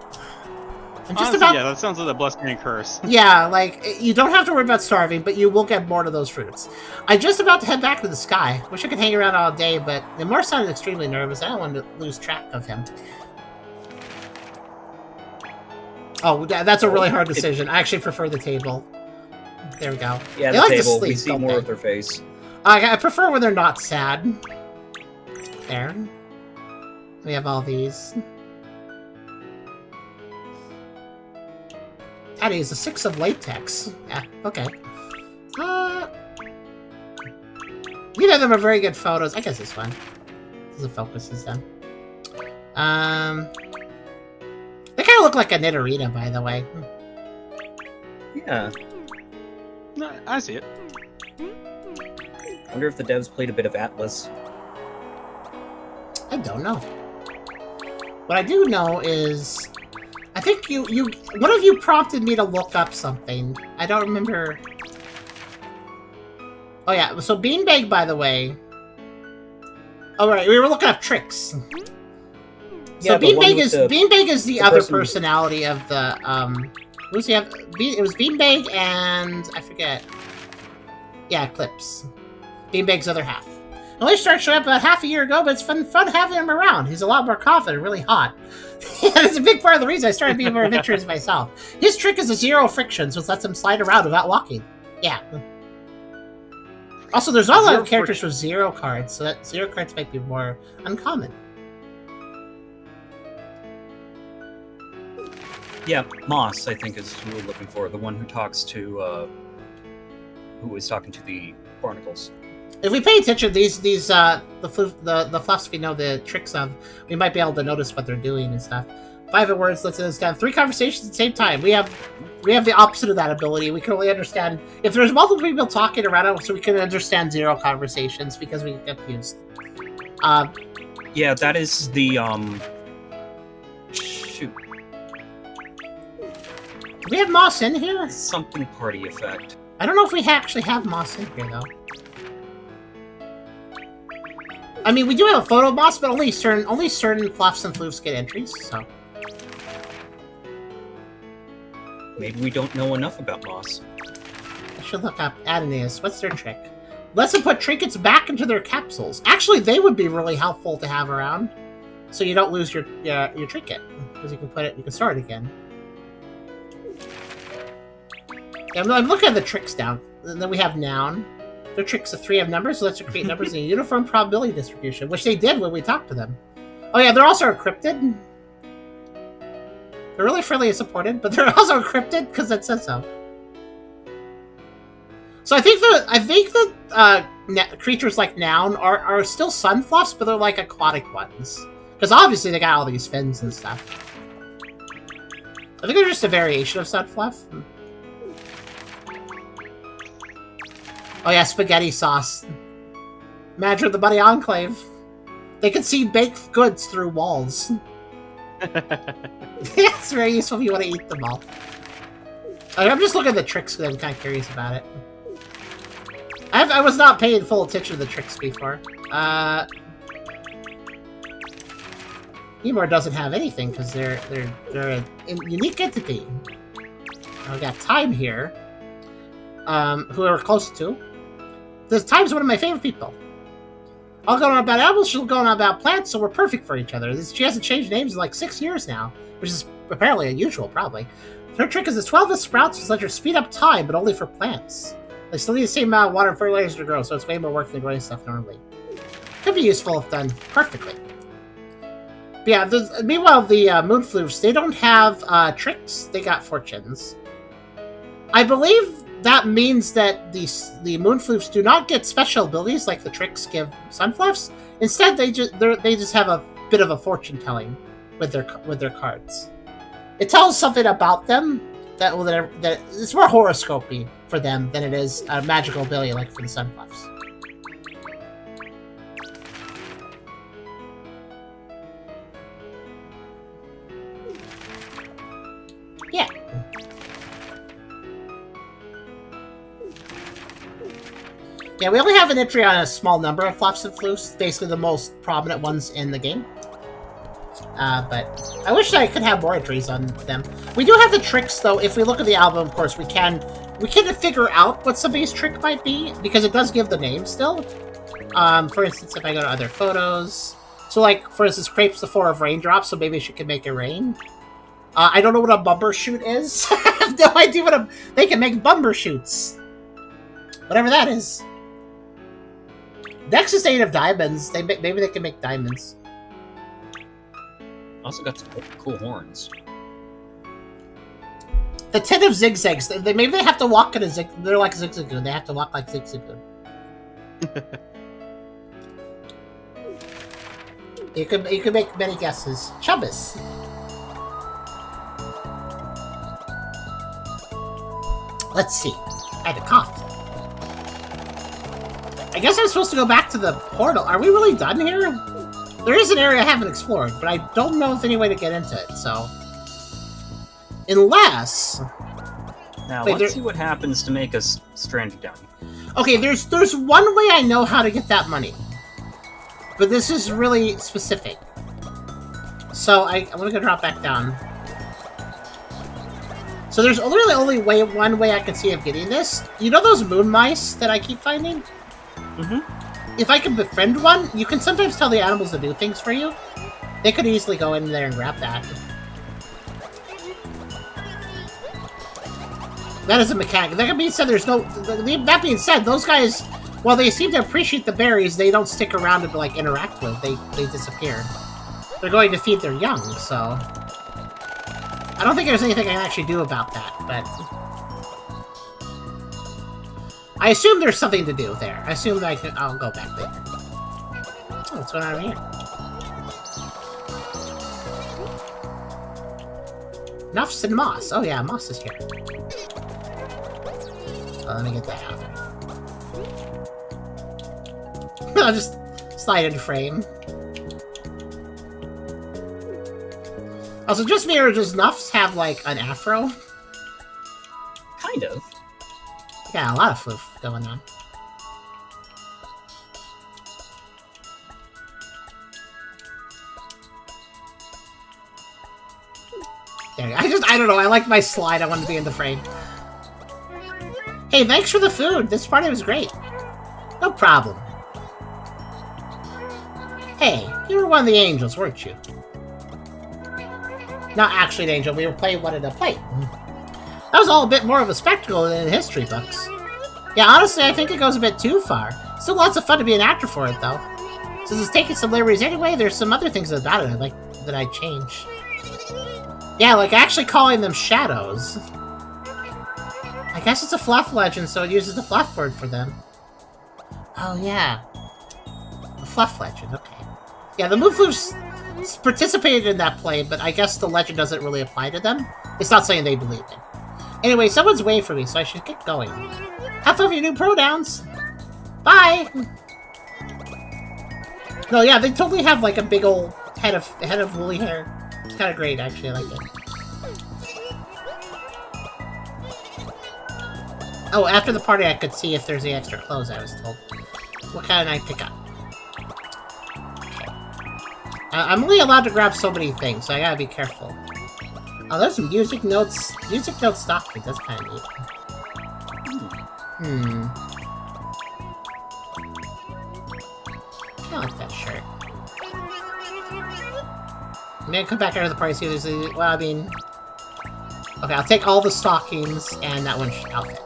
Honestly, yeah, that sounds like a blessing and curse. Yeah, like, you don't have to worry about starving, but you will get more of those fruits. I'm just about to head back to the sky. Wish I could hang around all day, but the Moore sounded extremely nervous. I don't want to lose track of him. Oh, that's a really hard decision. I actually prefer the table. There we go. Yeah, they the like table. To sleep, we see more of their face. I prefer when they're not sad. There. We have all these. Patty is a 6 of latex. Yeah, okay. Neither of them are very good photos. I guess this one. The focus is done. They kind of look like a Nidorino, by the way. Yeah. No, I see it. Wonder if the devs played a bit of Atlas. I don't know. What I do know is... I think one of you prompted me to look up something. I don't remember... Oh yeah, so Beanbag, by the way... Oh right, we were looking up tricks. Yeah, So Beanbag is the other personality of the, who's the other... It was Beanbag and... I forget. Yeah, Eclipse. Beanbag's other half. I only started showing up about half a year ago, but it's fun having him around. He's a lot more confident, really hot. It's a big part of the reason I started being more adventurous myself. His trick is a 0 friction, so it lets him slide around without walking. Yeah. Also, there's not a lot of characters with 0 cards, so that 0 cards might be more uncommon. Yeah, Moss, I think, is who we're looking for. The one who talks to, who was talking to the barnacles. If we pay attention, the fluffs we know the tricks of, we might be able to notice what they're doing and stuff. 5 words lets us down. 3 conversations at the same time. We have the opposite of that ability. We can only understand if there's multiple people talking around us, so we can understand 0 conversations because we get confused. Yeah, that is the shoot. Do we have Moss in here? Something party effect. I don't know if we actually have Moss in here though. I mean, we do have a photo Moss, but only certain fluffs and floofs get entries. So maybe we don't know enough about Moss. I should look up Adonius. What's their trick? Lets them put trinkets back into their capsules. Actually, they would be really helpful to have around, so you don't lose your trinket because you can store it again. Yeah, I'm looking at the tricks down. And then we have noun. Their tricks of 3 of numbers, so lets you create numbers in a uniform probability distribution, which they did when we talked to them. Oh yeah, they're also encrypted. They're really friendly and supported, but they're also encrypted because it says so. So I think that creatures like noun are still Sunfluffs, but they're like aquatic ones. Because obviously they got all these fins and stuff. I think they're just a variation of Sunfluff. Oh yeah, spaghetti sauce. Imagine the Bunny Enclave. They can see baked goods through walls. It's very useful if you want to eat them all. I'm just looking at the tricks because I'm kind of curious about it. I was not paying full attention to the tricks before. Emor doesn't have anything because they're a unique entity. We got Time here, who we're close to. Time's one of my favorite people. I'll go on about animals, she'll go on about plants, so we're perfect for each other. She hasn't changed names in like 6 years now, which is apparently unusual, probably. Her trick is the 12 of sprouts is let her speed up time, but only for plants. They still need the same amount of water and fertilizer to grow, so it's way more work than growing stuff normally. Could be useful if done perfectly. But yeah, meanwhile, the Moonfluffs, they don't have tricks, they got fortunes. I believe that means that the Moonfluffs do not get special abilities like the tricks give Sunfluffs. Instead, they just have a bit of a fortune telling with their cards. It tells something about them that it's more horoscopy for them than it is a magical ability like for the Sunfluffs. Yeah. Yeah, we only have an entry on a small number of Fluffs and Floofs, basically the most prominent ones in the game. But I wish I could have more entries on them. We do have the tricks, though. If we look at the album, of course, we can figure out what somebody's trick might be, because it does give the name still. For instance, if I go to other photos. So, like, for instance, Crepes the 4 of Raindrops, so maybe she can make it rain. I don't know what a bumbershoot is. I have no idea what they can make bumbershoots. Whatever that is. Next is 8 of Diamonds. Maybe they can make diamonds. Also got some cool horns. The 10 of Zigzags. Maybe they have to walk in a zig. They're like Zigzagoon. They have to walk like Zigzagoon. You could make many guesses. Chubbis. Let's see. I had a cough. I guess I'm supposed to go back to the portal. Are we really done here? There is an area I haven't explored, but I don't know if any way to get into it, so... Unless... Now, let's see what happens to make us stranded down here. Okay, there's one way I know how to get that money. But this is really specific. So I'm gonna go drop back down. So there's really only one way I can see of getting this. You know those moon mice that I keep finding? Mm-hmm. If I can befriend one, you can sometimes tell the animals to do things for you. They could easily go in there and grab that. That is a mechanic. That being said, that being said, those guys, while they seem to appreciate the berries, they don't stick around to like interact with. They disappear. They're going to feed their young, so I don't think there's anything I can actually do about that, but I assume there's something to do there. I assume that I'll go back later. Oh, what's going on over here? Nuffs and Moss. Oh yeah, Moss is here. Oh, let me get that out. I'll just slide into frame. Also, just me, or does Nuffs have, like, an afro? Kind of. Yeah, a lot of floof going on. There, I don't know, I like my slide, I want to be in the frame. Hey, thanks for the food, this party was great. No problem. Hey, you were one of the angels, weren't you? Not actually an angel, we were playing one in a plate. That was all a bit more of a spectacle than in history books. Yeah, honestly, I think it goes a bit too far. Still lots of fun to be an actor for it, though. Since it's taking some liberties anyway, there's some other things about it that I'd change. Yeah, like actually calling them shadows. I guess it's a fluff legend, so it uses the fluff word for them. Oh, yeah. A fluff legend, okay. Yeah, the Moonfluffs participated in that play, but I guess the legend doesn't really apply to them. It's not saying they believe it. Anyway, someone's waiting for me, so I should get going. Have fun with your new pronouns! Bye! No, yeah, they totally have like a big old head of woolly hair. kind of great, actually. I like it. Oh, after the party, I could see if there's any extra clothes, I was told. What kind of I pick up? Okay. I'm only allowed to grab so many things, so I gotta be careful. Oh, there's some music notes. Music notes stockings. That's kind of neat. I like that shirt. I'm gonna come back out of the party, see if there's well, I mean... Okay, I'll take all the stockings and that one outfit.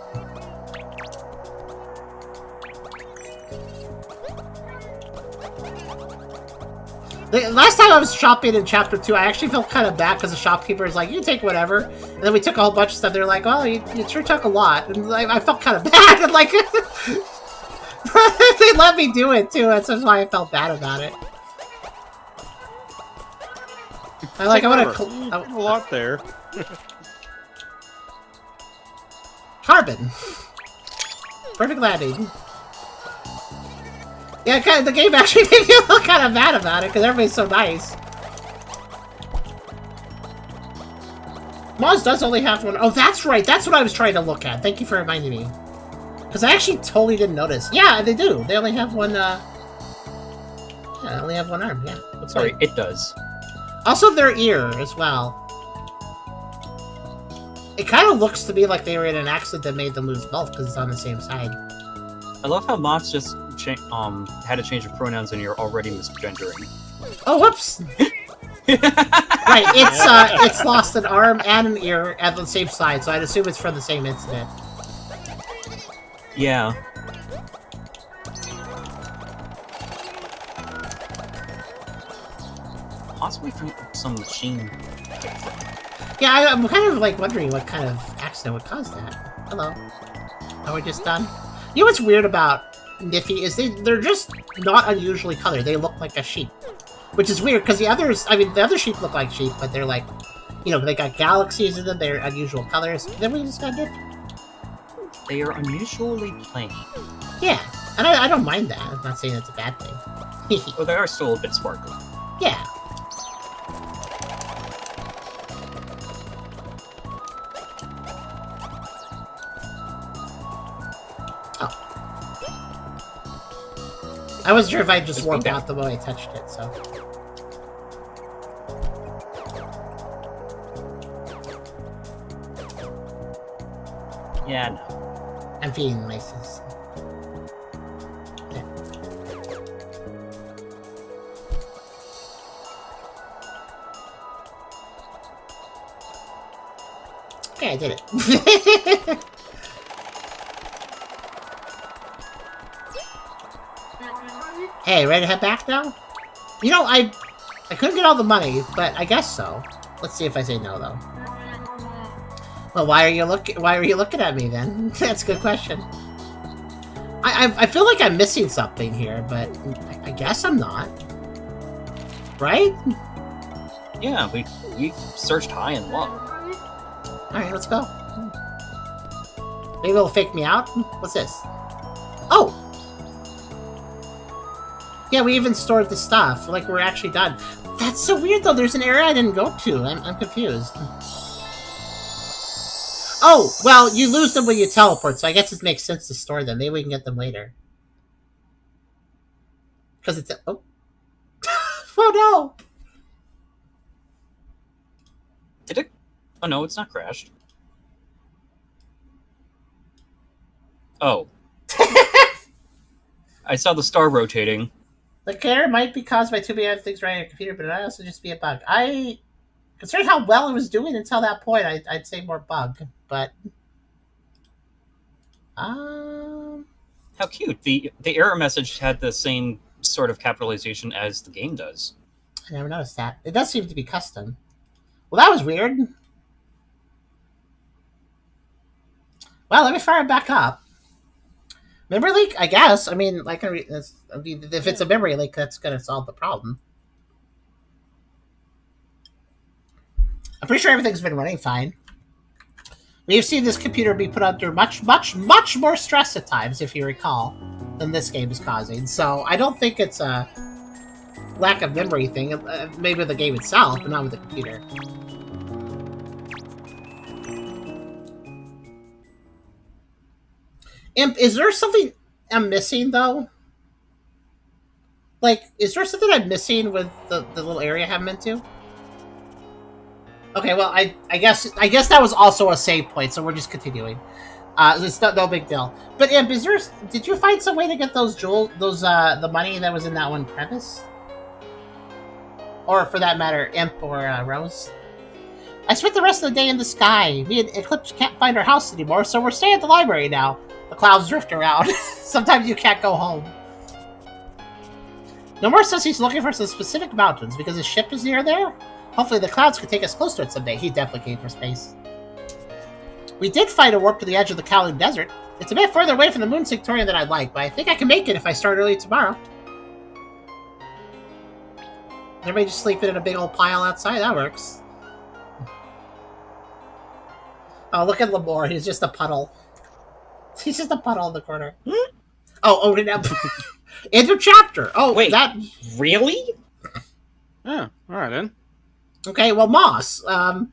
Last time I was shopping in Chapter 2, I actually felt kind of bad because the shopkeeper was like, you can take whatever. And then we took a whole bunch of stuff. They're like, well, you sure took a lot. And I felt kind of bad. And like, they let me do it too. That's why I felt bad about it. I want to... a lot there. Carbon. Perfect landing. Yeah, the game actually made me feel kind of bad about it, because everybody's so nice. Moz does only have one. Oh, that's right. That's what I was trying to look at. Thank you for reminding me. Because I actually totally didn't notice. Yeah, they do. They only have one, Yeah, they only have one arm, yeah. Sorry, it does. Also, their ear, as well. It kind of looks to me like they were in an accident that made them lose both, because it's on the same side. I love how mods just had a change of pronouns and you're already misgendering. Oh, whoops! Right, it's lost an arm and an ear at the same side, so I'd assume it's from the same incident. Yeah. Possibly from some machine. Yeah, I'm kind of like wondering what kind of accident would cause that. Hello. Are we just done? You know what's weird about Niffy is they're just not unusually colored. They look like a sheep. Which is weird, because the others, I mean, the other sheep look like sheep, but they're like, you know, they got galaxies in them, they're unusual colors. Then we just got Niffy. They are unusually plain. Yeah, and I don't mind that. I'm not saying it's a bad thing. Well, they are still a bit sparkly. Yeah. I wasn't sure if I just warped out the way I touched it, so... Yeah, no. I'm feeding mice. Yeah. Okay, I did it. Hey, ready to head back now? You know, I couldn't get all the money, but I guess so. Let's see if I say no, though. Well, why are you looking at me then? That's a good question. I feel like I'm missing something here, but I guess I'm not. Right? Yeah, we searched high and low. Alright, let's go. Maybe it'll fake me out? What's this? Oh! Yeah, we even stored the stuff. Like, we're actually done. That's so weird, though. There's an area I didn't go to. I'm confused. Oh, well, you lose them when you teleport, so I guess it makes sense to store them. Maybe we can get them later. Because it's... Oh. Oh, no! Did it? Oh, no, it's not crashed. Oh. I saw the star rotating. The error might be caused by too many other things running on your computer, but it might also just be a bug. Considering how well it was doing until that point, I'd say more bug, but... How cute. The error message had the same sort of capitalization as the game does. I never noticed that. It does seem to be custom. Well, that was weird. Well, let me fire it back up. Memory leak? I guess. I mean, like, if it's a memory leak, that's going to solve the problem. I'm pretty sure everything's been running fine. We've seen this computer be put under much, much, much more stress at times, if you recall, than this game is causing. So I don't think it's we're lack of memory thing. Maybe with the game itself, but not with the computer. Imp, is there something I'm missing, though? Like, is there something I'm missing with the little area I haven't been to? Okay, well, I guess that was also a save point, so we're just continuing. It's no big deal. But Imp, did you find some way to get those the money that was in that one crevice? Or for that matter, Imp or Rose? I spent the rest of the day in the sky. Me and Eclipse can't find our house anymore, so we're staying at the library now. The clouds drift around. Sometimes you can't go home. Nomura says he's looking for some specific mountains because his ship is near there. Hopefully the clouds could take us close to it someday. He definitely came for space. We did find a warp to the edge of the Kowloon Desert. It's a bit further away from the Moon Sectorian than I'd like, but I think I can make it if I start early tomorrow. Everybody just sleeping in a big old pile outside? That works. Oh, look at Lamore. He's just a puddle. He's just a puddle in the corner. Oh, end of chapter. Oh, wait, that really? Yeah, all right then. Okay, well, Moss, a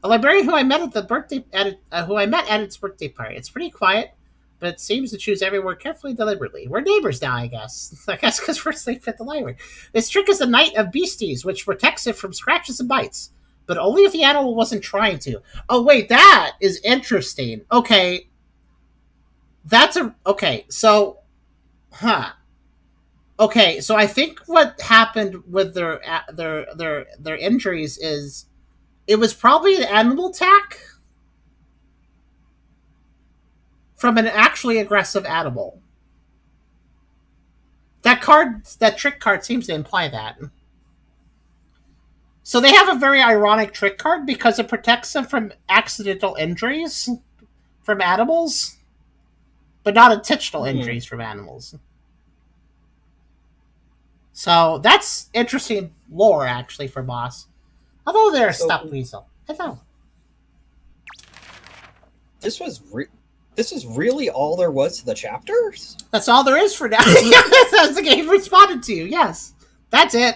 librarian who I met at its birthday party. It's pretty quiet, but it seems to choose every word carefully, deliberately. We're neighbors now, I guess. I guess because we're asleep at the library. This trick is the Night of Beasties, which protects it from scratches and bites, but only if the animal wasn't trying to. Oh, wait, that is interesting. Okay, so, Okay, so I think what happened with their injuries is it was probably an animal attack from an actually aggressive animal. That trick card seems to imply that. So they have a very ironic trick card because it protects them from accidental injuries from animals, but not intentional injuries from animals. So that's interesting lore, actually, for Boss. Although they're a stuffed weasel. I don't know. This is really all there was to the chapters? That's all there is for now. That's the game responded to you. Yes, that's it.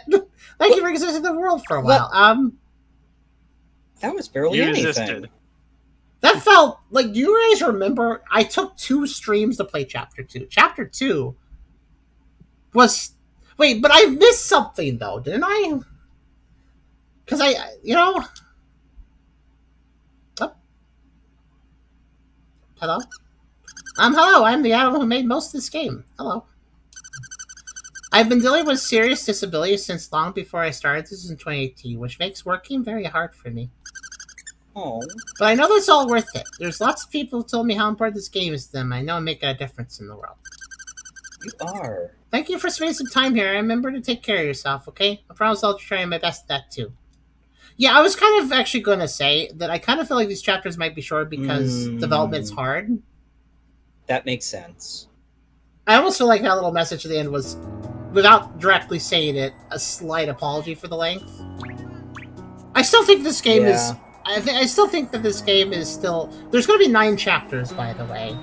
Thank you for existing in the world for a while. That was barely You anything. resisted. That felt like, do you guys remember? I took 2 streams to play Chapter 2. Chapter 2 was... Wait, but I missed something, though, didn't I? Because Oh. Hello? Hello, I'm the animal who made most of this game. Hello. I've been dealing with serious disabilities since long before I started this in 2018, which makes working very hard for me. Oh. But I know it's all worth it. There's lots of people who told me how important this game is to them. I know I'm making a difference in the world. You are. Thank you for spending some time here. Remember to take care of yourself, okay? I promise I'll try my best at that, too. Yeah, I was kind of actually going to say that I kind of feel like these chapters might be short because development's hard. That makes sense. I almost feel like that little message at the end was, without directly saying it, a slight apology for the length. I still think this game is... I still think that this game is still... There's going to be 9 chapters, by the way.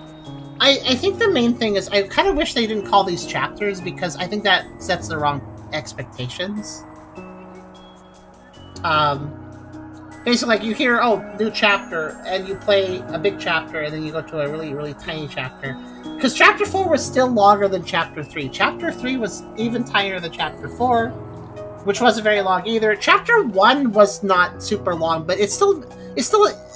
I think the main thing is I kind of wish they didn't call these chapters because I think that sets the wrong expectations. Basically, like, you hear, oh, new chapter, and you play a big chapter, and then you go to a really, really tiny chapter. Because Chapter 4 was still longer than Chapter 3. Chapter 3 was even tinier than Chapter 4, which wasn't very long either. Chapter 1 was not super long, but it's still,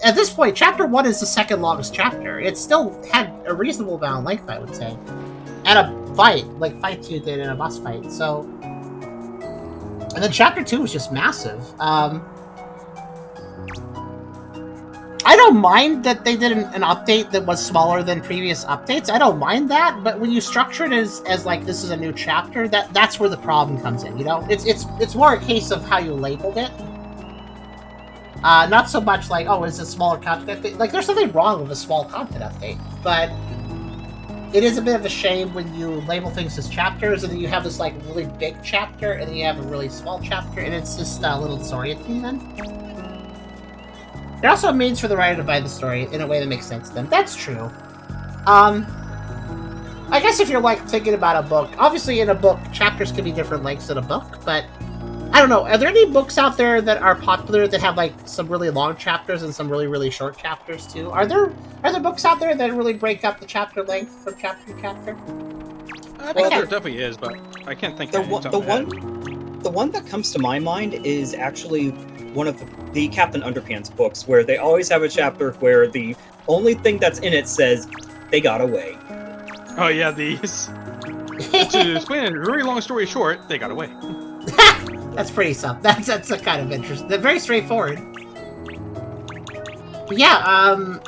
at this point, Chapter 1 is the second longest chapter. It still had a reasonable amount of length, I would say. And a fight, like fights you did in a boss fight, so... And then Chapter 2 was just massive. I don't mind that they did an update that was smaller than previous updates. I don't mind that, but when you structure it as like, this is a new chapter, that's where the problem comes in, you know? It's more a case of how you labeled it. Not so much like, oh, it's a smaller content update. Like, there's nothing wrong with a small content update, but it is a bit of a shame when you label things as chapters, and then you have this, like, really big chapter, and then you have a really small chapter, and it's just a little disorienting then. It also means for the writer to buy the story in a way that makes sense to them. That's true. I guess if you're like thinking about a book, obviously in a book, chapters can be different lengths in a book, but I don't know. Are there any books out there that are popular that have like some really long chapters and some really, really short chapters too? Are there books out there that really break up the chapter length from chapter to chapter? I think there definitely is, but I can't think of the one that comes to my mind is actually one of the Captain Underpants books, where they always have a chapter where the only thing that's in it says, "They got away." Oh yeah, these. To explain a very long story short, they got away. That's pretty something. That's a kind of interesting. They're very straightforward. But yeah, I'm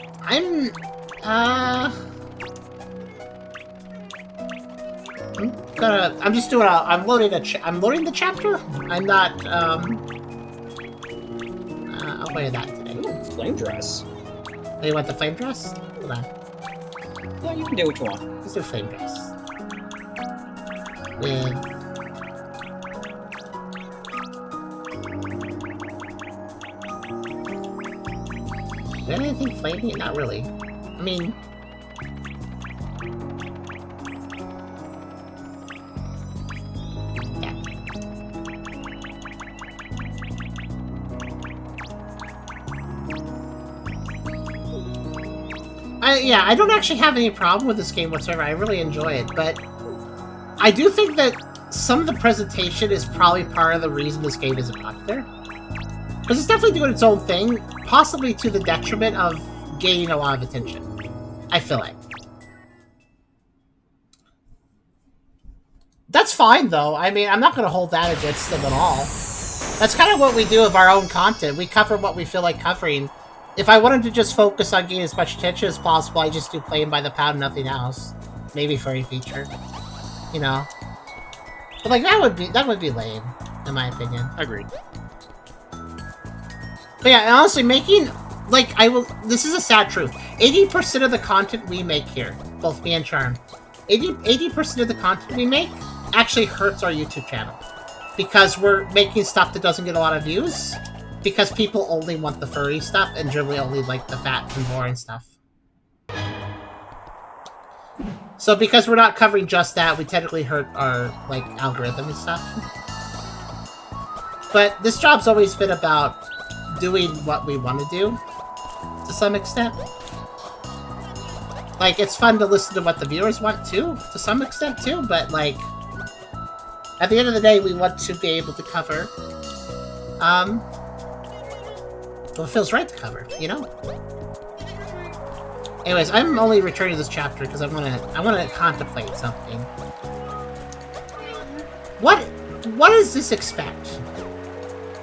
loading the chapter. I'm not I'll play that today. Ooh, flame dress. Oh, you want the flame dress? Hold on. Yeah, you can do what you want. Let's do flame dress. With is there anything flaming? Not really. I mean, yeah. I don't actually have any problem with this game whatsoever. I really enjoy it, but I do think that some of the presentation is probably part of the reason this game isn't popular. Because it's definitely doing its own thing, possibly to the detriment of gaining a lot of attention. I feel like. That's fine, though. I mean, I'm not going to hold that against them at all. That's kind of what we do with our own content. We cover what we feel like covering. If I wanted to just focus on getting as much attention as possible, I just do playing by the pound, nothing else. Maybe furry feature. You know. But like that would be lame, in my opinion. Agreed. But yeah, honestly, making this is a sad truth. 80% of the content we make here, both me and Charm, 80% of the content we make actually hurts our YouTube channel. Because we're making stuff that doesn't get a lot of views. Because people only want the furry stuff and generally only like the fat and boring stuff. So because we're not covering just that, we technically hurt our like algorithm and stuff. But this job's always been about doing what we want to do, to some extent. Like, it's fun to listen to what the viewers want too, to some extent too, but like, at the end of the day, we want to be able to cover, what feels right to cover, you know? Anyways, I'm only returning to this chapter because I wanna contemplate something. What does this expect?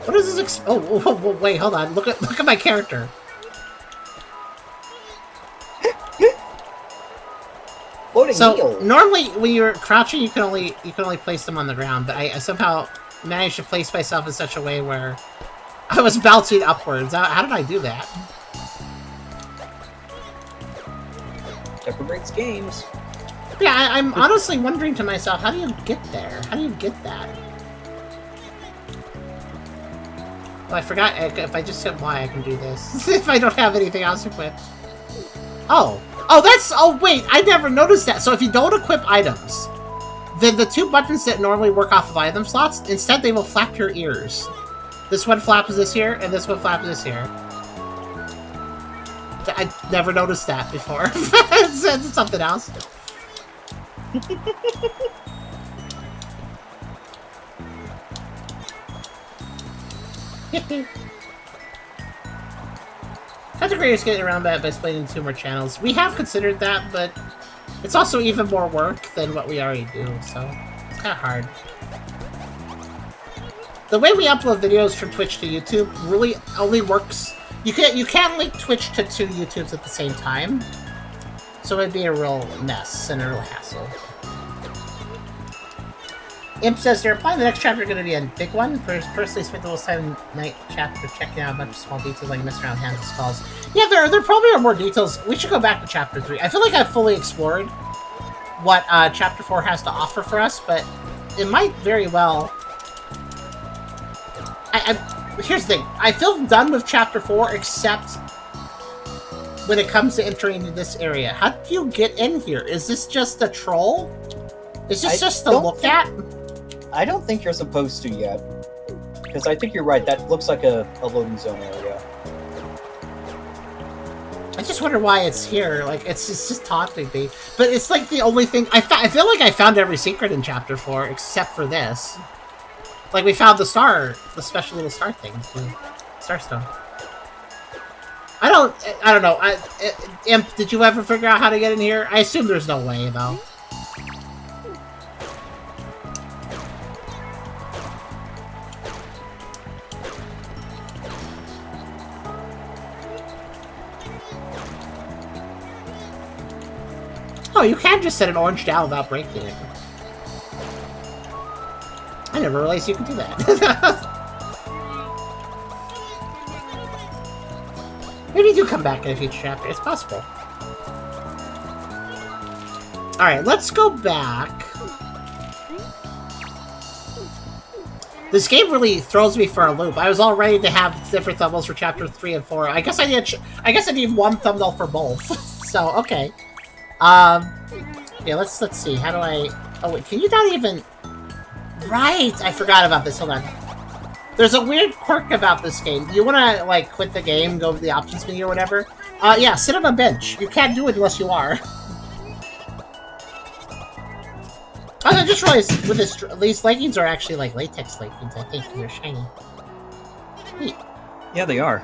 What does this oh, wait, hold on. Look at my character. So normally when you're crouching, you can only place them on the ground, but I somehow managed to place myself in such a way where I was bouncing upwards. How did I do that? Pepper breaks games. Yeah, I'm honestly wondering to myself, how do you get there? How do you get that? Oh, I forgot, if I just hit Y, I can do this. If I don't have anything else equipped. Oh, wait, I never noticed that. So if you don't equip items, then the two buttons that normally work off of item slots, instead they will flap your ears. This one flaps this here, and this one flaps this here. I never noticed that before. It's something else. Content creators getting around that by splitting into 2 more channels. We have considered that, but it's also even more work than what we already do, so it's kind of hard. The way we upload videos from Twitch to YouTube really only works. You can't link Twitch to 2 YouTubes at the same time, so it'd be a real mess and a real hassle. Imp says they're applying the next chapter going to be a big one. Personally, spent the whole time night chapter checking out a bunch of small details like messing around hands and skulls. Yeah, there probably are more details. We should go back to chapter 3. I feel like I've fully explored what chapter 4 has to offer for us, but it might very well. Here's the thing. I feel done with chapter 4, except when it comes to entering this area. How do you get in here? Is this just a troll? Is this just to look at? I don't think you're supposed to yet. Because I think you're right, that looks like a loading zone area. I just wonder why it's here. Like, it's just taunting me. But it's like the only thing... I feel like I found every secret in Chapter 4, except for this. Like, we found the special little star thing. The Starstone. I don't know. Imp, did you ever figure out how to get in here? I assume there's no way, though. Oh, you can just set an orange down without breaking it. I never realized you could do that. Maybe do come back in a future chapter. It's possible. Alright, let's go back. This game really throws me for a loop. I was all ready to have different thumbnails for Chapter 3 and 4. I guess I need one thumbnail for both. So, okay. Yeah, let's see. How do I... Oh, wait, can you not even... Right! I forgot about this. Hold on. There's a weird quirk about this game. You want to, like, quit the game, go to the options menu or whatever? Yeah, sit on a bench. You can't do it unless you are. I just realized with this, these leggings are actually, like, latex leggings, I think, and they're shiny. Neat. Yeah, they are.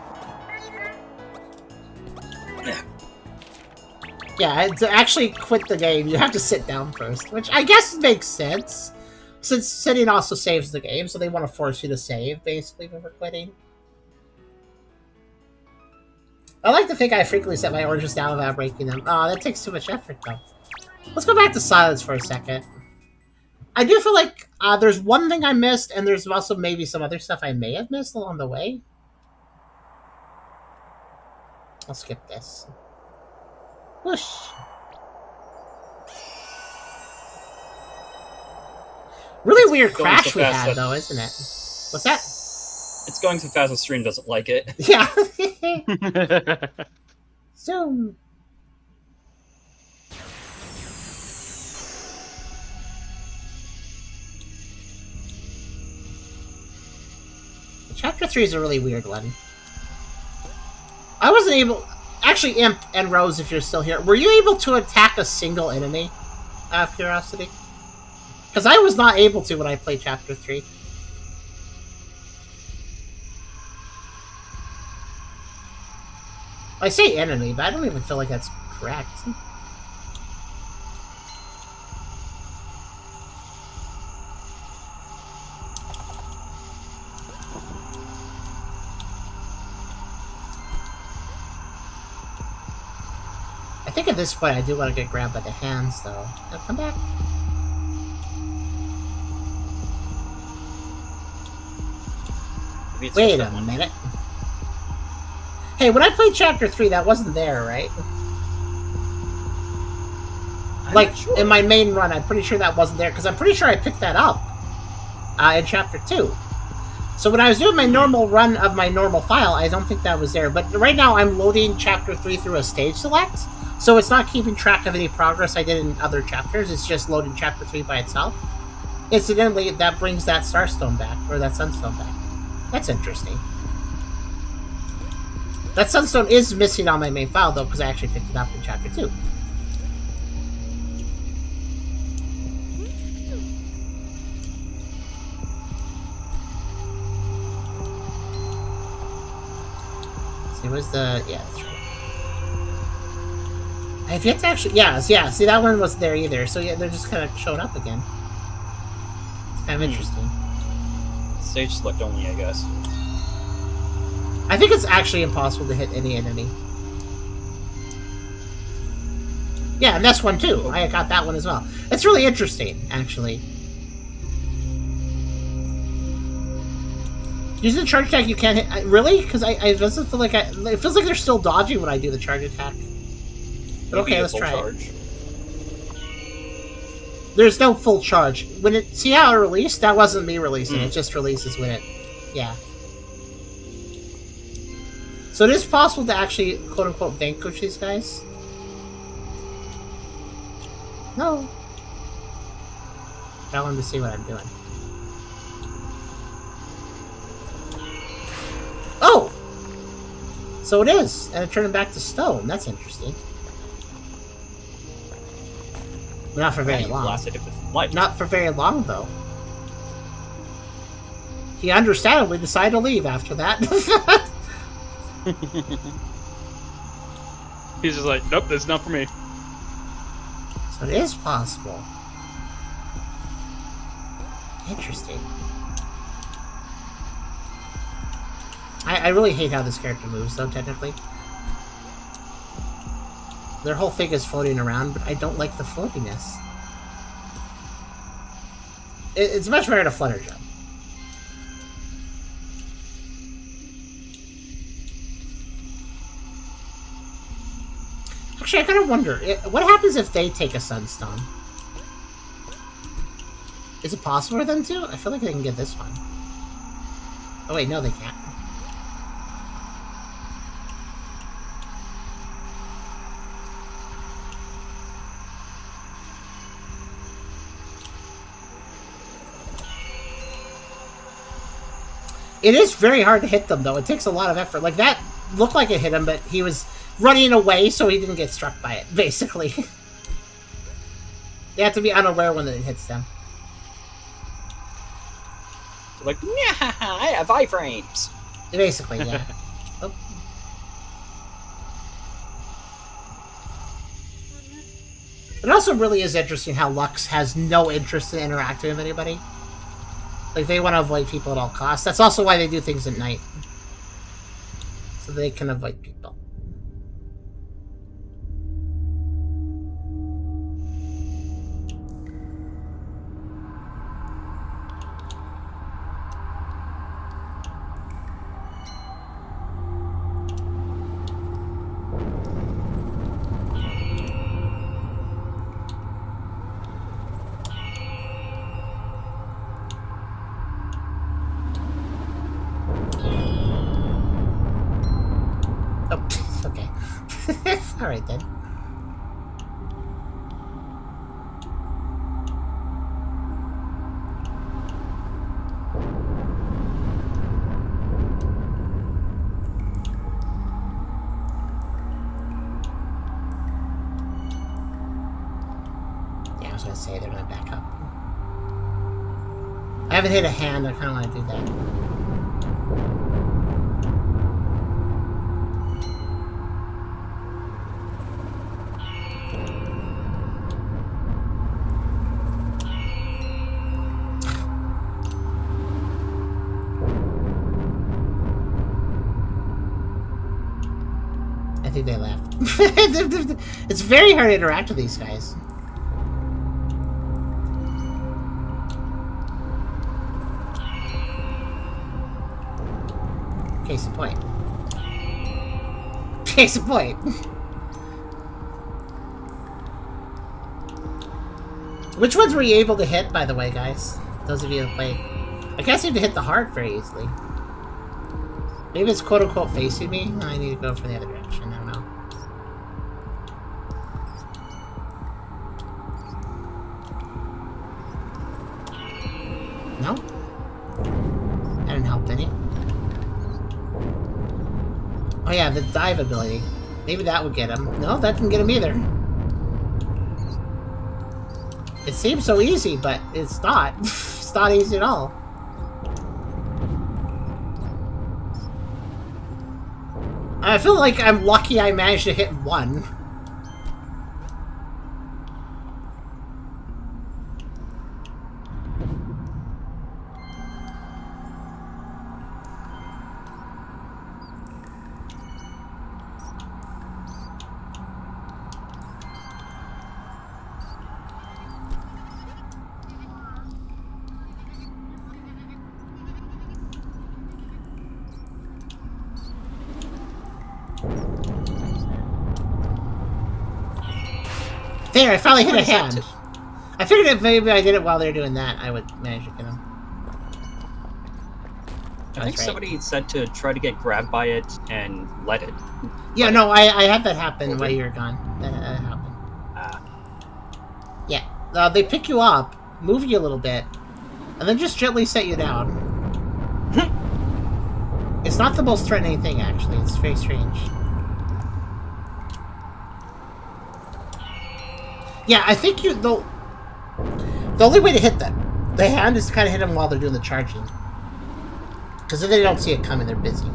Yeah, to actually quit the game, you have to sit down first, which I guess makes sense. Since sitting also saves the game, so they want to force you to save, basically, before quitting. I like to think I frequently set my oranges down without breaking them. Oh, that takes too much effort, though. Let's go back to silence for a second. I do feel like there's one thing I missed, and there's also maybe some other stuff I may have missed along the way. I'll skip this. Whoosh. Really weird crash we had, though, isn't it? What's that? It's going so fast the stream doesn't like it. Yeah. Zoom. Chapter 3 is a really weird one. I wasn't able... Actually, Imp and Rose, if you're still here, were you able to attack a single enemy? Out of curiosity? Because I was not able to when I played Chapter 3. I say enemy, but I don't even feel like that's correct. I think at this point I do want to get grabbed by the hands, though. Now come back. Wait a minute. Hey, when I played Chapter 3, that wasn't there, right? Like, in my main run, I'm pretty sure that wasn't there, because I'm pretty sure I picked that up in Chapter 2. So when I was doing my normal run of my normal file, I don't think that was there. But right now, I'm loading Chapter 3 through a stage select, so it's not keeping track of any progress I did in other chapters. It's just loading Chapter 3 by itself. Incidentally, that brings that Starstone back, or that Sunstone back. That's interesting. That Sunstone is missing on my main file, though, because I actually picked it up in Chapter 2. See, where's the... Yeah, that's right. I've yet to actually... Yeah, see, that one wasn't there either, so yeah, they're just kind of showing up again. It's kind of interesting. Stage select only, I guess. I think it's actually impossible to hit any enemy. Yeah, and this one too. I got that one as well. It's really interesting, actually. Using the charge attack, you can't hit... Really? Because I doesn't feel like it feels like they're still dodging when I do the charge attack. But okay, let's try it. There's no full charge. When it... See how it released? That wasn't me releasing. It just releases when it... Yeah. So it is possible to actually, quote-unquote, vanquish these guys? No. I want them to see what I'm doing. Oh! So it is, and it turned him back to stone. That's interesting. But not for very long. Blasted it with light. Not for very long, though. He understandably decided to leave after that. He's just like, nope, that's not for me. So it is possible. Interesting. I really hate how this character moves, though, technically. Their whole thing is floating around, but I don't like the floatiness. It's much better to flutter jump. Actually, I kind of wonder, what happens if they take a sunstone? Is it possible for them to? I feel like they can get this one. Oh wait, no they can't. It is very hard to hit them, though. It takes a lot of effort. Like, that looked like it hit him, but he was running away, so he didn't get struck by it, basically. You have to be unaware when it hits them. Like, yeah, I have iframes. Basically, yeah. Oh. It also really is interesting how Lux has no interest in interacting with anybody. Like, they want to avoid people at all costs. That's also why they do things at night. So they can avoid people. Alright then. Yeah, I was gonna say they're gonna back up. I haven't hit a hand, I kinda wanna do that. They left. It's very hard to interact with these guys. Case in point. Case in point. Which ones were you able to hit, by the way, guys? Those of you who played. I can't seem to hit the heart very easily. Maybe it's quote-unquote facing me. I need to go from the other direction. I don't know. No? That didn't help any. Oh yeah, the dive ability. Maybe that would get him. No, that didn't get him either. It seems so easy, but it's not. It's not easy at all. I feel like I'm lucky I managed to hit one. There, I finally hit a hand. I figured if maybe I did it while they were doing that, I would manage to get him. I think somebody said to try to get grabbed by it and let it. Yeah, no, I had that happen while you were gone. That happened. Yeah. They pick you up, move you a little bit, and then just gently set you down. It's not the most threatening thing, actually. It's very strange. Yeah, I think the only way to hit the hand is to kind of hit them while they're doing the charging. Because if they don't see it coming, they're busy.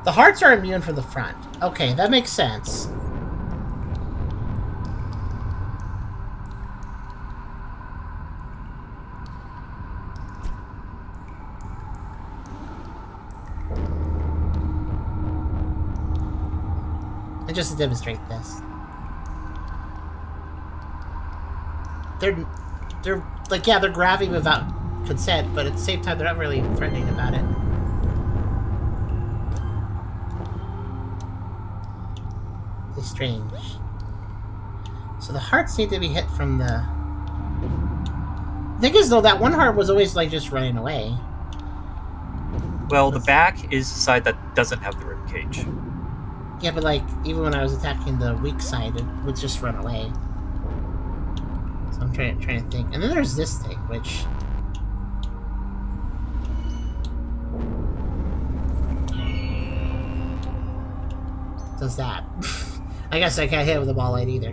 The hearts are immune from the front. Okay, that makes sense. And just to demonstrate this. They're like, yeah, they're grabbing without consent, but at the same time, they're not really threatening about it. It's strange. So the hearts need to be hit from the... The thing is, though, that one heart was always, like, just running away. Well, the back is the side that doesn't have the rib cage. Yeah, but, like, even when I was attacking the weak side, it would just run away. So I'm trying to think. And then there's this thing, which... does that. I guess I can't hit it with a ball light either.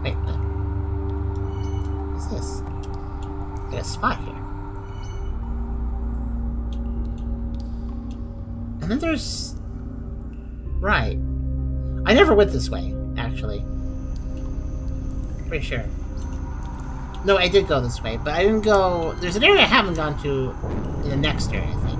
Wait, what's this? Got a spot here. And then there's... Right. I never went this way, actually. Pretty sure. No, I did go this way, but I didn't go... There's an area I haven't gone to in the next area, I think.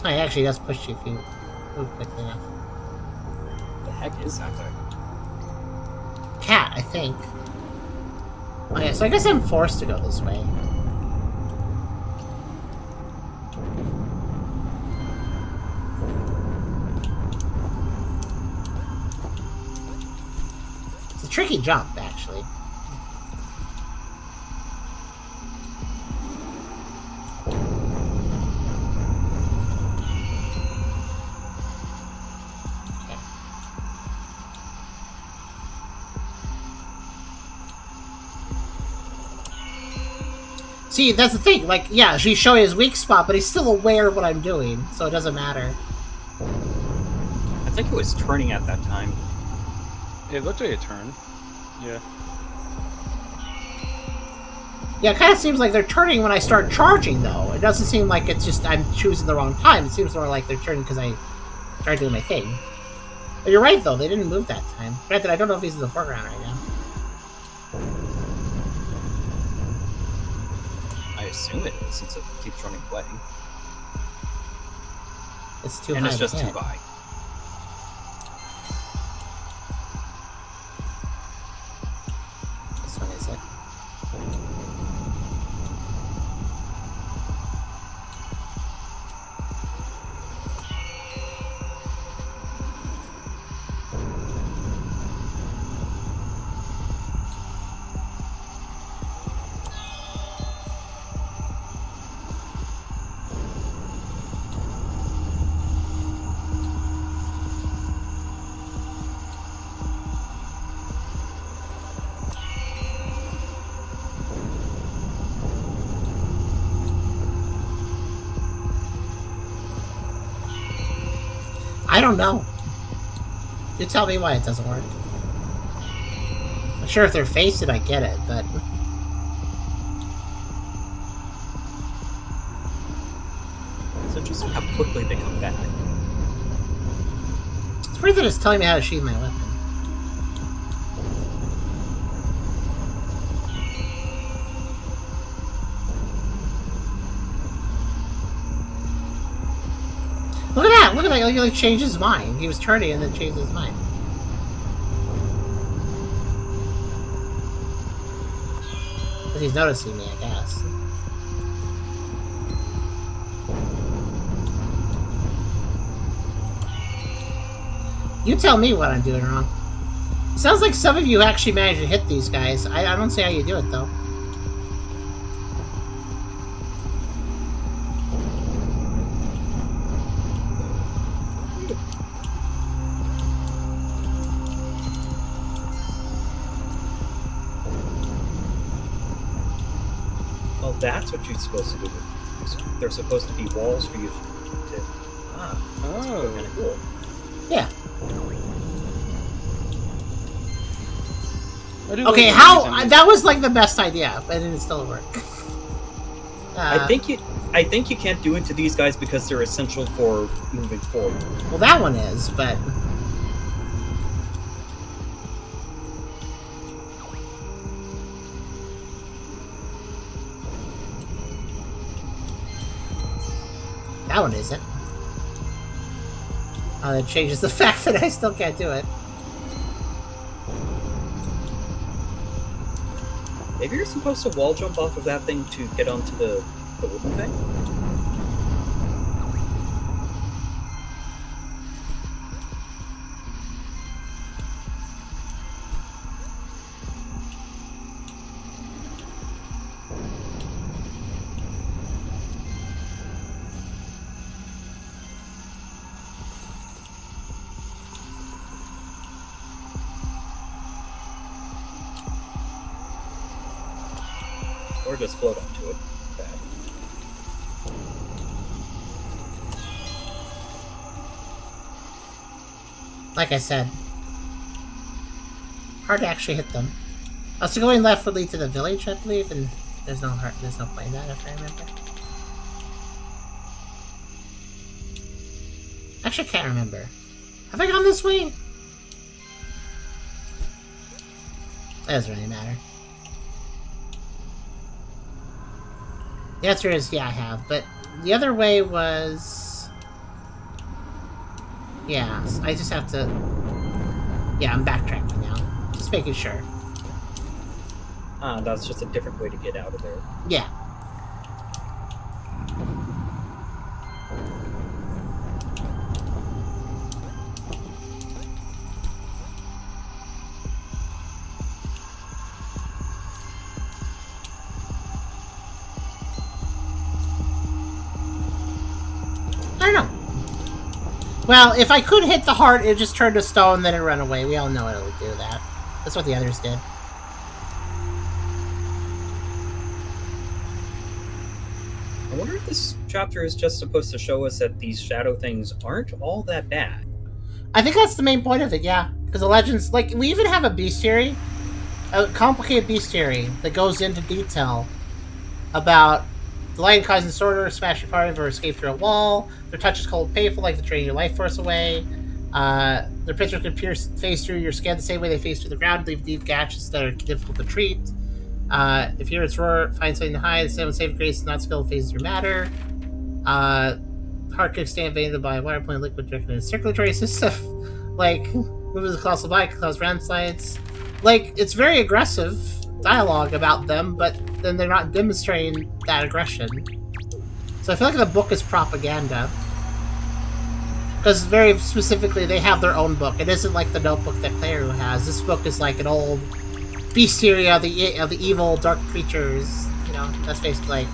Oh, it actually does push you if you move quickly enough. The heck is that thing? Cat, I think. Oh yeah, so I guess I'm forced to go this way. It's a tricky jump, actually. See, that's the thing. Like, yeah, she's showing his weak spot, but he's still aware of what I'm doing, so it doesn't matter. I think it was turning at that time. It looked like a turn. Yeah. Yeah, it kind of seems like they're turning when I start charging, though. It doesn't seem like it's just I'm choosing the wrong time. It seems more like they're turning because I started doing my thing. But you're right, though. They didn't move that time. Granted, I don't know if he's in the foreground right now. I assume it is, since it keeps running away. It's too high. And it's just to too hit. high. This one is it. I don't know. You tell me why it doesn't work. I'm sure if they're faced, I get it, but... It's interesting how quickly they come back. Everything is telling me how to sheathe my weapon. Look at that! Look at that! He like changed his mind. He was turning and then changed his mind. Because he's noticing me, I guess. You tell me what I'm doing wrong. Sounds like some of you actually managed to hit these guys. I don't see how you do it, though. Well, that's what you're supposed to do. There's supposed to be walls for you to... that's kind of cool. Yeah. Okay, how... That was like the best idea, but it didn't still work. I think you can't do it to these guys because they're essential for moving forward. Well, that one is, but... That one isn't. Oh, that changes the fact that I still can't do it. Maybe you're supposed to wall jump off of that thing to get onto the wooden thing? Or just float onto it. Bad. Like I said, hard to actually hit them. So going left would lead to the village, I believe, and there's no point in that, if I remember. Actually, I can't remember. Have I gone this way? That doesn't really matter. The answer is, yeah, I have. But the other way was... Yeah, I just have to... Yeah, I'm backtracking now. Just making sure. That's just a different way to get out of there. Yeah. I don't know. Well, if I could hit the heart, it just turned to stone, then it ran away. We all know it would do that. That's what the others did. I wonder if this chapter is just supposed to show us that these shadow things aren't all that bad. I think that's the main point of it, yeah. Because the legends, like, we even have a bestiary, a complicated bestiary that goes into detail about the lion causing disorder, smash your party, or escape through a wall. Their touch is cold, painful, like they're draining your life force away. Their picture can phase through your skin the same way they phase through the ground, leave deep gashes that are difficult to treat. If you hear its roar, find something to hide. Stand with safe grace, not skilled, phases your matter. Heart can stand invaded by a water point liquid directed in the circulatory system. Like, moves the colossal body can cause landslides. Like, it's very aggressive dialogue about them, but then they're not demonstrating that aggression. So I feel like the book is propaganda. Because very specifically, they have their own book. It isn't like the notebook that Claire has. This book is like an old bestiary of the evil dark creatures. You know, that's basically like...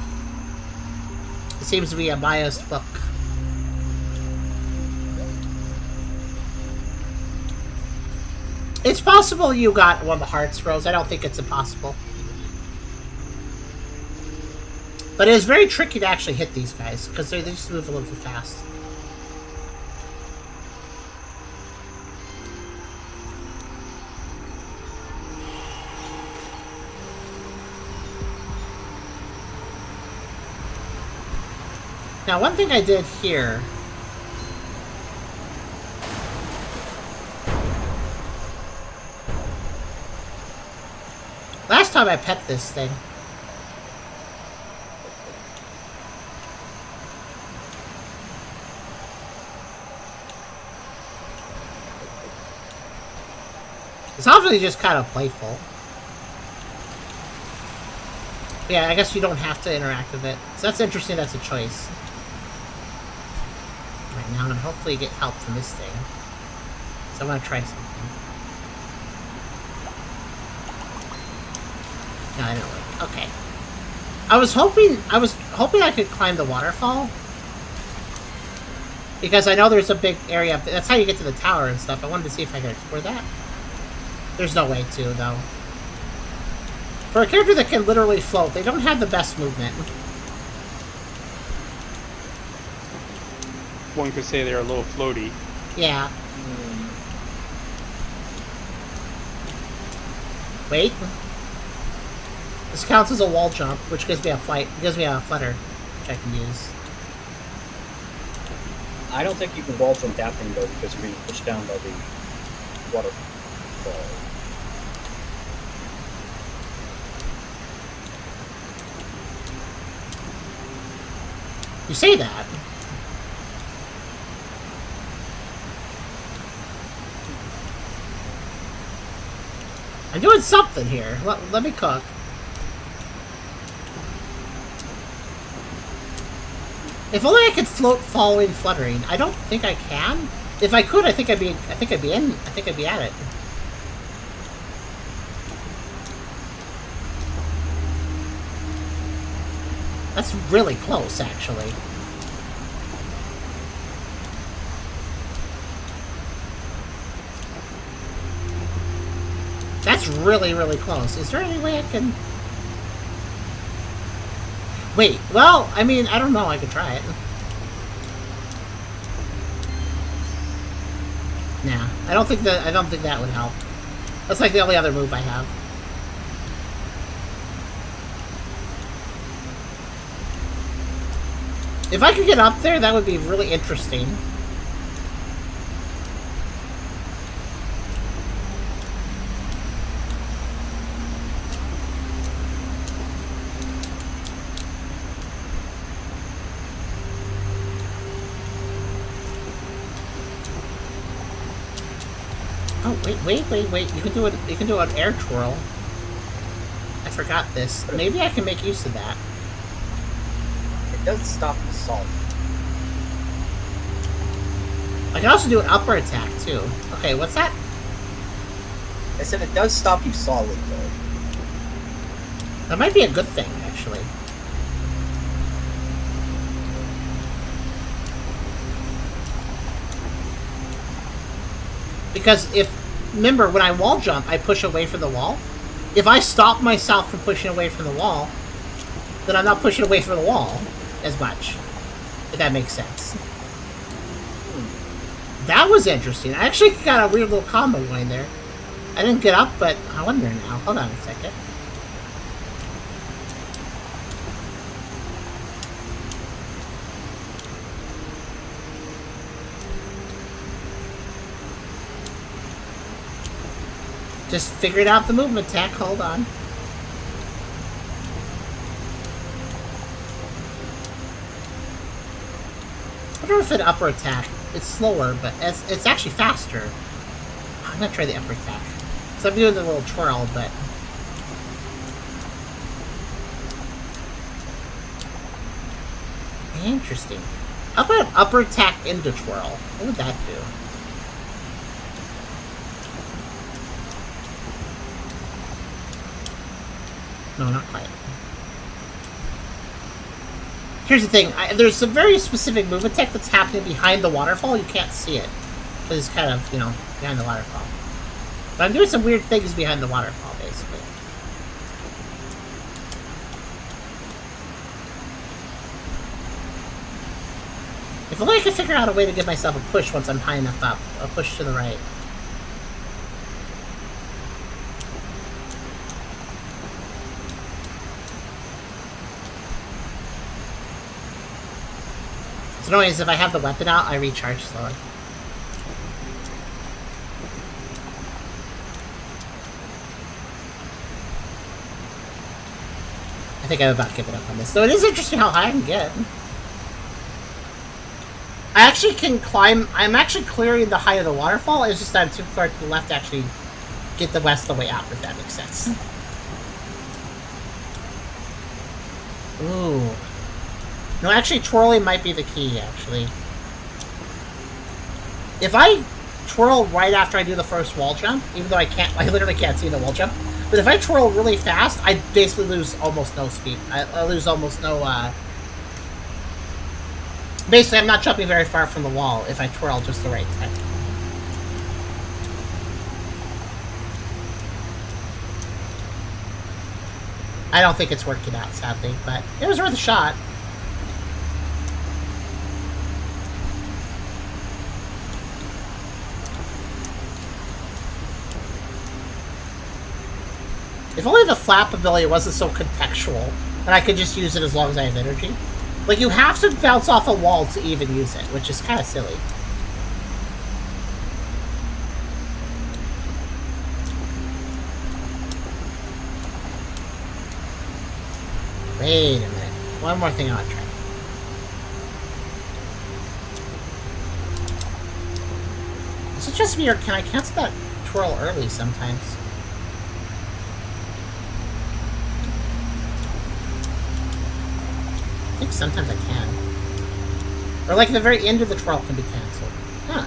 It seems to be a biased book. It's possible you got one of the hearts, Rose. I don't think it's impossible. But it is very tricky to actually hit these guys, because they just move a little too fast. Now, one thing I did here Last time I pet this thing. It's obviously just kind of playful. Yeah, I guess you don't have to interact with it. So that's interesting, that's a choice. Right now, I'm gonna hopefully get help from this thing. So I'm gonna try something. No, I didn't work. Okay. I was hoping I could climb the waterfall. Because I know there's a big area up there. That's how you get to the tower and stuff. I wanted to see if I could explore that. There's no way to, though. For a character that can literally float, they don't have the best movement. One could say they're a little floaty. Yeah. Wait. This counts as a wall jump, which gives me a flutter, which I can use. I don't think you can wall jump that thing though, because you're being pushed down by the waterfall. You say that. I'm doing something here. Let me cook. If only I could float following fluttering. I don't think I can. If I could, I think I'd be at it. That's really close, actually. That's really, really close. Is there any way I can... Wait, well, I mean, I don't know. I could try it. Nah, I don't think that would help. That's like the only other move I have. If I could get up there, that would be really interesting. Oh, wait. You can do an air twirl. I forgot this. Maybe I can make use of that. It does stop the salt. I can also do an upper attack, too. Okay, what's that? I said it does stop you solid, though. That might be a good thing, actually. Because remember, when I wall jump, I push away from the wall. If I stop myself from pushing away from the wall, then I'm not pushing away from the wall as much. If that makes sense. That was interesting. I actually got a weird little combo going there. I didn't get up, but I wonder now. Hold on a second. Just figured out the movement attack. Hold on. I wonder if an upper attack. It's slower, but it's actually faster. I'm gonna try the upper attack. So I'm doing the little twirl, but... Interesting. How about an upper attack into twirl? What would that do? No, not quite. Here's the thing. There's a very specific move attack that's happening behind the waterfall. You can't see it. Because it's kind of, behind the waterfall. But I'm doing some weird things behind the waterfall, basically. If only I could figure out a way to give myself a push once I'm high enough up. A push to the right. What's annoying is if I have the weapon out, I recharge slower. I think I'm about to give it up on this. Though it is interesting how high I can get. I actually can climb... I'm actually clearing the height of the waterfall. It's just that I'm too far to the left to actually get the rest of the way out, if that makes sense. Ooh. No, actually, twirling might be the key, actually. If I twirl right after I do the first wall jump, even though I literally can't see the wall jump, but if I twirl really fast, I basically lose almost no speed. I lose almost no, Basically, I'm not jumping very far from the wall if I twirl just the right time. I don't think it's working out, sadly, but it was worth a shot. If only the flap ability wasn't so contextual, and I could just use it as long as I have energy. Like, you have to bounce off a wall to even use it, which is kind of silly. Wait a minute. One more thing I want to try. Is it just me, or can I cancel that twirl early sometimes? I think sometimes I can. Or like the very end of the twirl can be cancelled. Huh.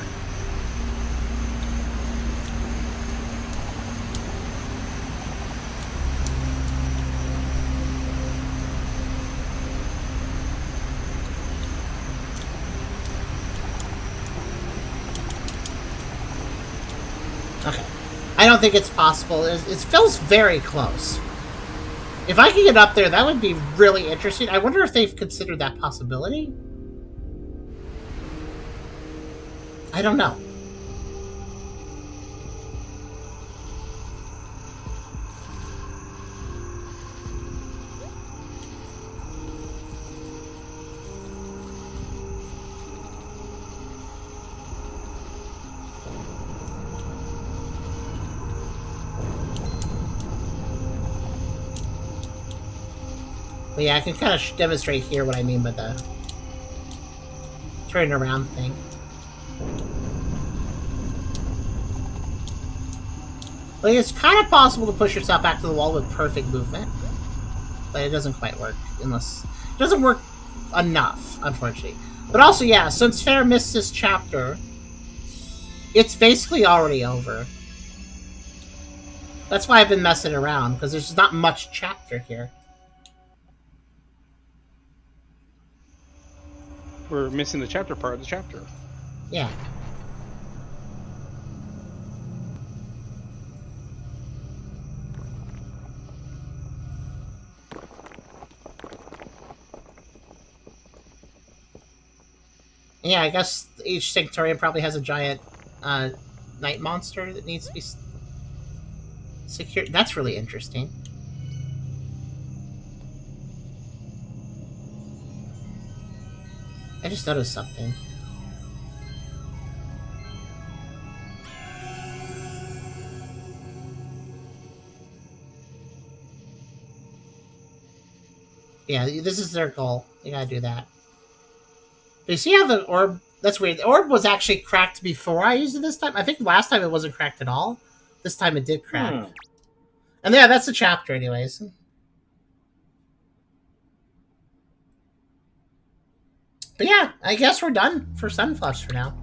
Okay. I don't think it's possible. It feels very close. If I could get up there, that would be really interesting. I wonder if they've considered that possibility. I don't know. But yeah, I can kind of demonstrate here what I mean by the turning around thing. Like, it's kind of possible to push yourself back to the wall with perfect movement, but it doesn't quite work unless... It doesn't work enough, unfortunately. But also, yeah, since Fair missed this chapter, it's basically already over. That's why I've been messing around, because there's not much chapter here. We're missing the chapter part of the chapter. Yeah. Yeah, I guess each Sanctorium probably has a giant night monster that needs to be secured. That's really interesting. I just noticed something. Yeah, this is their goal. They gotta do that. But you see how the orb... That's weird. The orb was actually cracked before I used it this time. I think last time it wasn't cracked at all. This time it did crack. And yeah, that's the chapter anyways. But yeah, I guess we're done for Sunfluffs for now.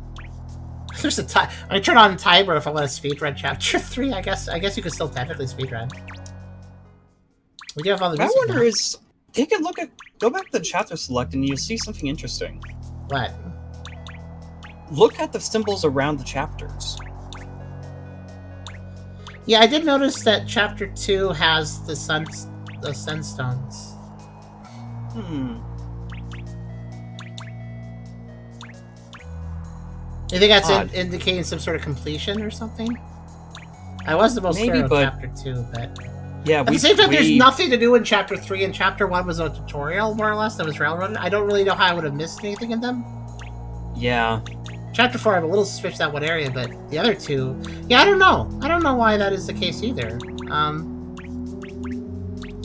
There's a time. I turn on timer if I want to speedrun chapter 3. I guess you could still technically speedrun. We do have all the music I wonder now. is take a look at go back to the chapter select and you'll see something interesting. What? Look at the symbols around the chapters. Yeah, I did notice that chapter 2 has the sunstones. You think that's indicating some sort of completion or something? I was the most Maybe, thorough but chapter 2, but... Yeah, At the same time, there's nothing to do in chapter 3, and chapter 1 was a tutorial, more or less, that was railroaded. I don't really know how I would have missed anything in them. Yeah. Chapter 4, I'm a little suspicious that one area, but the other two... Yeah, I don't know. I don't know why that is the case either.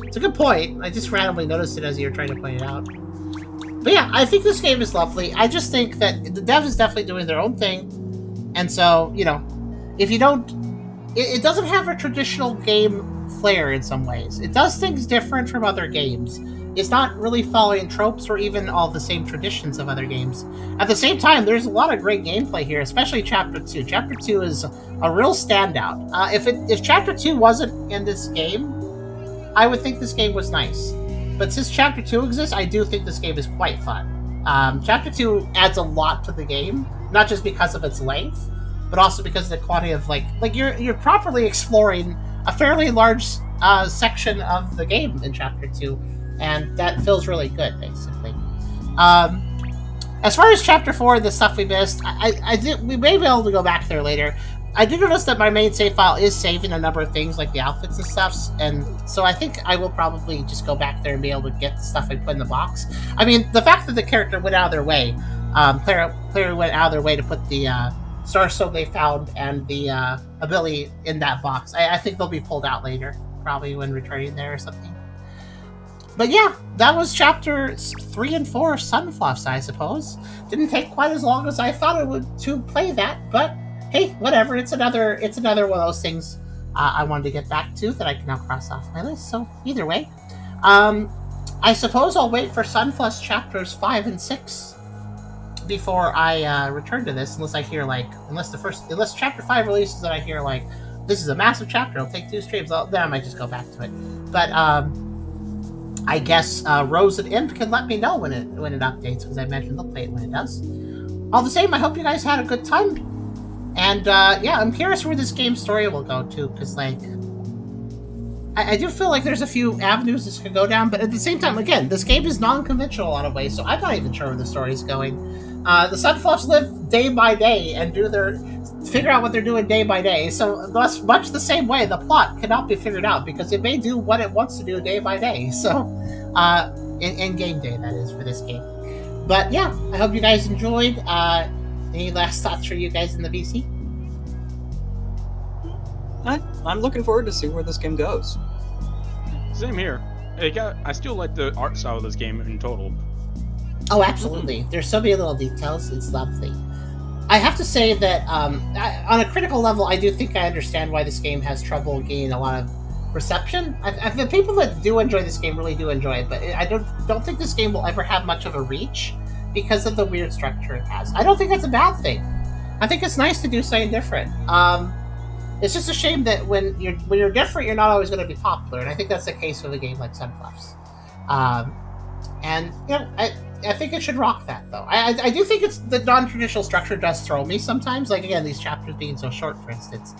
It's a good point. I just randomly noticed it as you were trying to point it out. But yeah, I think this game is lovely. I just think that the dev is definitely doing their own thing. And so, you know, if you don't... It doesn't have a traditional game flair in some ways. It does things different from other games. It's not really following tropes or even all the same traditions of other games. At the same time, there's a lot of great gameplay here, especially Chapter 2. Chapter 2 is a real standout. If Chapter 2 wasn't in this game, I would think this game was nice. But since Chapter 2 exists, I do think this game is quite fun. Chapter 2 adds a lot to the game, not just because of its length, but also because of the quantity of, like you're properly exploring a fairly large section of the game in Chapter 2. And that feels really good, basically. As far as Chapter 4, the stuff we missed, we may be able to go back there later. I did notice that my main save file is saving a number of things, like the outfits and stuffs, and so I think I will probably just go back there and be able to get the stuff I put in the box. I mean, the fact that the character went out of their way, Claire went out of their way to put the Star Stone they found and the ability in that box. I think they'll be pulled out later, probably when returning there or something. But yeah, that was chapters 3 and 4 of Sunfluffs, I suppose. Didn't take quite as long as I thought it would to play that, but hey, whatever. It's another one of those things I wanted to get back to that I can now cross off my list. So either way, I suppose I'll wait for Sunfluffs chapters 5 and 6 before I return to this, unless chapter 5 releases and I hear like this is a massive chapter, it'll take 2 streams. Then I might just go back to it. But I guess Rose and Imp can let me know when it updates, because I mentioned they'll play it when it does. All the same, I hope you guys had a good time. And yeah, I'm curious where this game's story will go to, because like I do feel like there's a few avenues this could go down, but at the same time, again, this game is non-conventional in a lot of ways, so I'm not even sure where the story's going. The Sunfluffs live day by day and figure out what they're doing day by day. So much the same way, the plot cannot be figured out because it may do what it wants to do day by day. So, in game day, that is, for this game. But yeah, I hope you guys enjoyed. Any last thoughts for you guys in the VC? I'm looking forward to see where this game goes. Same here. I still like the art style of this game in total. Oh, absolutely. There's so many little details. It's lovely. I have to say that on a critical level, I do think I understand why this game has trouble gaining a lot of reception. The people that do enjoy this game really do enjoy it, but I don't think this game will ever have much of a reach because of the weird structure it has. I don't think that's a bad thing. I think it's nice to do something different. It's just a shame that when you're different, you're not always going to be popular, and I think that's the case with a game like Sunfluffs. And you know, I think it should rock that, though. I do think the non-traditional structure does throw me sometimes, like, again, these chapters being so short, for instance.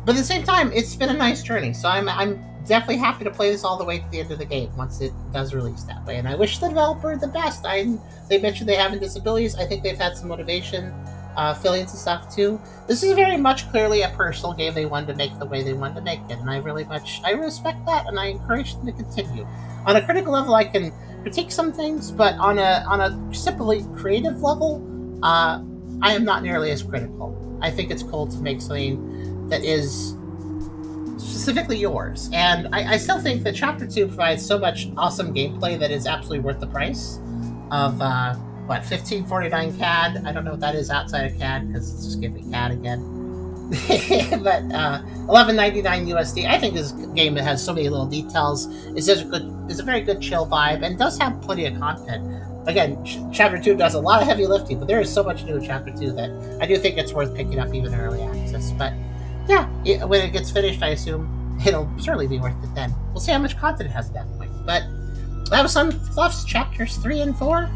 But at the same time, it's been a nice journey, so I'm definitely happy to play this all the way to the end of the game once it does release that way. And I wish the developer the best. They mentioned they have disabilities. I think they've had some motivation, affiliates and stuff, too. This is very much clearly a personal game they wanted to make the way they wanted to make it, and I respect that, and I encourage them to continue. On a critical level, I can critique some things, but on a simply creative level, I am not nearly as critical. I think it's cool to make something that is specifically yours, and I still think that Chapter 2 provides so much awesome gameplay that is absolutely worth the price of $15.49 CAD. I don't know what that is outside of CAD because it's just giving me CAD again. But $11.99 USD. I think this game has so many little details. It's a very good chill vibe and does have plenty of content. Again, Chapter 2 does a lot of heavy lifting, but there is so much new in Chapter 2 that I do think it's worth picking up even in early access. But yeah, when it gets finished, I assume it'll certainly be worth it then. We'll see how much content it has at that point. But that was Sunfluffs chapters 3 and 4,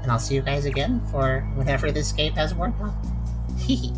and I'll see you guys again for whenever this game has more content. Hee hee.